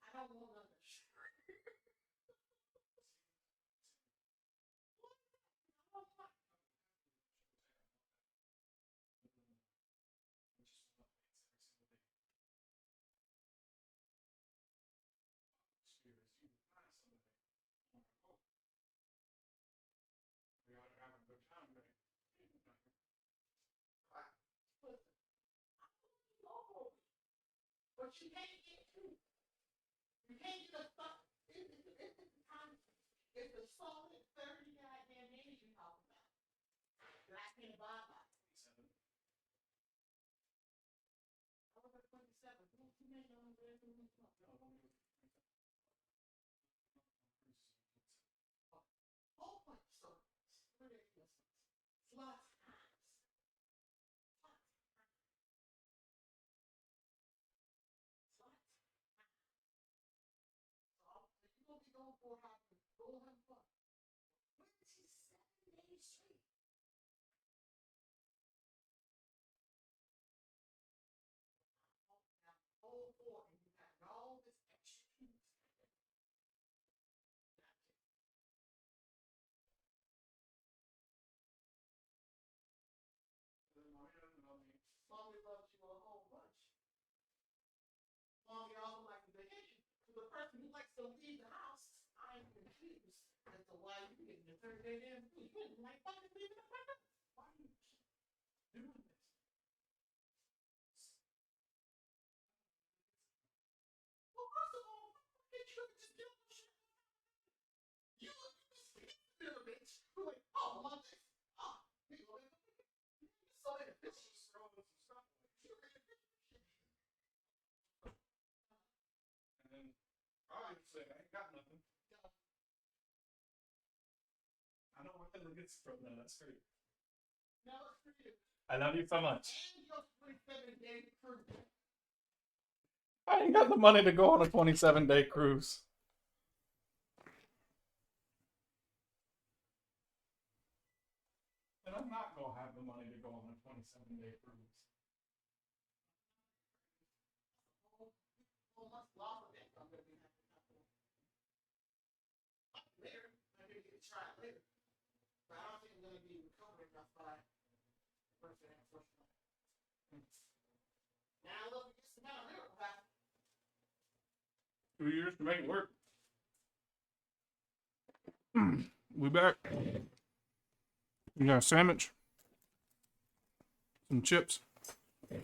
I don't want none of this shit. We ought to have a good time, but listen, I'm local, but you can't get two. You can't get a fuck. It's a solid 30 goddamn days you talking about. That I can't buy by 27. I was at 27. Who made on the red room? No. Whole point so ridiculous. Slots times. Slots times. So you're gonna be going for having go have fun. 27 days straight. Whole 4 and you got all this extra piece. Mommy loves you a whole bunch. Mommy also likes the vacation. So the person who likes to leave the house, I'm confused as to why you getting your 3rd day in. You didn't like fucking leaving the house. Why are you doing this? Well, first of all, you could just get the shit. You little bitch. Who like, oh, I want this. Oh, you go in. So in a bitch, just throwing some stuff away. And then I say, I ain't got nothing. I know where Heather gets from that. That's great. No, it's for you. I love you so much. And your 27-day cruise. I ain't got the money to go on a 27-day cruise. And I'm not gonna have the money to go on a 27-day cruise. Whole month's loss of income that we have to later. Maybe we can try it later. But I don't think I'm gonna be recovering enough by birthday, unfortunately. Now look, it's not a miracle happen. 2 years to make it work. We back. We got a sandwich, some chips,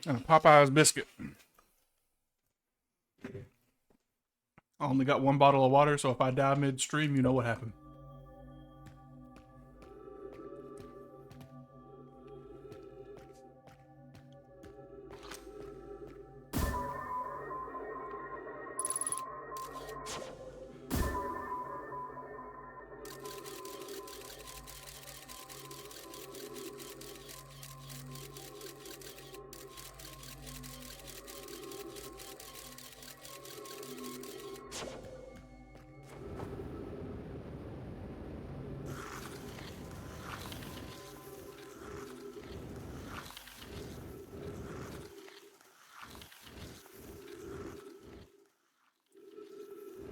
and a Popeyes biscuit. I only got one bottle of water, so if I die midstream, you know what happened.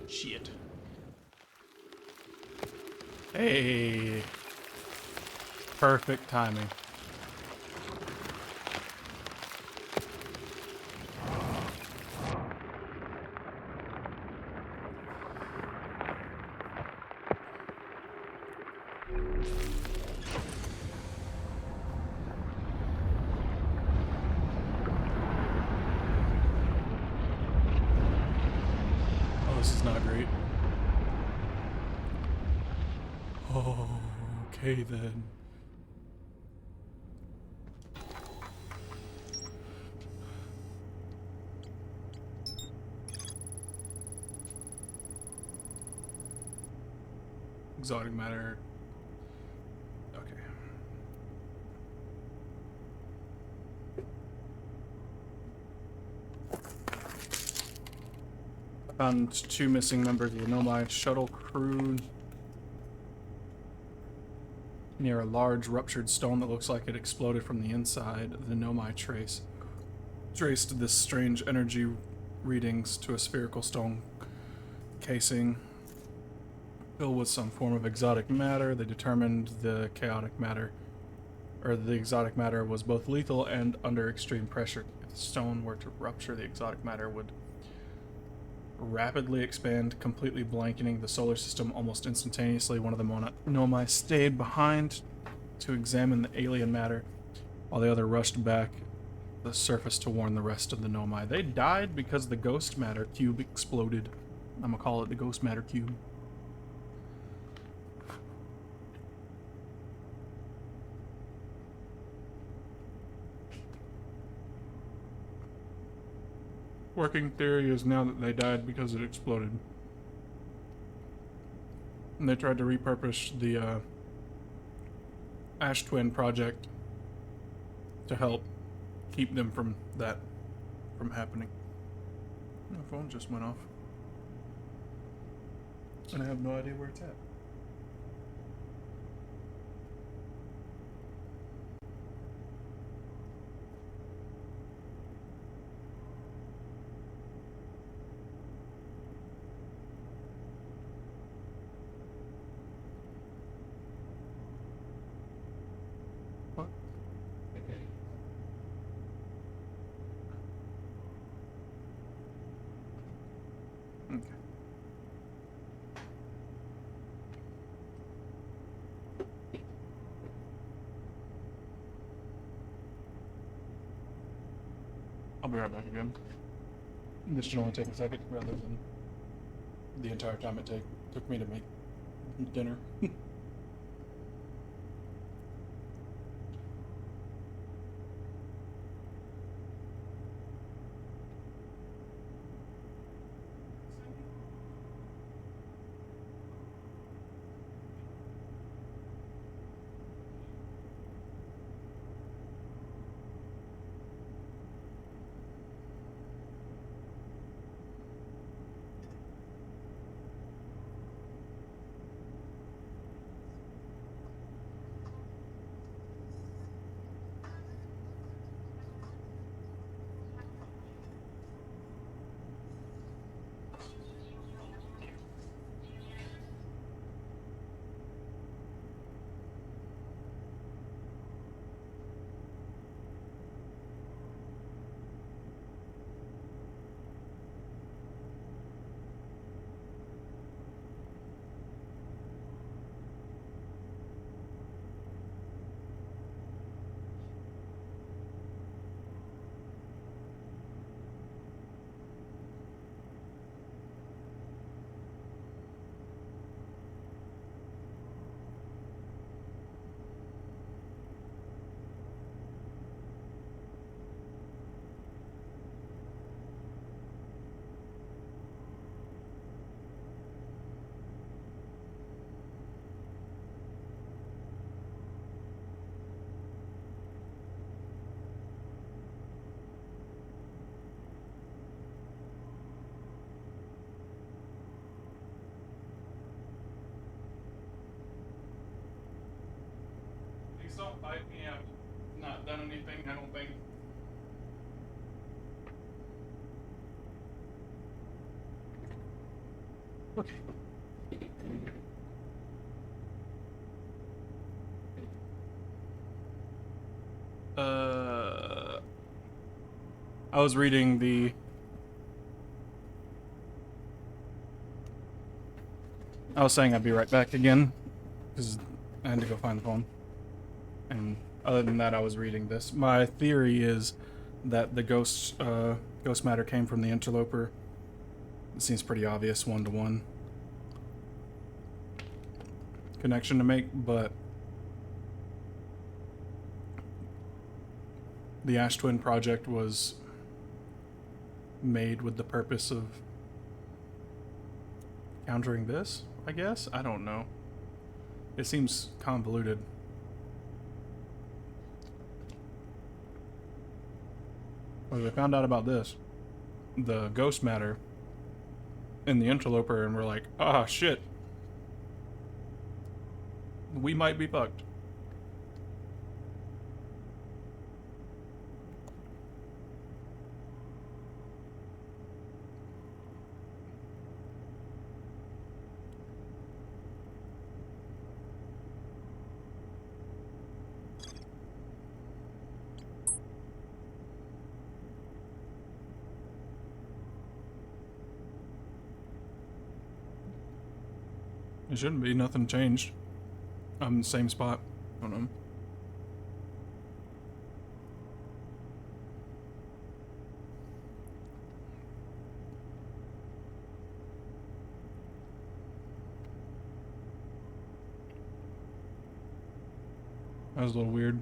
Shit. Hey. Perfect timing. Oh, this is not great. Okay then. Exotic matter. Okay. I found 2 missing members of the Nomai shuttle crew near a large ruptured stone that looks like it exploded from the inside. The Nomai traced this strange energy readings to a spherical stone casing filled with some form of exotic matter. They determined the exotic matter was both lethal and under extreme pressure. If the stone were to rupture, the exotic matter would rapidly expand, completely blanketing the solar system almost instantaneously. One of the Nomai stayed behind to examine the alien matter, while the other rushed back the surface to warn the rest of the Nomai. They died because the ghost matter cube exploded. I'm gonna call it the ghost matter cube. Working theory is now that they died because it exploded. And they tried to repurpose the Ash Twin project to help keep them from happening. My phone just went off. And I have no idea where it's at. What? Okay. I'll be right back again. This should only take a second rather than the entire time it took me to make dinner. I don't think. Okay. I was reading the... I was saying I'd be right back again, because I had to go find the phone. And other than that, I was reading this. My theory is that the ghost matter came from the interloper. It seems pretty obvious, one-to-one connection to make, but the Ash Twin project was made with the purpose of countering this, I guess? I don't know. It seems convoluted. Well, I found out about this. The ghost matter in the interloper, and we're like, ah, shit. We might be fucked. It shouldn't be, nothing changed. I'm in the same spot. I don't know. That was a little weird.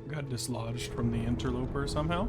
Got dislodged from the interloper somehow.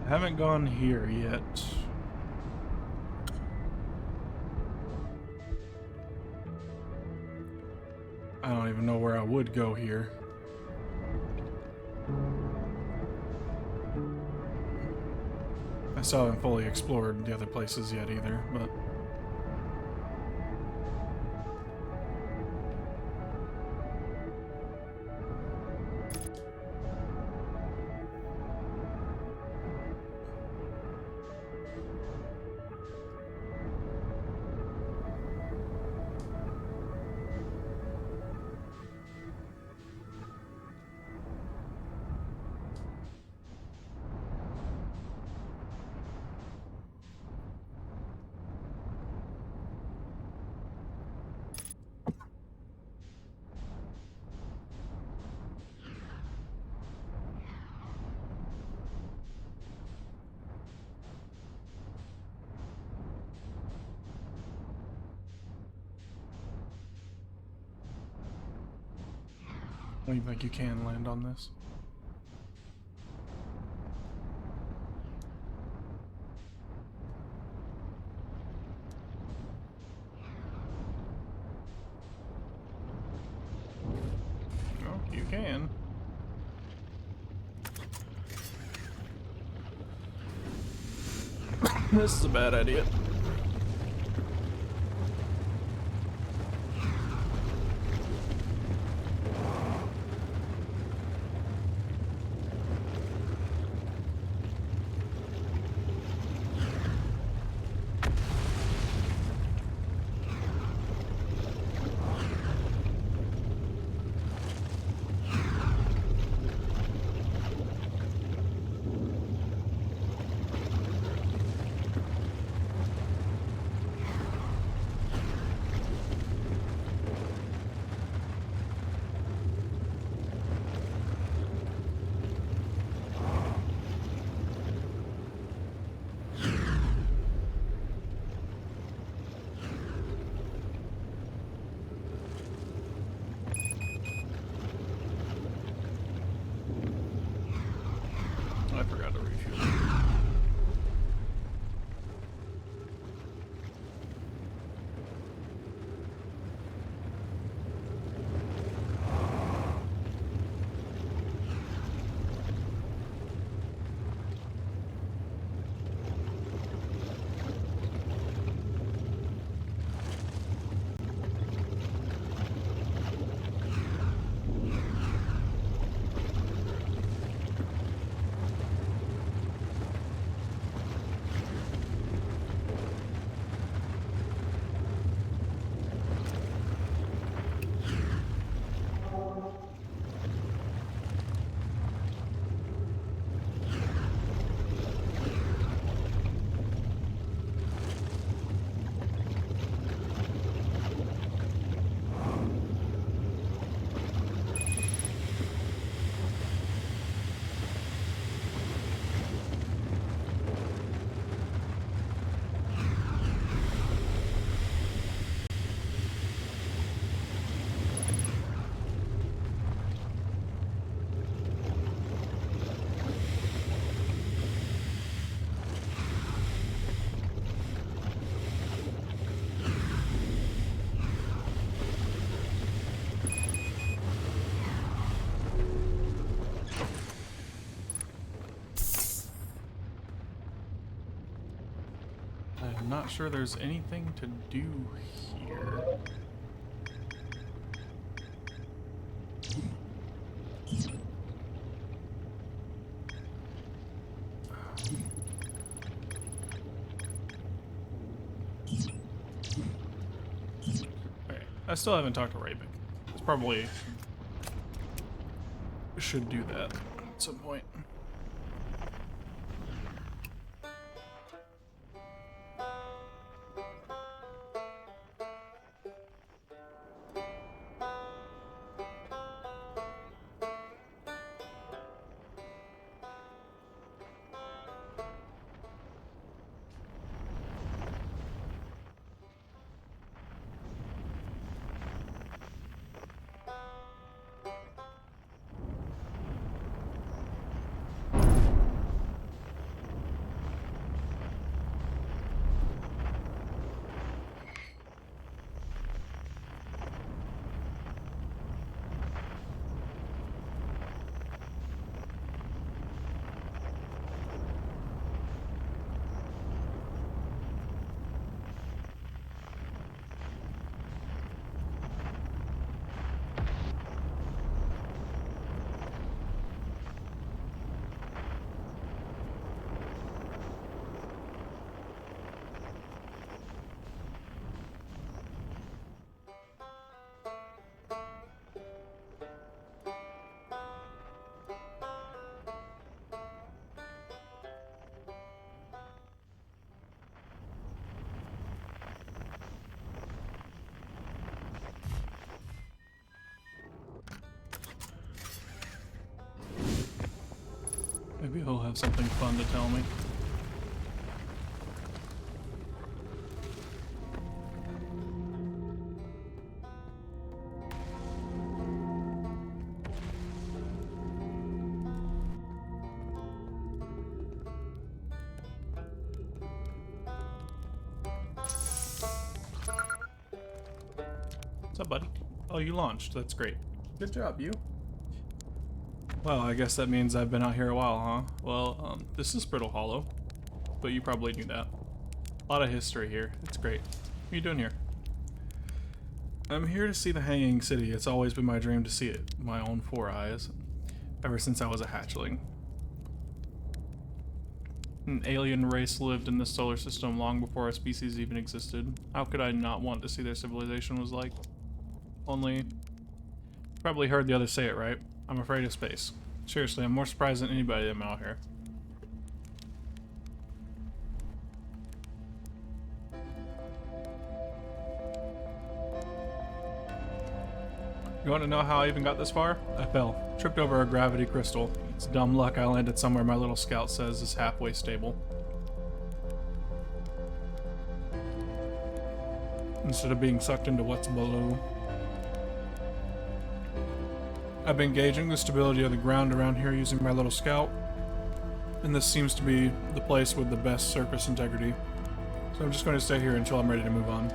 I haven't gone here yet. I don't even know where I would go here. I still haven't fully explored the other places yet either, but... Do you think you can land on this? Oh, you can. This is a bad idea. I forgot to refuel. I'm not sure there's anything to do here. Okay, I still haven't talked to Raybek. It's probably should do that at some point. Maybe he'll have something fun to tell me. What's up, buddy? Oh, you launched. That's great. Good job, you. Well, I guess that means I've been out here a while, huh? Well, this is Brittle Hollow, but you probably knew that. A lot of history here. It's great. What are you doing here? I'm here to see the Hanging City. It's always been my dream to see it, with my own 4 eyes, ever since I was a hatchling. An alien race lived in this solar system long before our species even existed. How could I not want to see their civilization was like? Only, you probably heard the others say it, right? I'm afraid of space. Seriously, I'm more surprised than anybody that I'm out here. You want to know how I even got this far? I fell. Tripped over a gravity crystal. It's dumb luck I landed somewhere my little scout says is halfway stable. Instead of being sucked into what's below. I've been gauging the stability of the ground around here using my little scout, and this seems to be the place with the best surface integrity. So I'm just going to stay here until I'm ready to move on.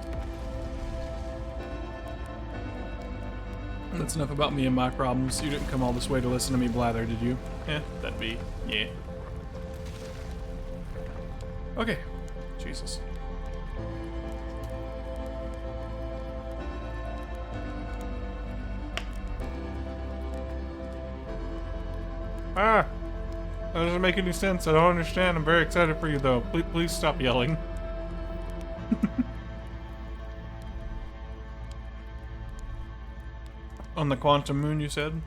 That's enough about me and my problems. You didn't come all this way to listen to me blather, did you? That'd be, yeah. Okay. Jesus. Ah! That doesn't make any sense. I don't understand. I'm very excited for you, though. Please stop yelling. On the Quantum Moon, you said?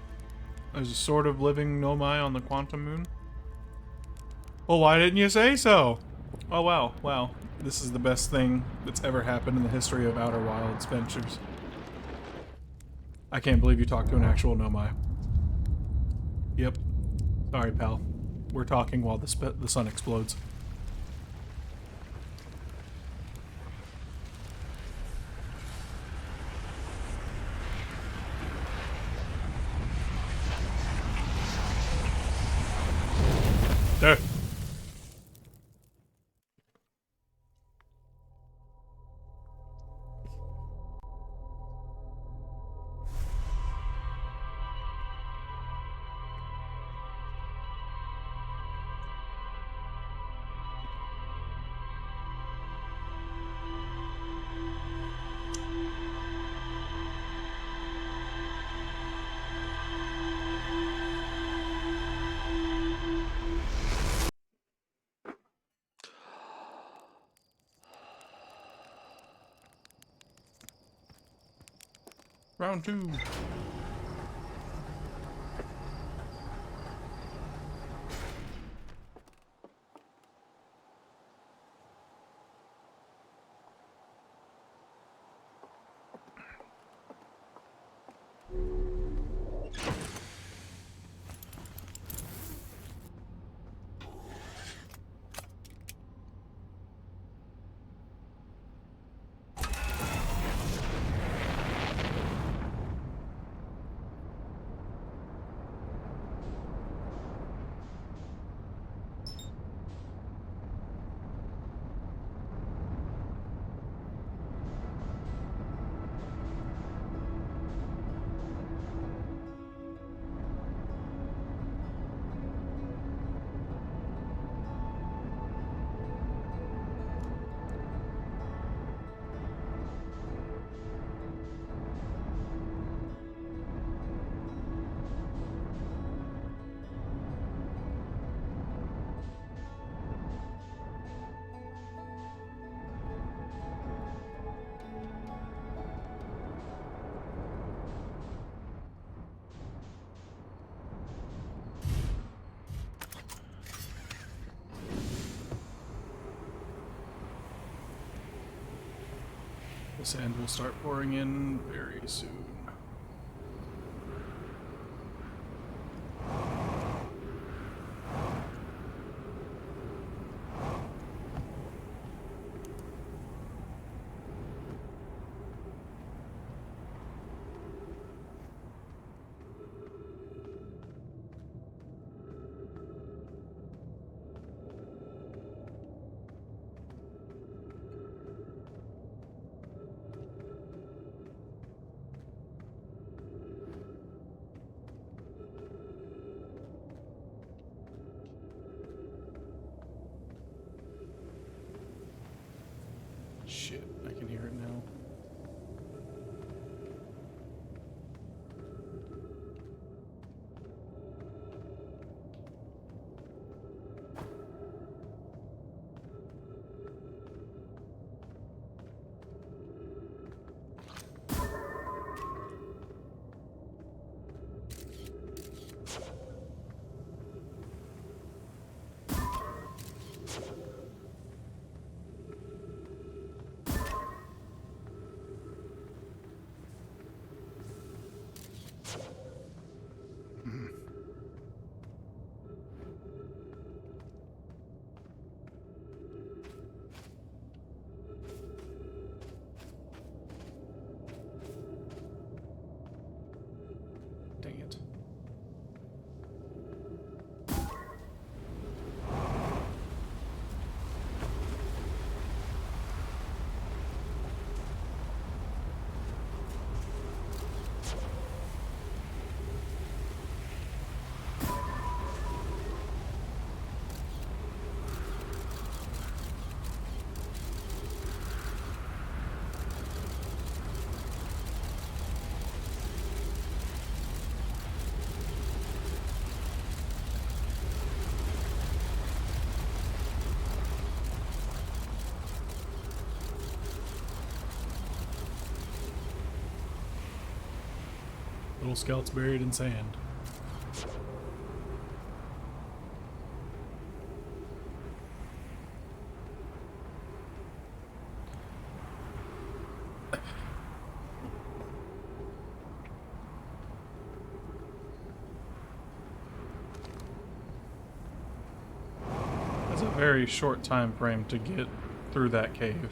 There's a sort of living Nomai on the Quantum Moon? Well, why didn't you say so? Oh, wow. Wow. This is the best thing that's ever happened in the history of Outer Wilds ventures. I can't believe you talked to an actual Nomai. Yep. Sorry, pal. We're talking while the sun explodes. There. Round 2. The sand will start pouring in very soon. Shit, I can hear it now. Dang it. Little scouts buried in sand. That's a very short time frame to get through that cave.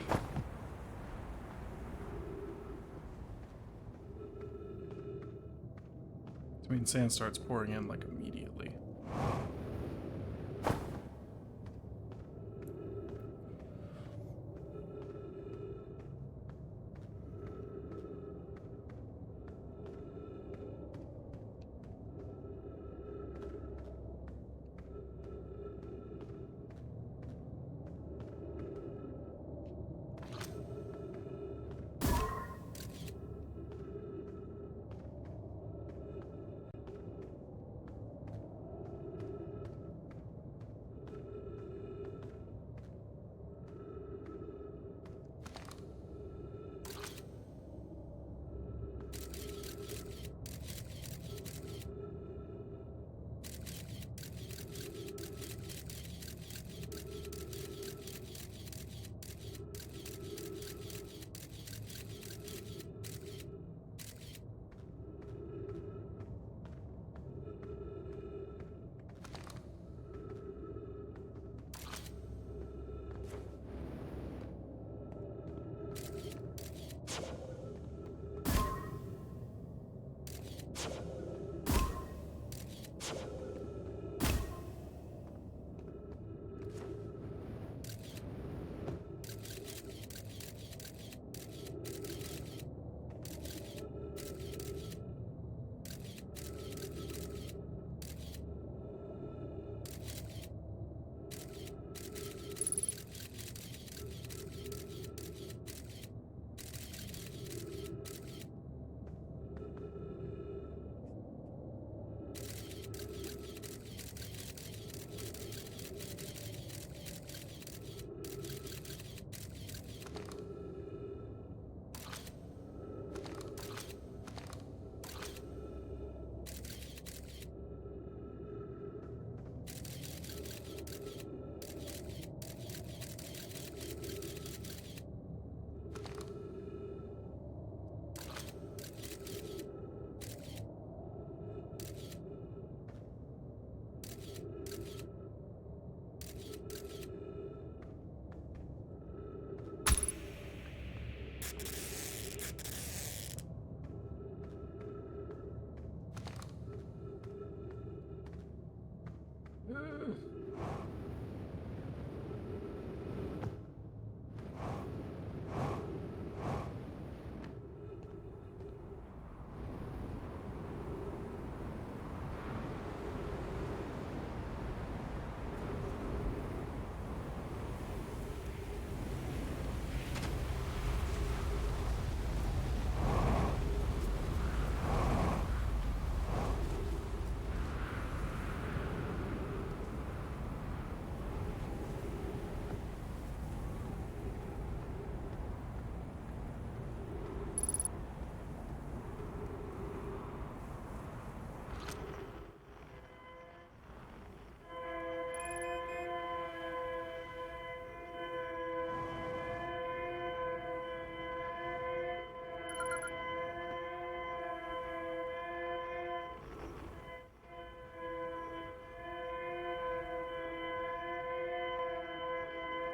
I mean, sand starts pouring in like immediately.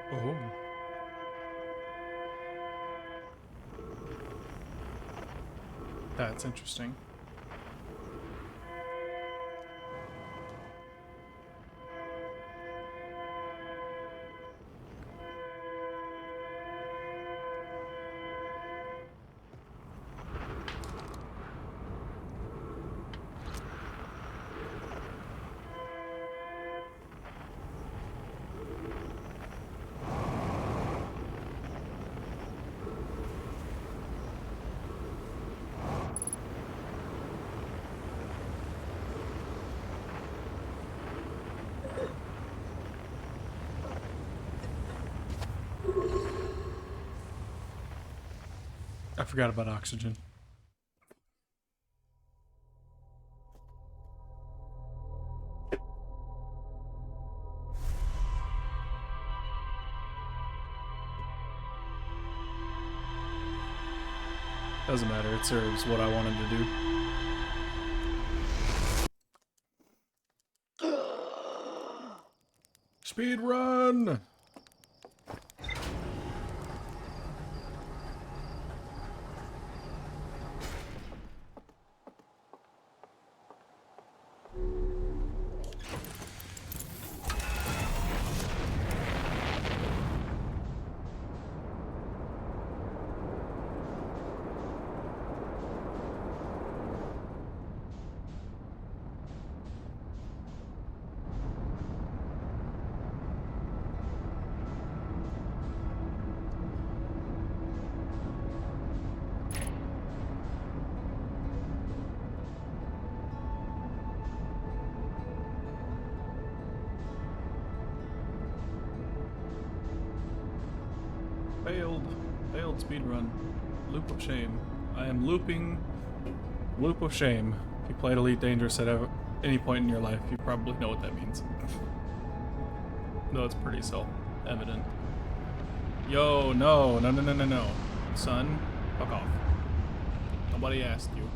Oh. That's interesting. I forgot about oxygen. Doesn't matter, it serves what I wanted to do. Speed run! Failed speedrun. Loop of shame. I am looping. Loop of shame. If you played Elite Dangerous at any point in your life, you probably know what that means. No, it's pretty self-evident. Yo, no. Son, fuck off. Nobody asked you.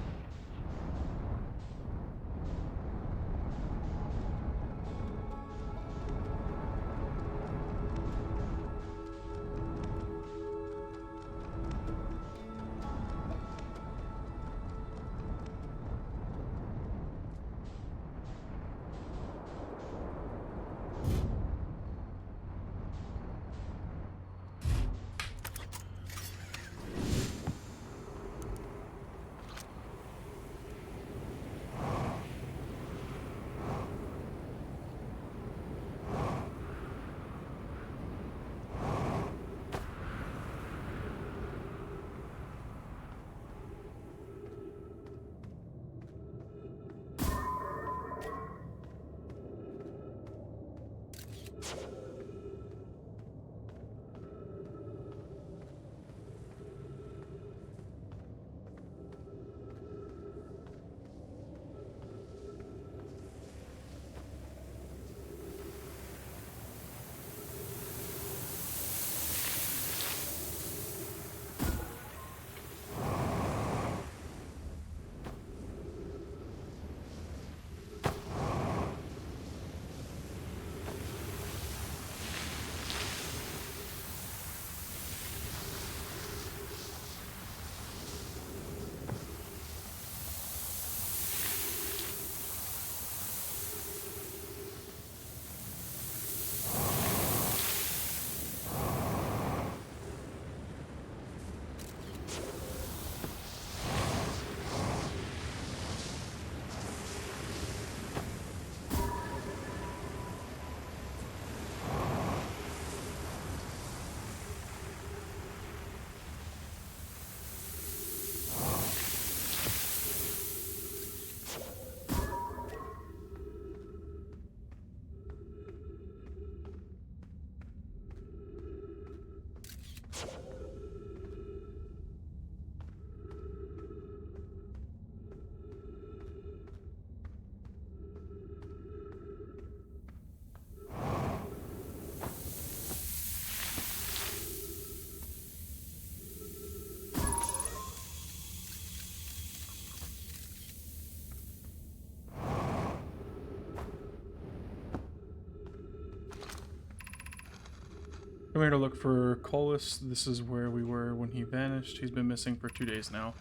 I'm here to look for Colas. This is where we were when he vanished. He's been missing for 2 days now.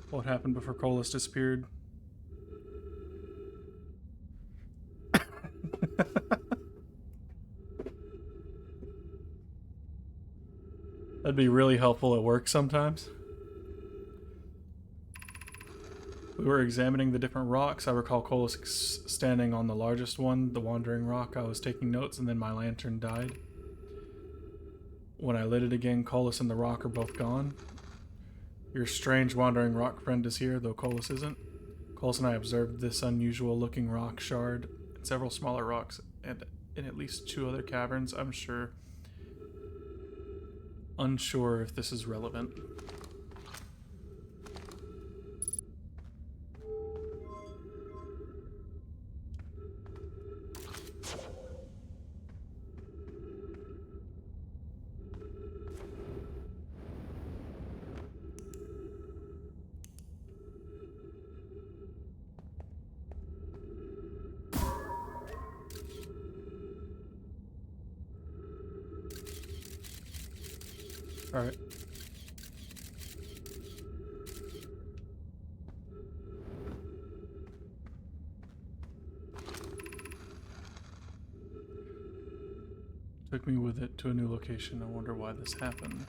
What happened before Colas disappeared? That'd be really helpful at work sometimes. We were examining the different rocks. I recall Colas standing on the largest one, the Wandering Rock. I was taking notes and then my lantern died. When I lit it again, Colas and the rock are both gone. Your strange Wandering Rock friend is here, though Colas isn't. Colas and I observed this unusual looking rock shard and several smaller rocks and in at least 2 other caverns. Unsure if this is relevant. Alright. Took me with it to a new location. I wonder why this happened.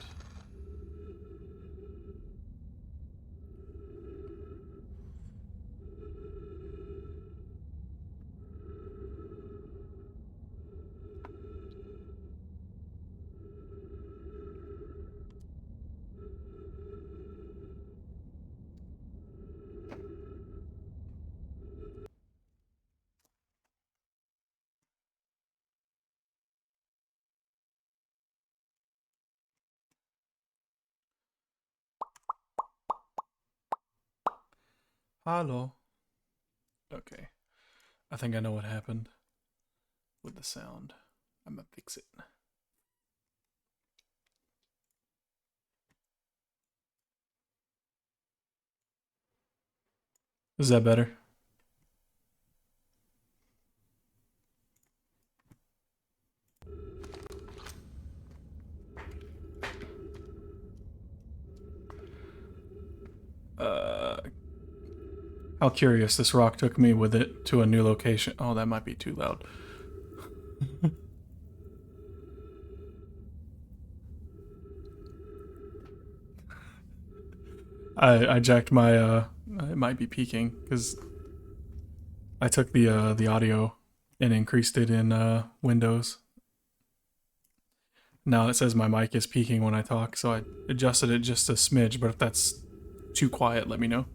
Hello. Okay. I think I know what happened with the sound. I'm gonna fix it. Is that better? How curious, this rock took me with it to a new location. Oh, that might be too loud. I jacked my it might be peaking because I took the audio and increased it in Windows. Now it says my mic is peaking when I talk, so I adjusted it just a smidge, but if that's too quiet, let me know.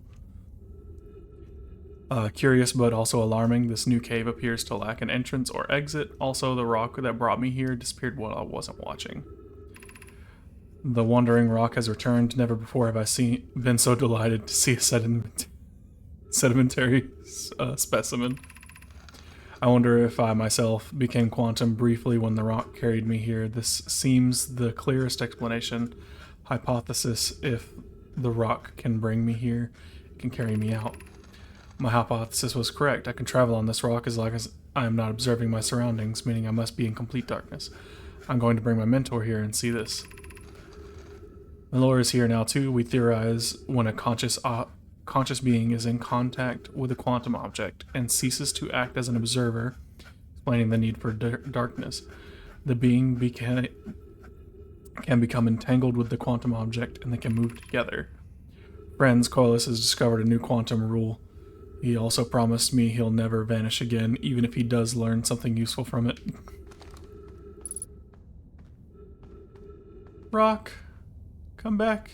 Curious but also alarming, this new cave appears to lack an entrance or exit. Also, the rock that brought me here disappeared while I wasn't watching. The Wandering Rock has returned. Never before have I been so delighted to see a sedimentary specimen. I wonder if I myself became quantum briefly when the rock carried me here. This seems the clearest explanation. Hypothesis: if the rock can bring me here, it can carry me out. My hypothesis was correct. I can travel on this rock as long as I am not observing my surroundings, meaning I must be in complete darkness. I'm going to bring my mentor here and see this. Malora is here now too. We theorize when a conscious being is in contact with a quantum object and ceases to act as an observer, explaining the need for darkness. The being can become entangled with the quantum object and they can move together. Friends, Colas has discovered a new quantum rule. He also promised me he'll never vanish again, even if he does learn something useful from it. Rock, come back.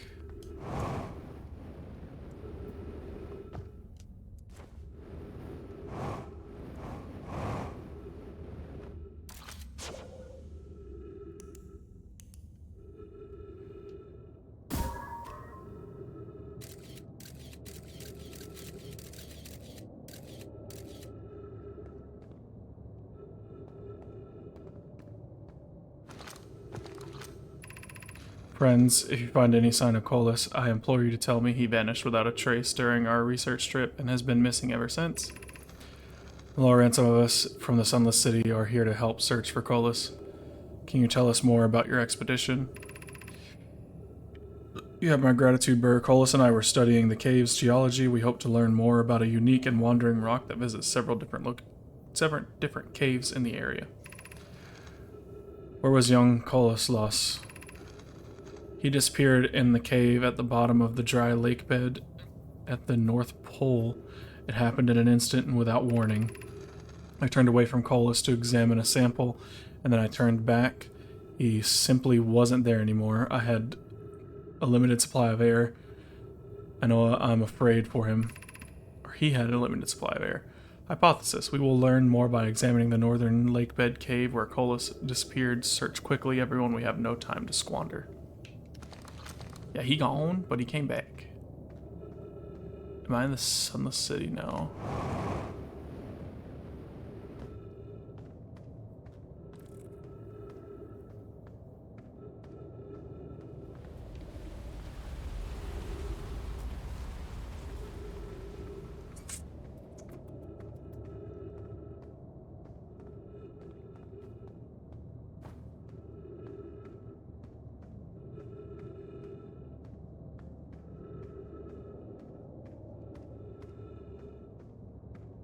Friends, if you find any sign of Colas, I implore you to tell me he vanished without a trace during our research trip and has been missing ever since. Laura and some of us from the Sunless City are here to help search for Colas. Can you tell us more about your expedition? You have my gratitude, Burr. Colas and I were studying the cave's geology. We hope to learn more about a unique and wandering rock that visits several different caves in the area. Where was young Colas? He disappeared in the cave at the bottom of the dry lake bed at the North Pole. It happened in an instant and without warning. I turned away from Colas to examine a sample, and then I turned back. He simply wasn't there anymore. I had a limited supply of air. I know I'm afraid for him. Or he had a limited supply of air. Hypothesis. We will learn more by examining the northern lake bed cave where Colas disappeared. Search quickly, everyone. We have no time to squander. Yeah, he gone, but he came back. Am I in the Sunless City now?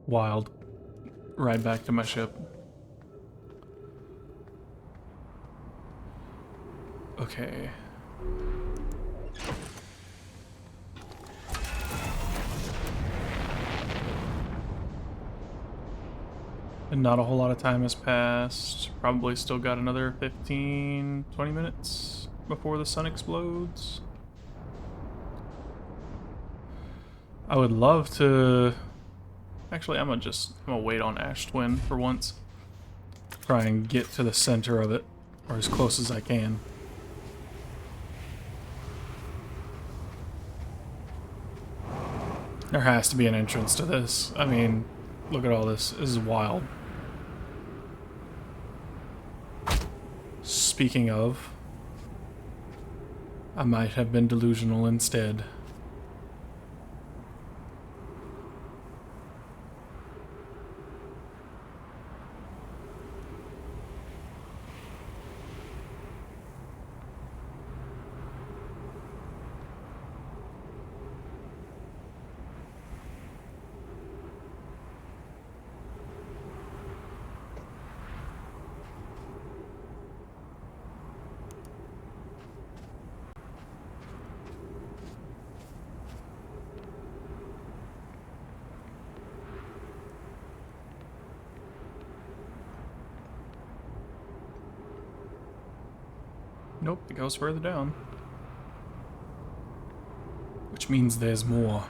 Wild. Ride back to my ship. Okay. And not a whole lot of time has passed. Probably still got another 15, 20 minutes before the sun explodes. I would love to... Actually, I'm gonna wait on Ash Twin for once. Try and get to the center of it, or as close as I can. There has to be an entrance to this. I mean, look at all this. This is wild. Speaking of, I might have been delusional instead. Nope, it goes further down. Which means there's more.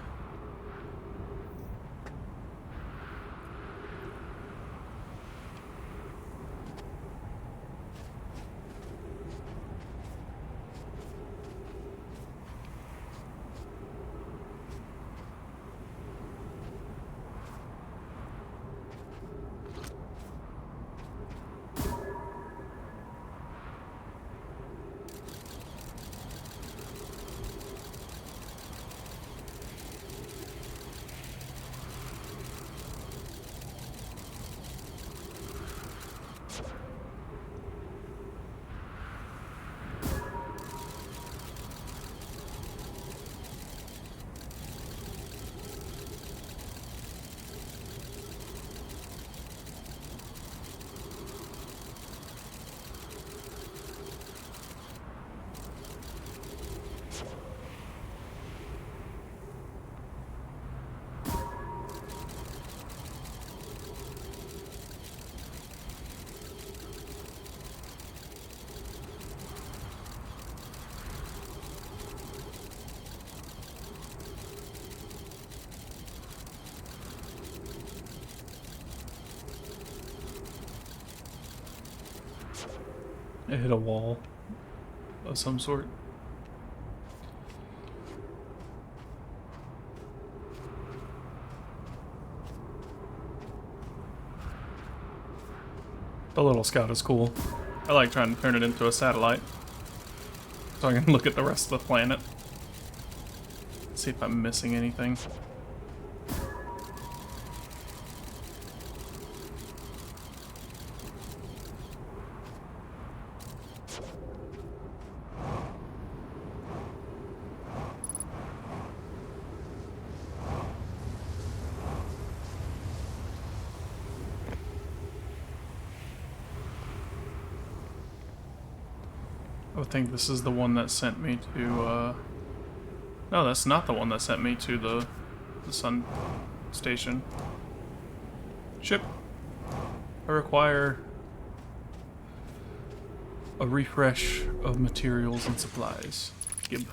It hit a wall of some sort. The little scout is cool. I like trying to turn it into a satellite so I can look at the rest of the planet. See if I'm missing anything. I would think this is the one that sent me to, no, that's not the one that sent me to the sun station. Ship. I require a refresh of materials and supplies. Gib.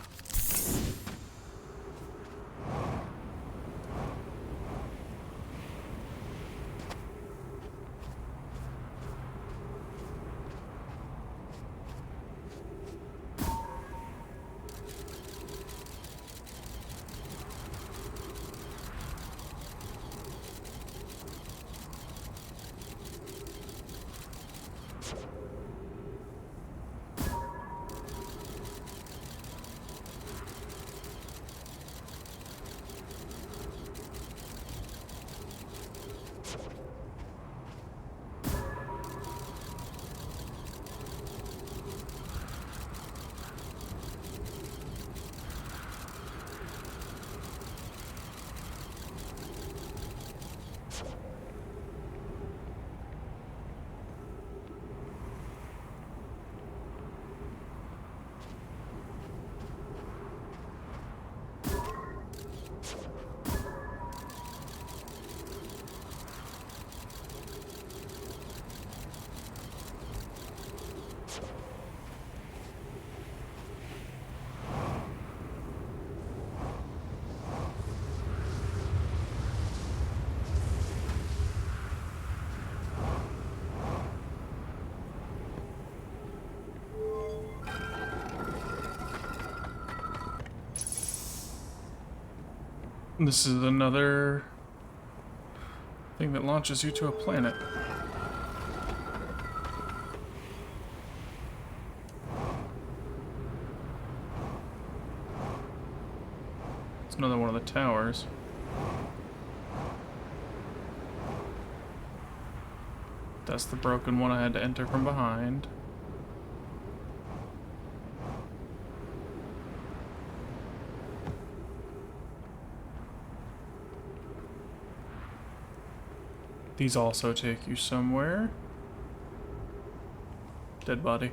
This is another thing that launches you to a planet. It's another one of the towers. That's the broken one I had to enter from behind. These also take you somewhere. Dead body.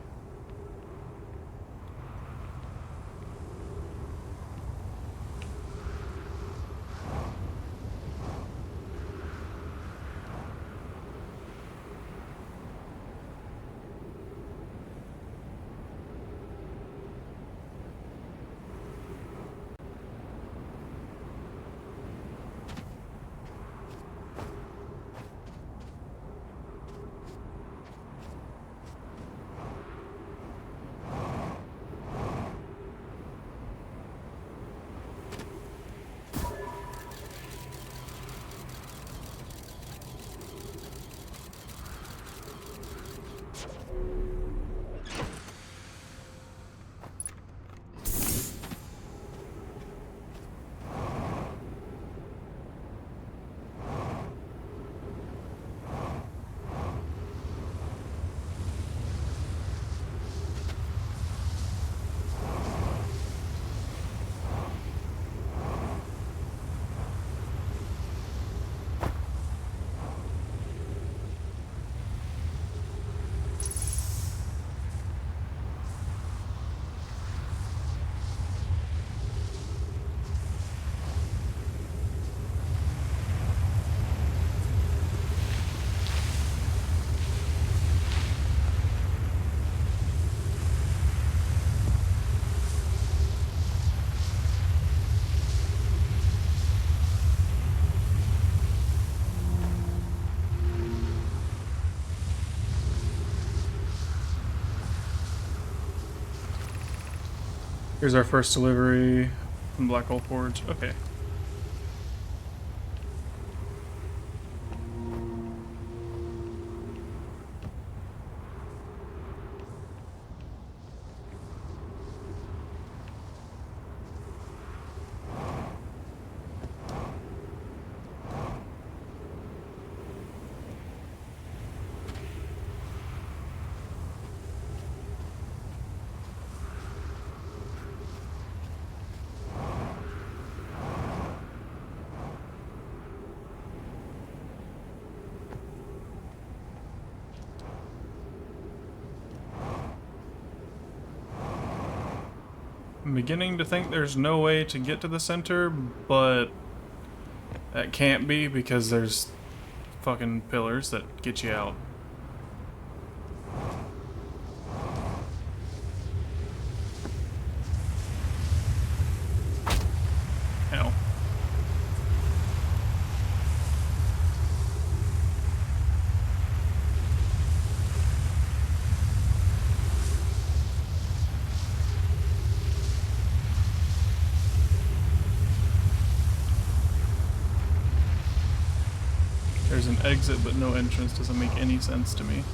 Here's our first delivery from Black Hole Forge. Okay. I'm beginning to think there's no way to get to the center, but that can't be because there's fucking pillars that get you out. Hell. There's an exit but no entrance. Doesn't make any sense to me.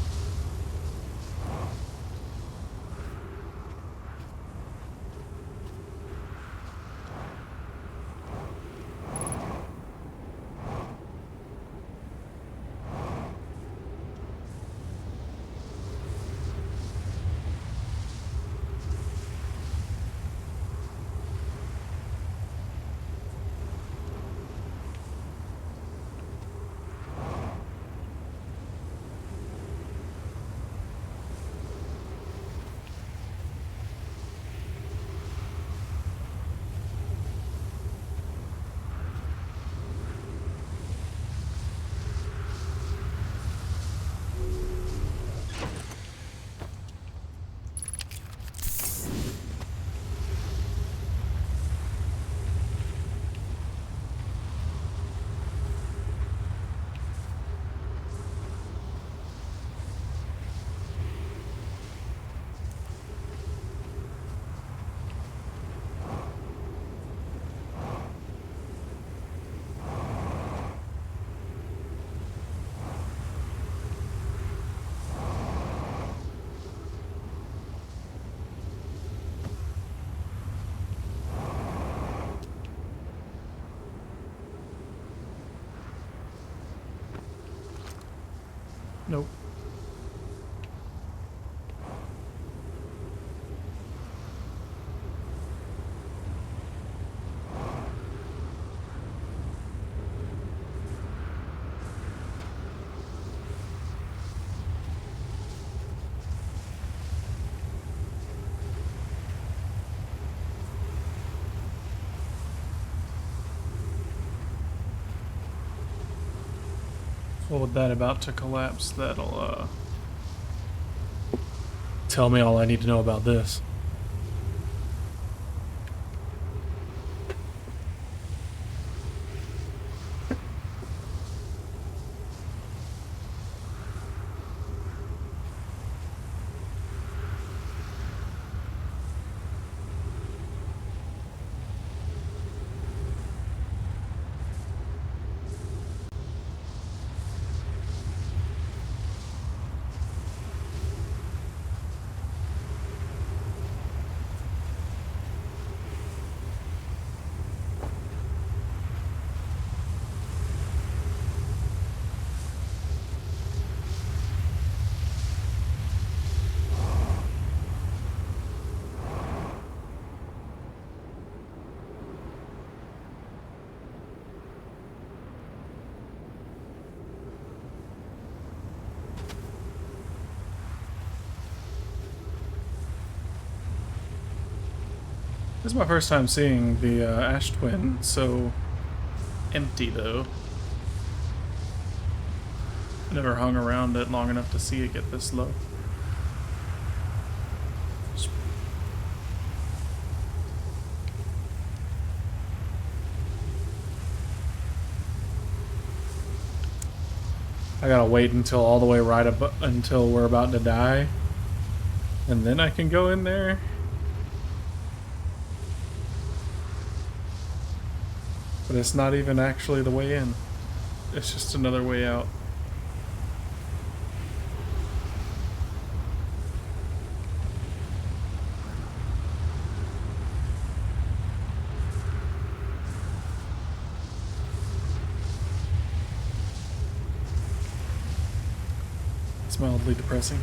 Nope. Well, with that about to collapse, that'll tell me all I need to know about this. This is my first time seeing the Ash Twin so empty, though. Never hung around it long enough to see it get this low. I gotta wait until all the way right up until we're about to die, and then I can go in there. But it's not even actually the way in. It's just another way out. It's mildly depressing.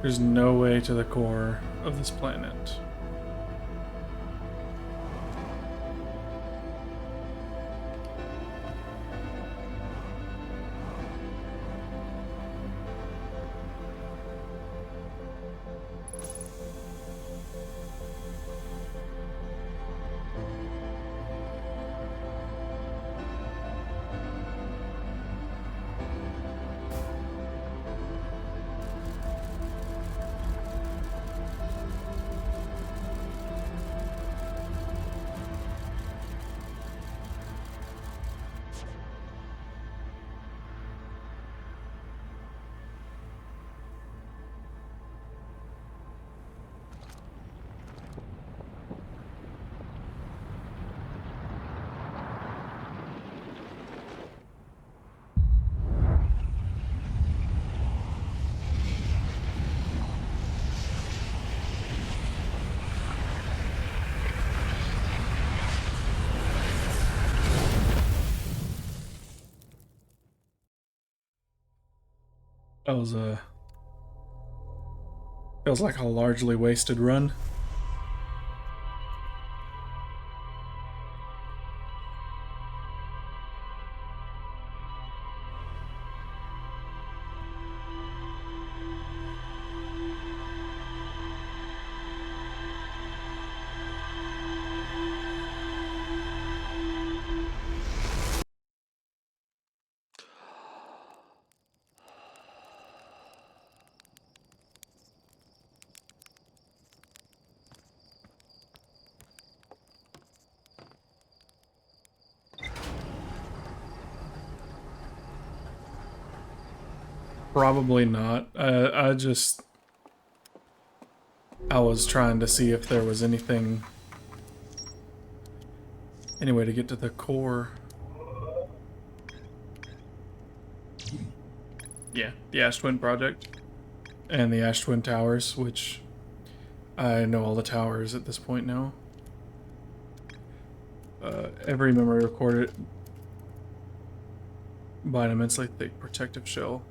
There's no way to the core of this planet. That was a... feels like a largely wasted run. Probably not. I was trying to see if there was anything... any way to get to the core. Yeah, the Ash Twin Project. And the Ash Twin Towers, which... I know all the towers at this point now. Every memory recorded by an immensely thick protective shell.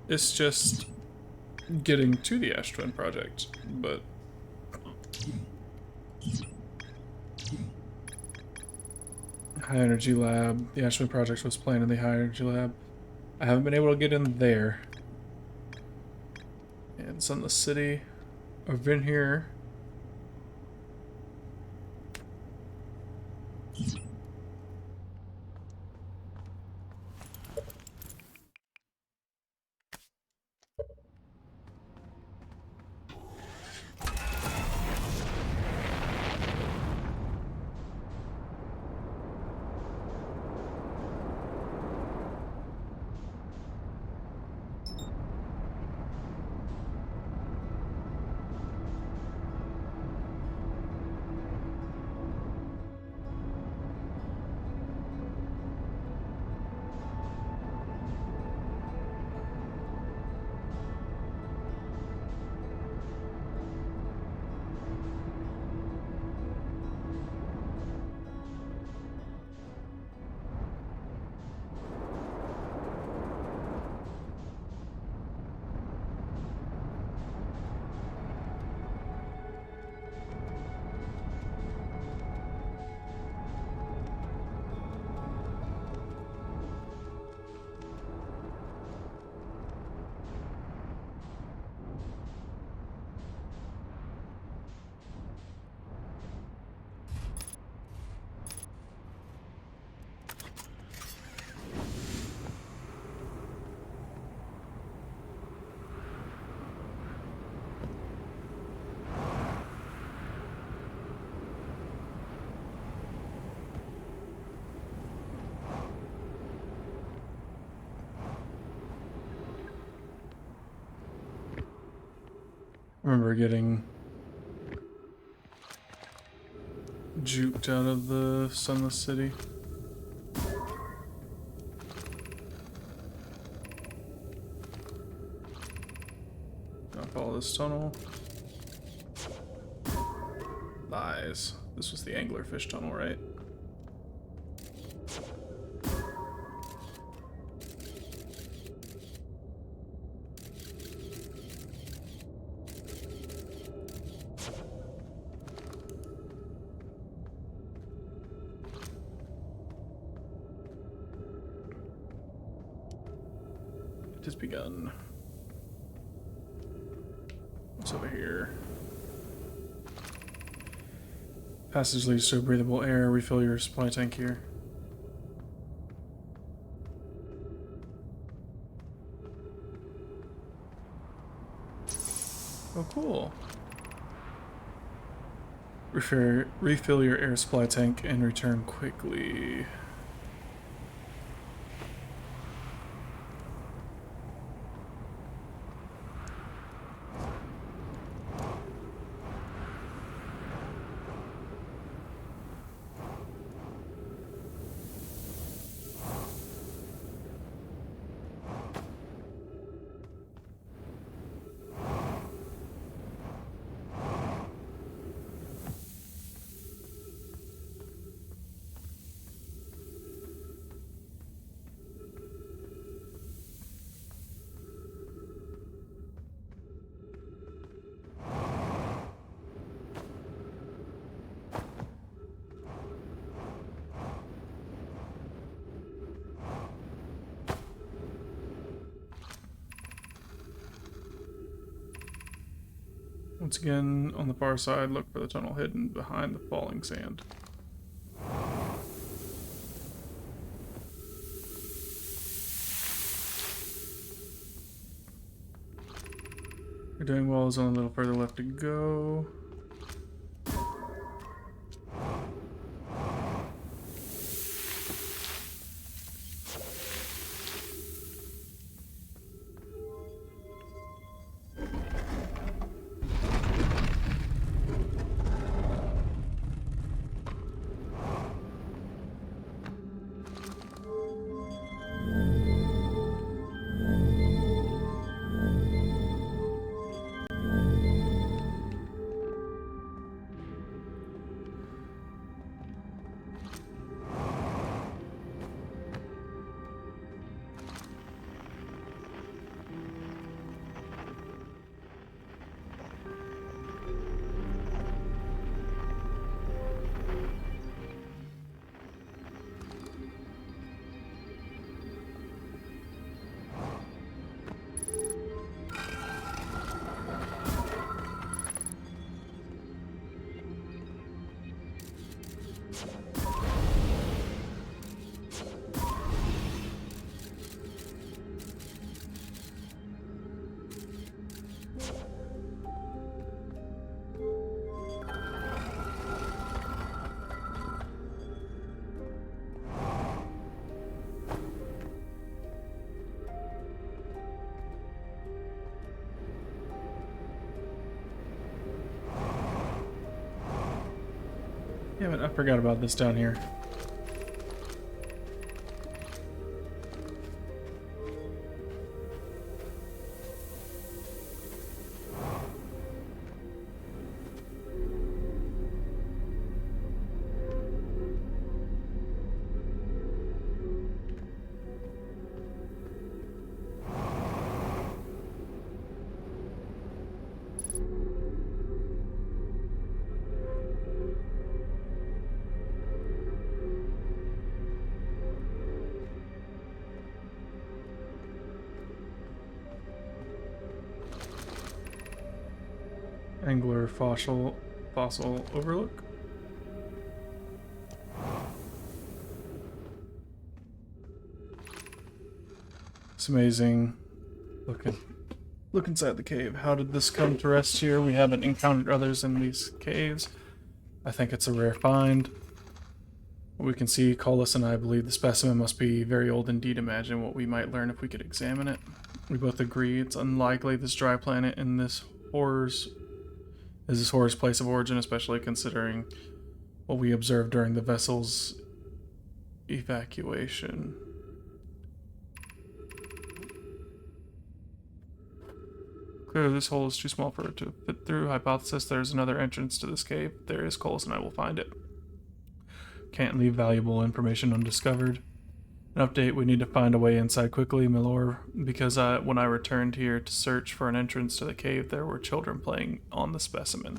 It's just getting to the Ash Twin Project, but... High Energy Lab. The Ash Twin Project was planned in the High Energy Lab. I haven't been able to get in there. And Sun the City. I've been here. I remember getting juked out of the Sunless City. Gonna follow this tunnel. Lies. This was the anglerfish tunnel, right? has begun. What's over here? Passage leads to a breathable air. Refill your supply tank here. Oh, cool. Refill your air supply tank and return quickly. Once again, on the far side, look for the tunnel hidden behind the falling sand. You're doing well, there's only a little further left to go. Damn it, I forgot about this down here. Angler fossil overlook. It's amazing. Look inside the cave. How did this come to rest here? We haven't encountered others in these caves. I think it's a rare find. What we can see, Collis and I believe the specimen must be very old indeed. Imagine what we might learn if we could examine it. We both agree it's unlikely this dry planet in this horror's place of origin, especially considering what we observed during the vessel's evacuation. Clearly this hole is too small for it to fit through. Hypothesis, there's another entrance to this cave. There is, Coles and I will find it. Can't leave valuable information undiscovered. An update, we need to find a way inside quickly, Milor, because when I returned here to search for an entrance to the cave, there were children playing on the specimen.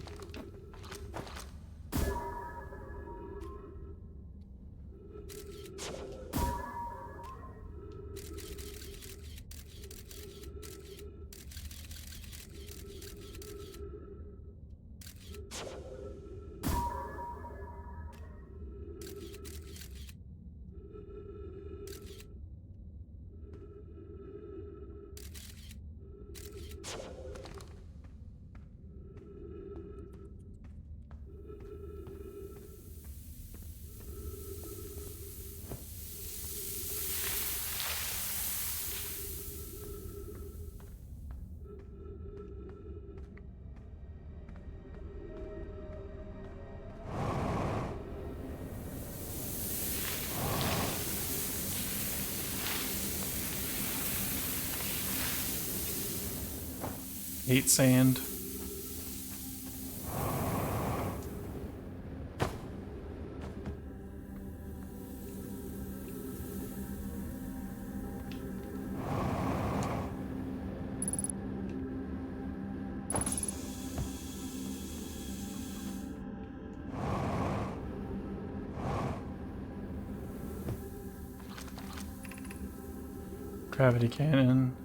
Hate sand. Gravity cannon.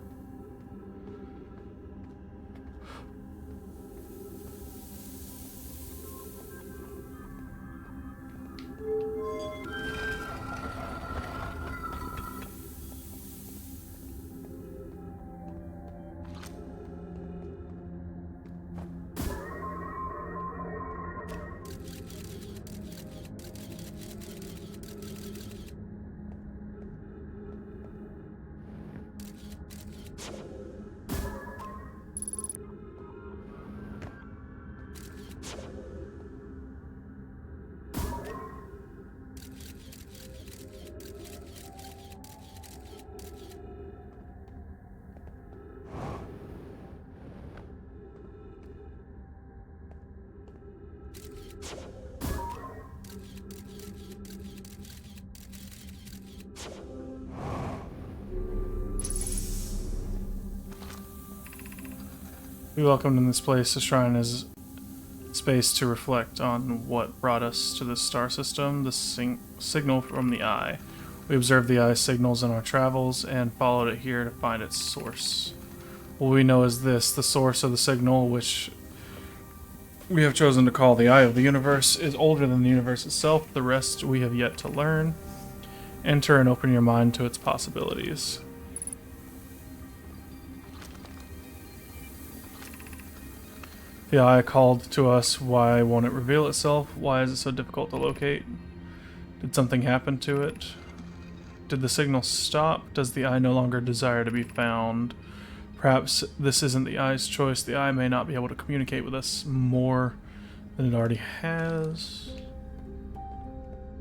We welcomed in this place. The shrine is space to reflect on what brought us to this star system, the signal from the eye. We observed the eye's signals in our travels and followed it here to find its source. What we know is this: the source of the signal, which we have chosen to call the Eye of the Universe, is older than the universe itself. The rest we have yet to learn. Enter and open your mind to its possibilities. The eye called to us. Why won't it reveal itself? Why is it so difficult to locate? Did something happen to it? Did the signal stop? Does the eye no longer desire to be found? Perhaps this isn't the eye's choice. The eye may not be able to communicate with us more than it already has.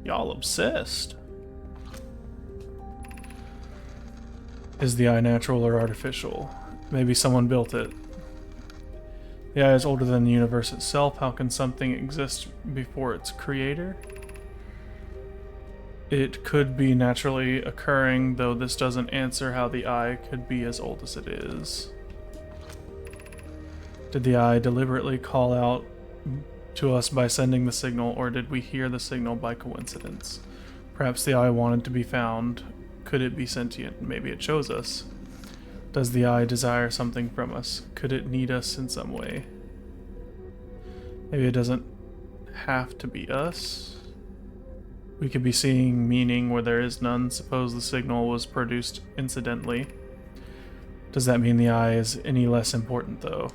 Y'all obsessed. Is the eye natural or artificial? Maybe someone built it. The eye is older than the universe itself. How can something exist before its creator? It could be naturally occurring, though this doesn't answer how the eye could be as old as it is. Did the eye deliberately call out to us by sending the signal, or did we hear the signal by coincidence? Perhaps the eye wanted to be found. Could it be sentient? Maybe it chose us. Does the eye desire something from us? Could it need us in some way? Maybe it doesn't have to be us. We could be seeing meaning where there is none. Suppose the signal was produced incidentally. Does that mean the eye is any less important, though?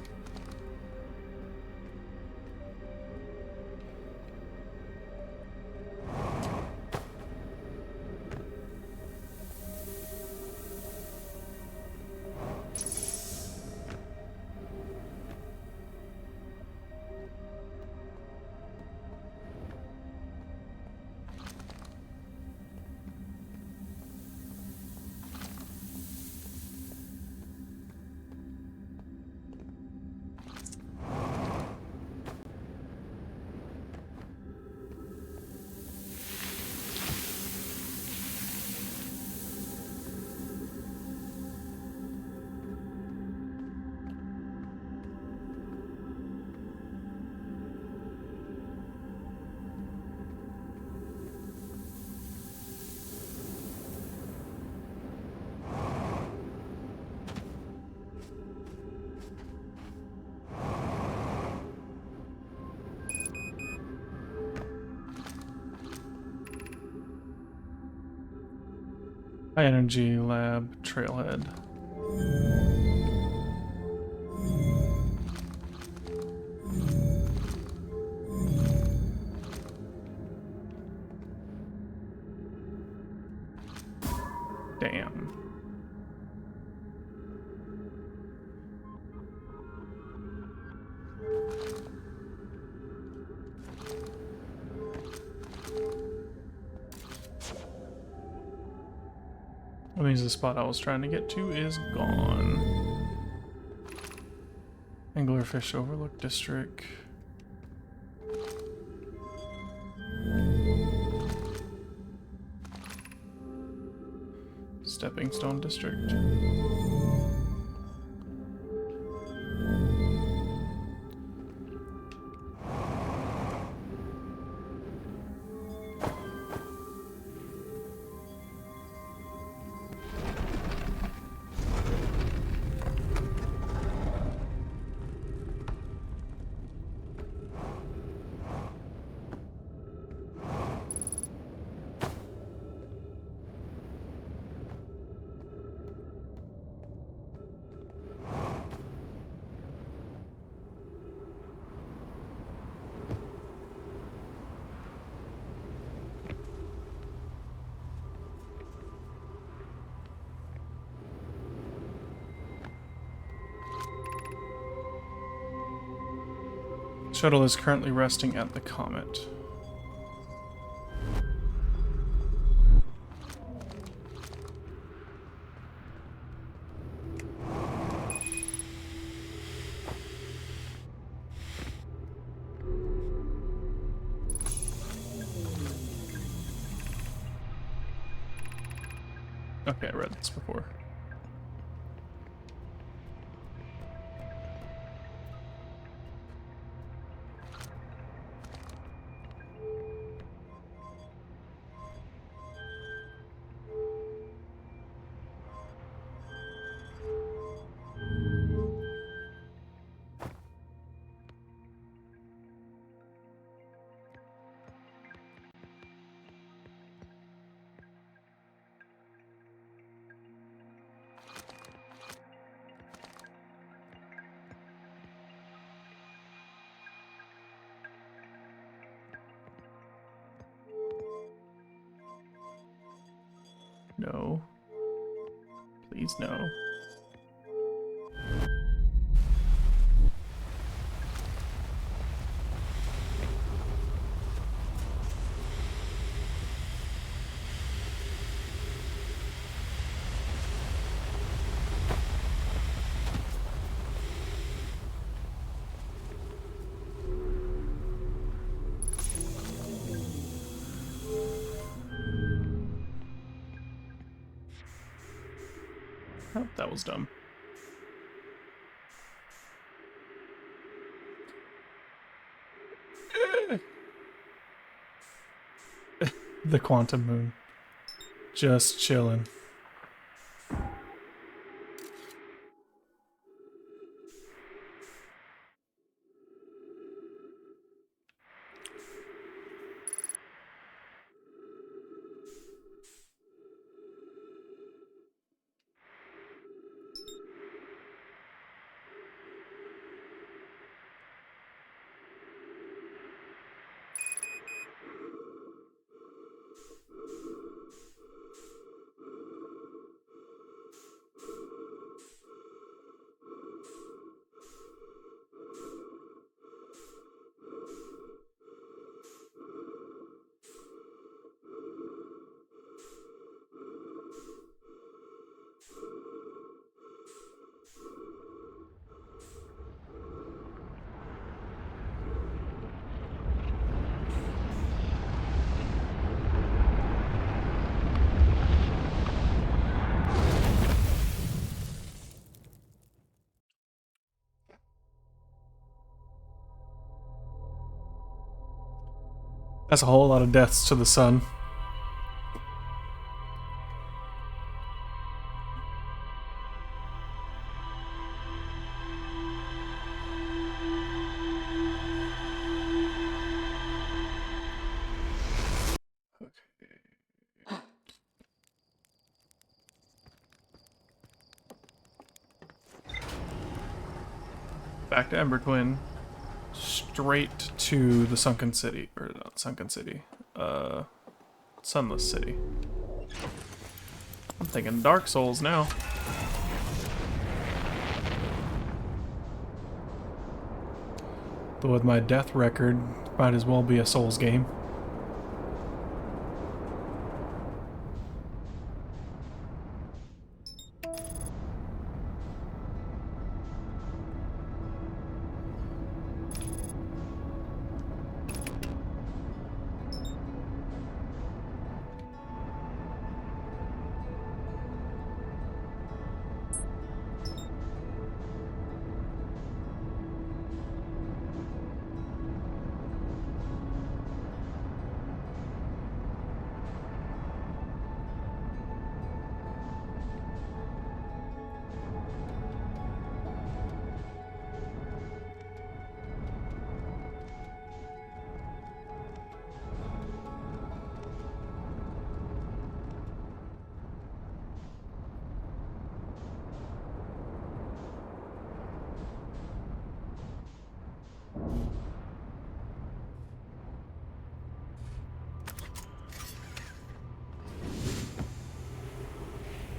High Energy Lab Trailhead. Damn. That means the spot I was trying to get to is gone. Anglerfish Overlook District. Stepping Stone District. Shuttle is currently resting at the Comet. Okay, I read this before. No. Please no. Oh, that was dumb. The Quantum Moon. Just chilling. That's a whole lot of deaths to the sun. Back to Ember Twin. Straight to the Sunken City. Or not Sunken City. Sunless City. I'm thinking Dark Souls now. But with my death record, might as well be a Souls game.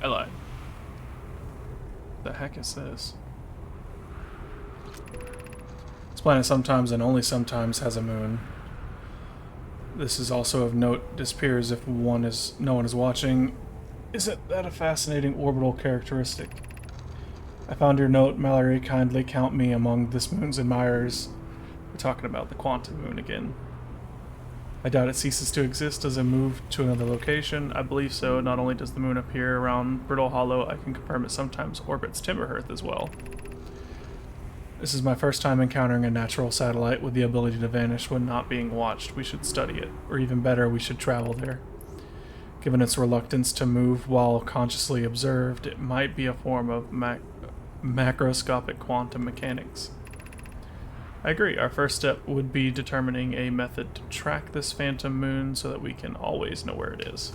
Twilight. The heck is this? This planet sometimes and only sometimes has a moon. This is also of note, disappears if no one is watching. Isn't that a fascinating orbital characteristic? I found your note, Mallory. Kindly count me among this moon's admirers. We're talking about the quantum moon again. I doubt it ceases to exist as I move to another location. I believe so. Not only does the moon appear around Brittle Hollow, I can confirm it sometimes orbits Timberhearth as well. This is my first time encountering a natural satellite with the ability to vanish when not being watched. We should study it, or even better, we should travel there. Given its reluctance to move while consciously observed, it might be a form of macroscopic quantum mechanics. I agree. Our first step would be determining a method to track this phantom moon so that we can always know where it is.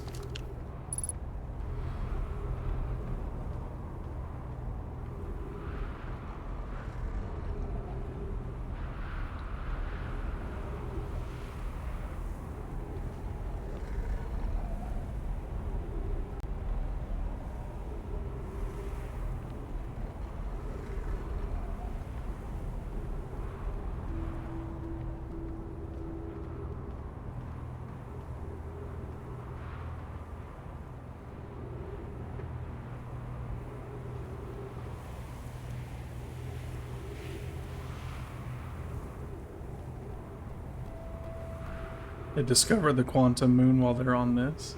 They discover the quantum moon while they're on this.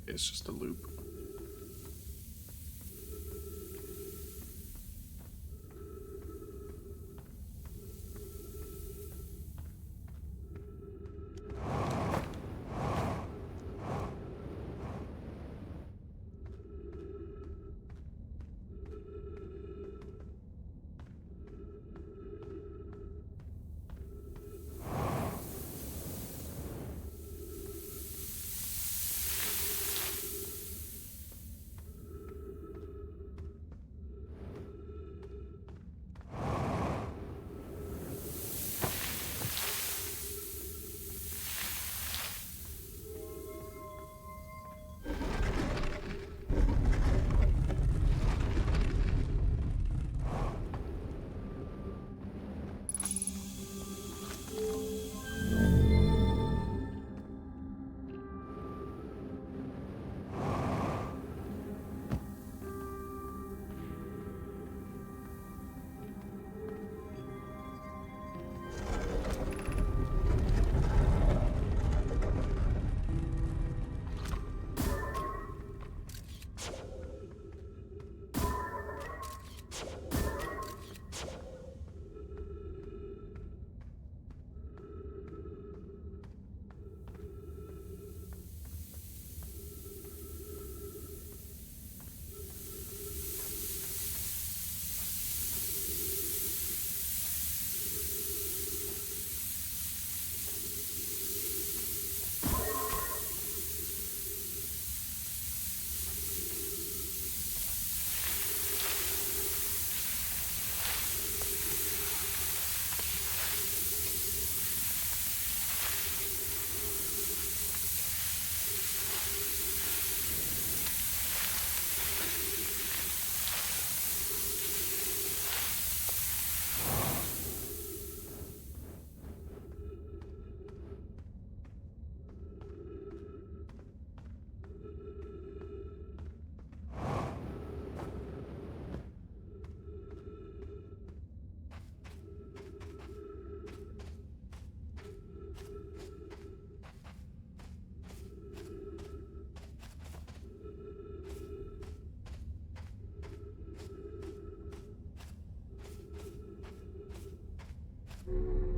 It's just a loop.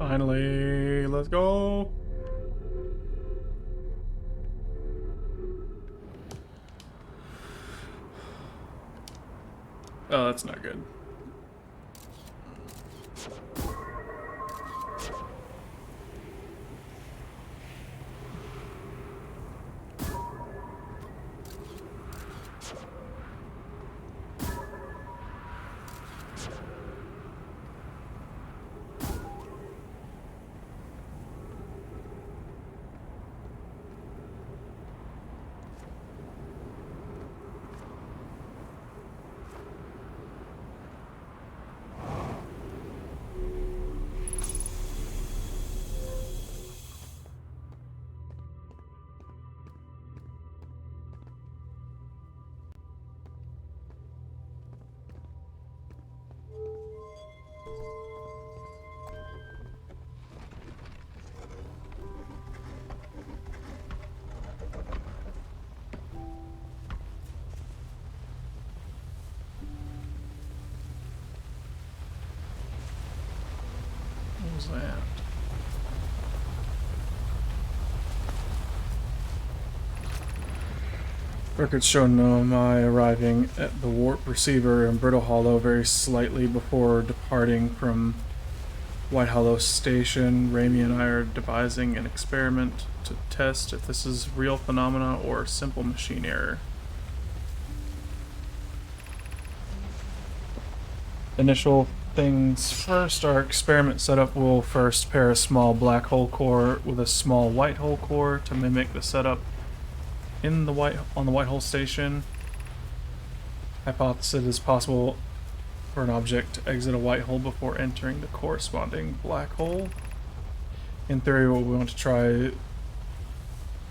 Finally, let's go. Oh, that's not good. What was that? Records show Nomai arriving at the warp receiver in Brittle Hollow very slightly before departing from White Hollow Station. Raimi and I are devising an experiment to test if this is real phenomena or simple machine error. Initial things first, our experiment setup will first pair a small black hole core with a small white hole core to mimic the setup on the White Hole Station. Hypothesis is possible for an object to exit a white hole before entering the corresponding black hole. In theory, what we want to try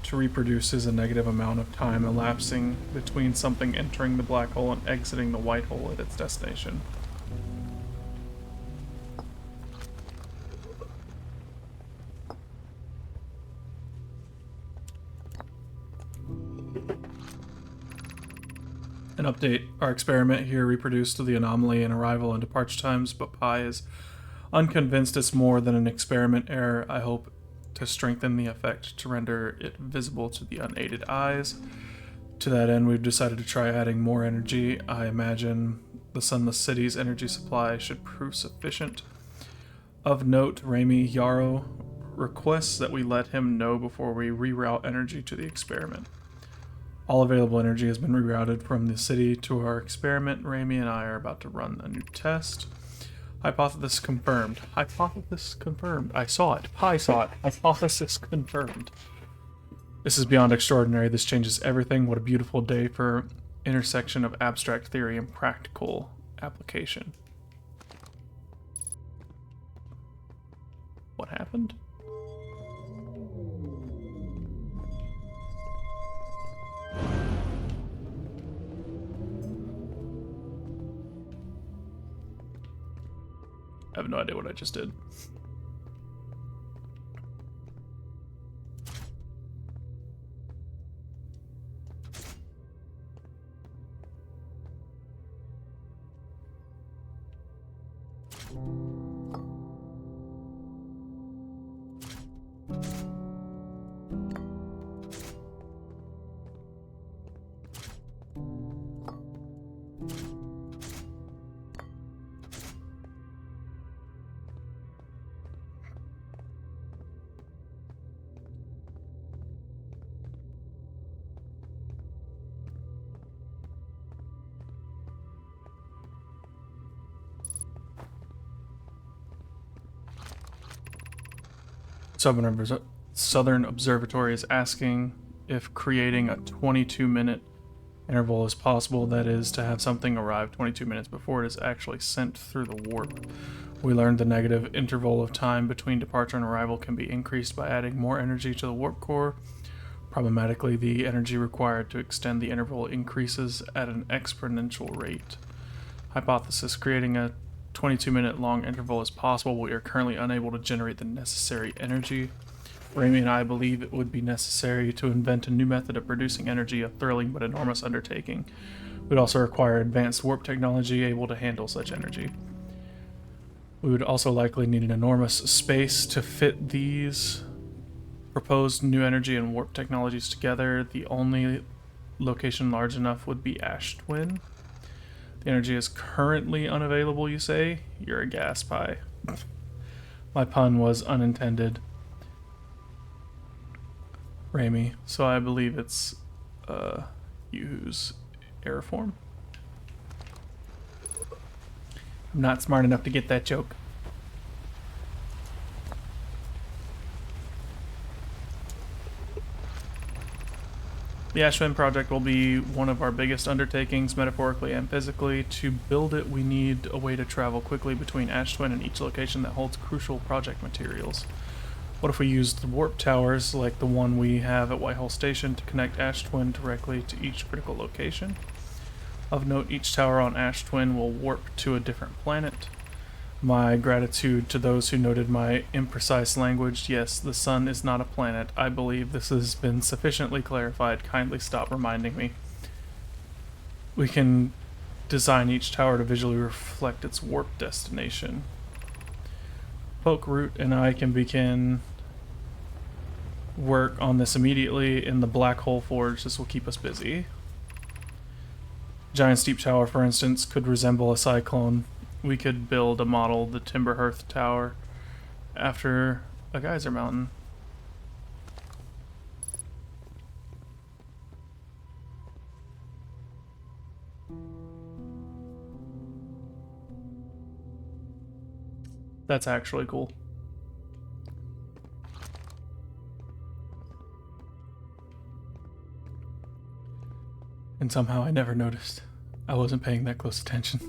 to reproduce is a negative amount of time elapsing between something entering the black hole and exiting the white hole at its destination. An update. Our experiment here reproduced the anomaly in arrival and departure times, but Pi is unconvinced it's more than an experiment error. I hope to strengthen the effect to render it visible to the unaided eyes. To that end, we've decided to try adding more energy. I imagine the Sunless City's energy supply should prove sufficient. Of note, Raimi Yarrow requests that we let him know before we reroute energy to the experiment. All available energy has been rerouted from the city to our experiment. Raimi and I are about to run a new test. Hypothesis confirmed. Hypothesis confirmed. I saw it. Pi saw it. Hypothesis confirmed. This is beyond extraordinary. This changes everything. What a beautiful day for intersection of abstract theory and practical application. What happened? I have no idea what I just did. Southern Observatory is asking if creating a 22-minute interval is possible, that is, to have something arrive 22 minutes before it is actually sent through the warp. We learned the negative interval of time between departure and arrival can be increased by adding more energy to the warp core. Problematically, the energy required to extend the interval increases at an exponential rate. Hypothesis: creating a 22-minute long interval is possible. We are currently unable to generate the necessary energy. Raimi and I believe it would be necessary to invent a new method of producing energy, a thrilling but enormous undertaking. We'd also require advanced warp technology able to handle such energy. We would also likely need an enormous space to fit these proposed new energy and warp technologies together. The only location large enough would be Ash Twin. The energy is currently unavailable, you say? You're a gas pie. My pun was unintended. Raimi, so I believe it's you who's Aeroform. I'm not smart enough to get that joke. The Ashwin project will be one of our biggest undertakings, metaphorically and physically. To build it, we need a way to travel quickly between Ashtwin and each location that holds crucial project materials. What if we used the warp towers, like the one we have at Whitehall Station, to connect Ashtwin directly to each critical location? Of note, each tower on Ashtwin will warp to a different planet. My gratitude to those who noted my imprecise language. Yes, the sun is not a planet. I believe this has been sufficiently clarified. Kindly stop reminding me. We can design each tower to visually reflect its warp destination. Poke Root and I can begin work on this immediately in the Black Hole Forge. This will keep us busy. Giant Steep Tower, for instance, could resemble a cyclone. We could build a model, the Timberhearth Tower, after a geyser mountain. That's actually cool. And somehow I never noticed. I wasn't paying that close attention.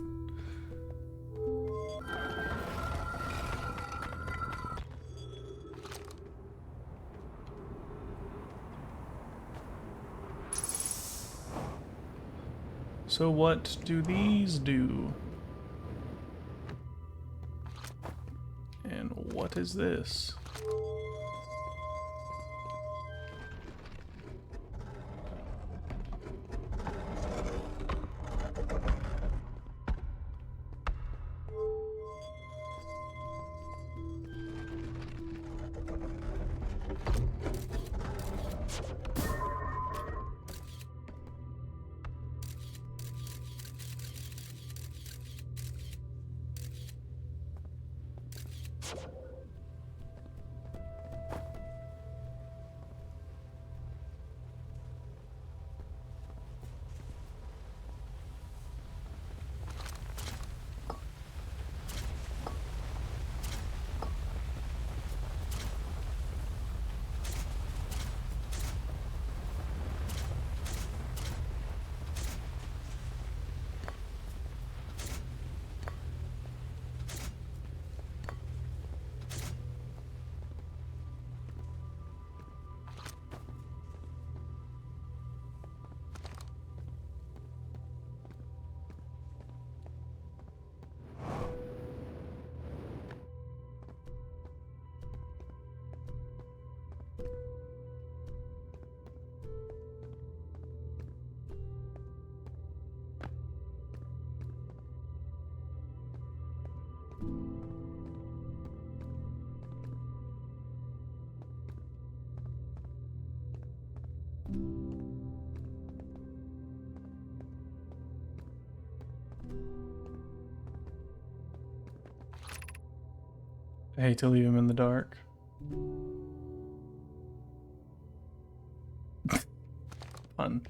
So what do these do? And what is this? I hate to leave him in the dark. Fun.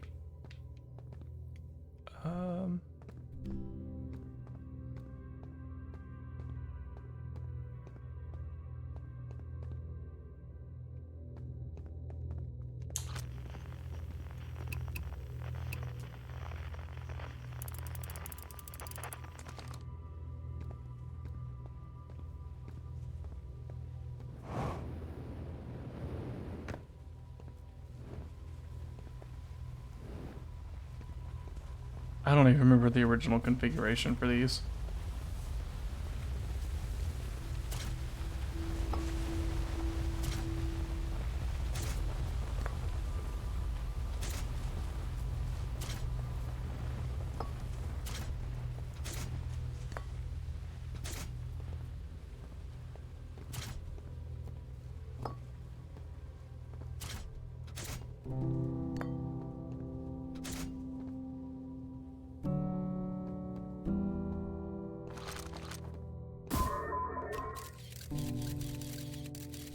I don't even remember the original configuration for these.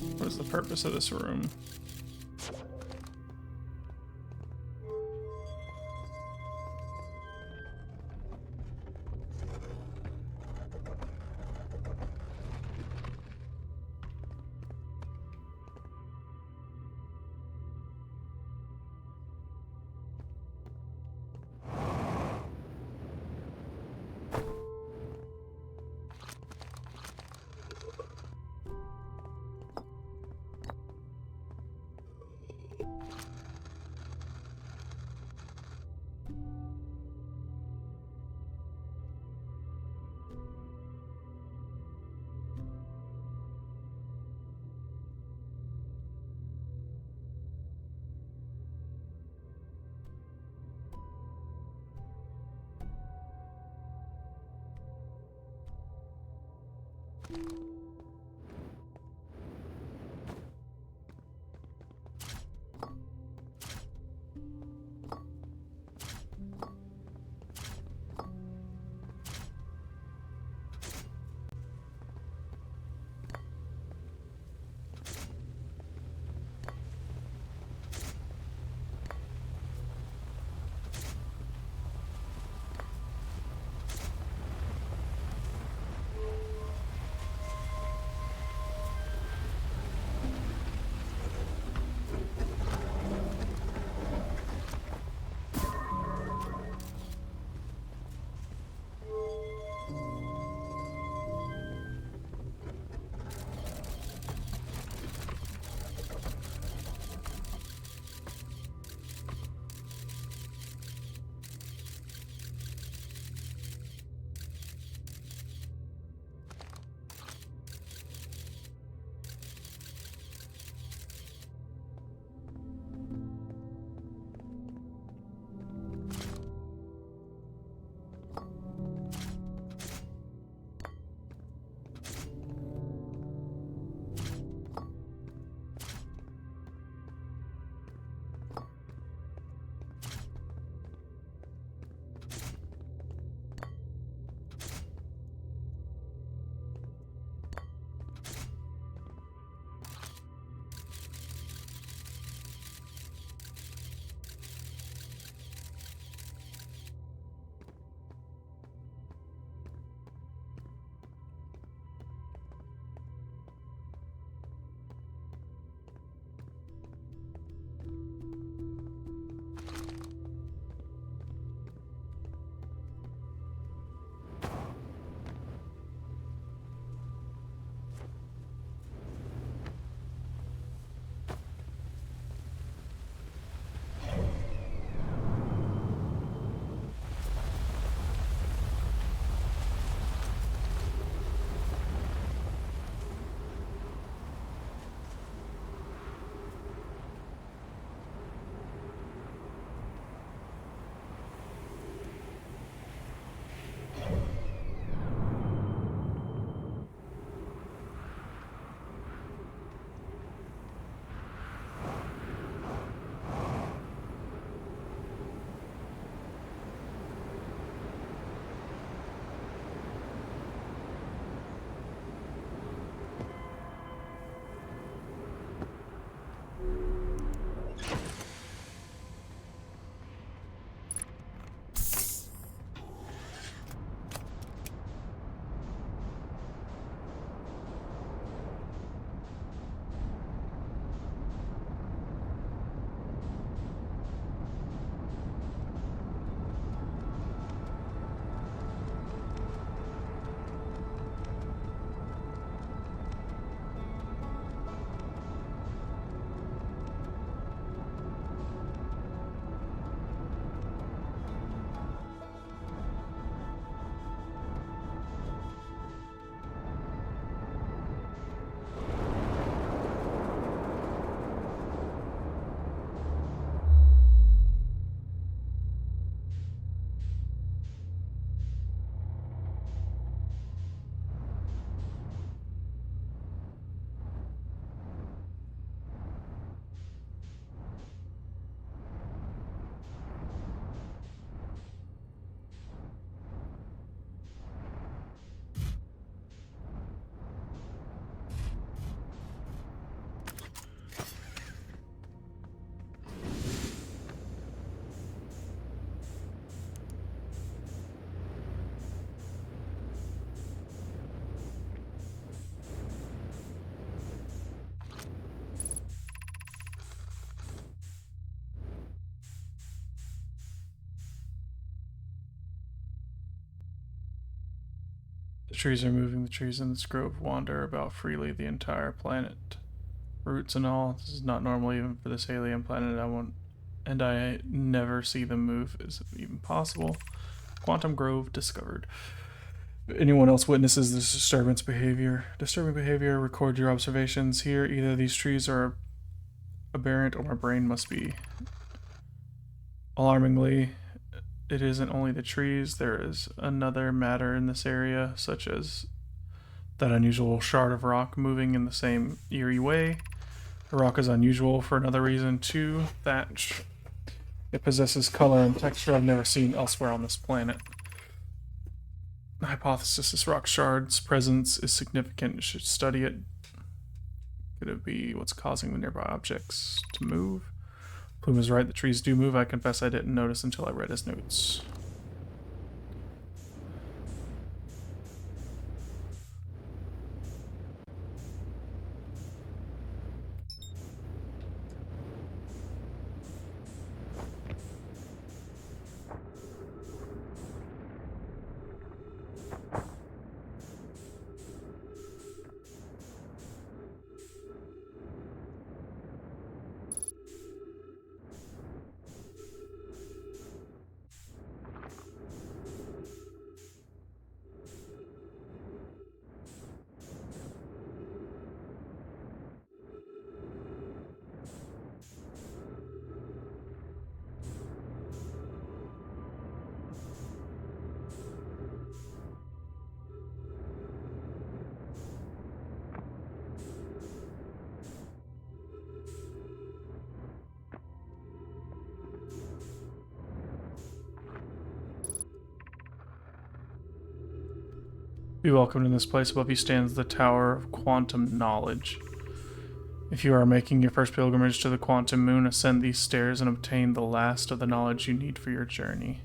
What is the purpose of this room? The trees are moving. The trees in this grove wander about freely the entire planet. Roots and all. This is not normal even for this alien planet. I never see them move. Is it even possible? Quantum Grove discovered. If anyone else witnesses this disturbing behavior, record your observations here. Either these trees are aberrant or my brain must be. Alarmingly, it isn't only the trees. There is another matter in this area, such as that unusual shard of rock moving in the same eerie way. The rock is unusual for another reason too. Thatch. It possesses color and texture I've never seen elsewhere on this planet. The hypothesis this rock shard's presence is significant. You should study it. Could it be what's causing the nearby objects to move? Plume is right, the trees do move. I confess I didn't notice until I read his notes. Be welcomed in this place. Above you stands the Tower of Quantum Knowledge. If you are making your first pilgrimage to the Quantum Moon, ascend these stairs and obtain the last of the knowledge you need for your journey.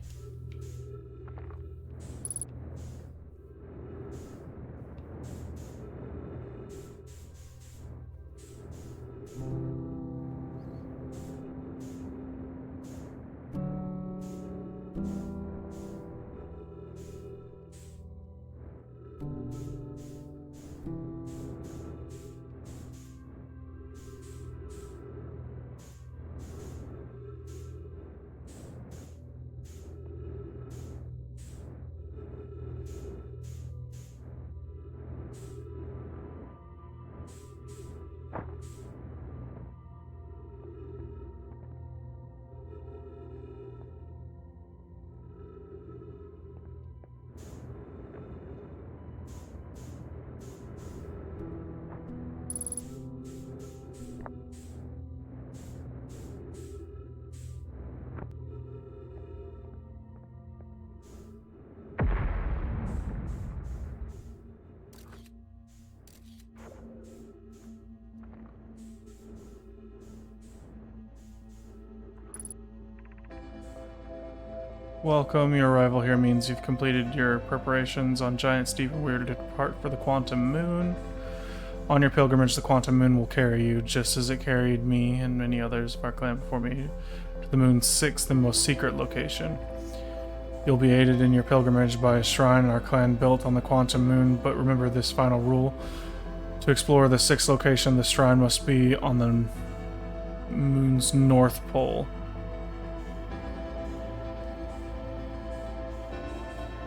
Welcome. Your arrival here means you've completed your preparations on Giant Stephen Weir to depart for the Quantum Moon. On your pilgrimage, the Quantum Moon will carry you, just as it carried me and many others of our clan before me, to the moon's sixth and most secret location. You'll be aided in your pilgrimage by a shrine our clan built on the Quantum Moon, but remember this final rule. To explore the sixth location, the shrine must be on the moon's north pole.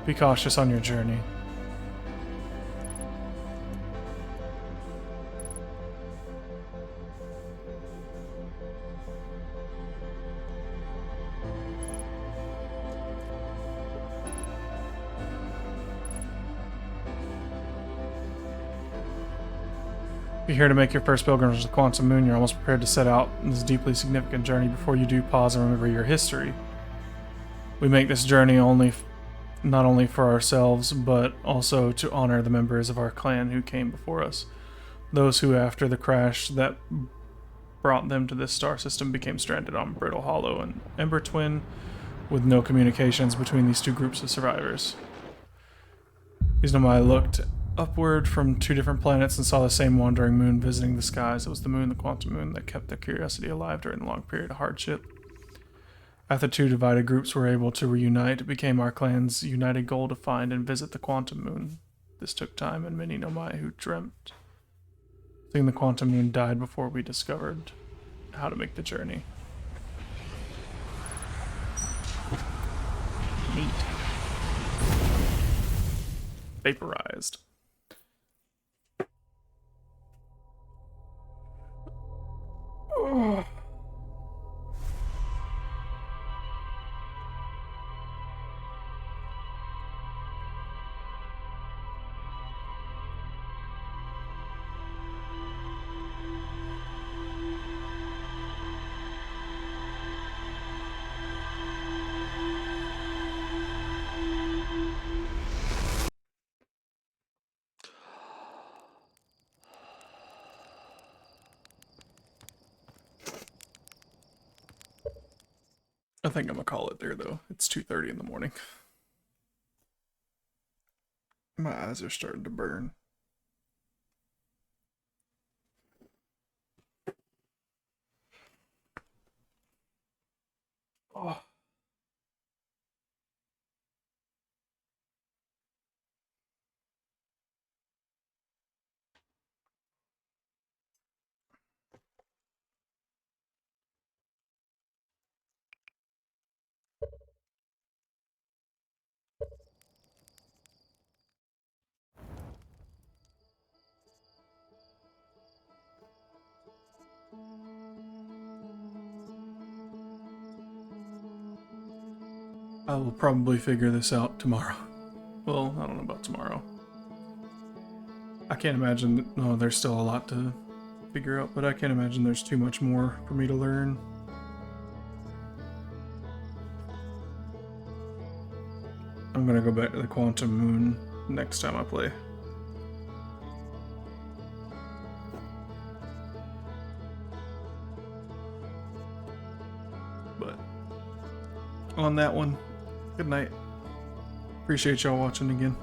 Be cautious on your journey. If you're here to make your first pilgrimage to the Quantum Moon, you're almost prepared to set out on this deeply significant journey. Before you do, pause and remember your history. We make this journey not only for ourselves, but also to honor the members of our clan who came before us. Those who, after the crash that brought them to this star system, became stranded on Brittle Hollow and Ember Twin, with no communications between these two groups of survivors. Iznomai looked upward from two different planets and saw the same wandering moon visiting the skies. It was the moon, the Quantum Moon, that kept their curiosity alive during a long period of hardship. After two divided groups were able to reunite, it became our clan's united goal to find and visit the Quantum Moon. This took time, and many know my who dreamt. Seeing the quantum moon died before we discovered how to make the journey. Neat. Vaporized. Oh. I think I'm gonna call it there though. It's 2:30 in the morning. My eyes are starting to burn. Oh. I will probably figure this out tomorrow. Well, I don't know about tomorrow. I can't imagine. No, there's still a lot to figure out, but I can't imagine there's too much more for me to learn. I'm gonna go back to the quantum moon next time I play. But on that one, good night. Appreciate y'all watching again.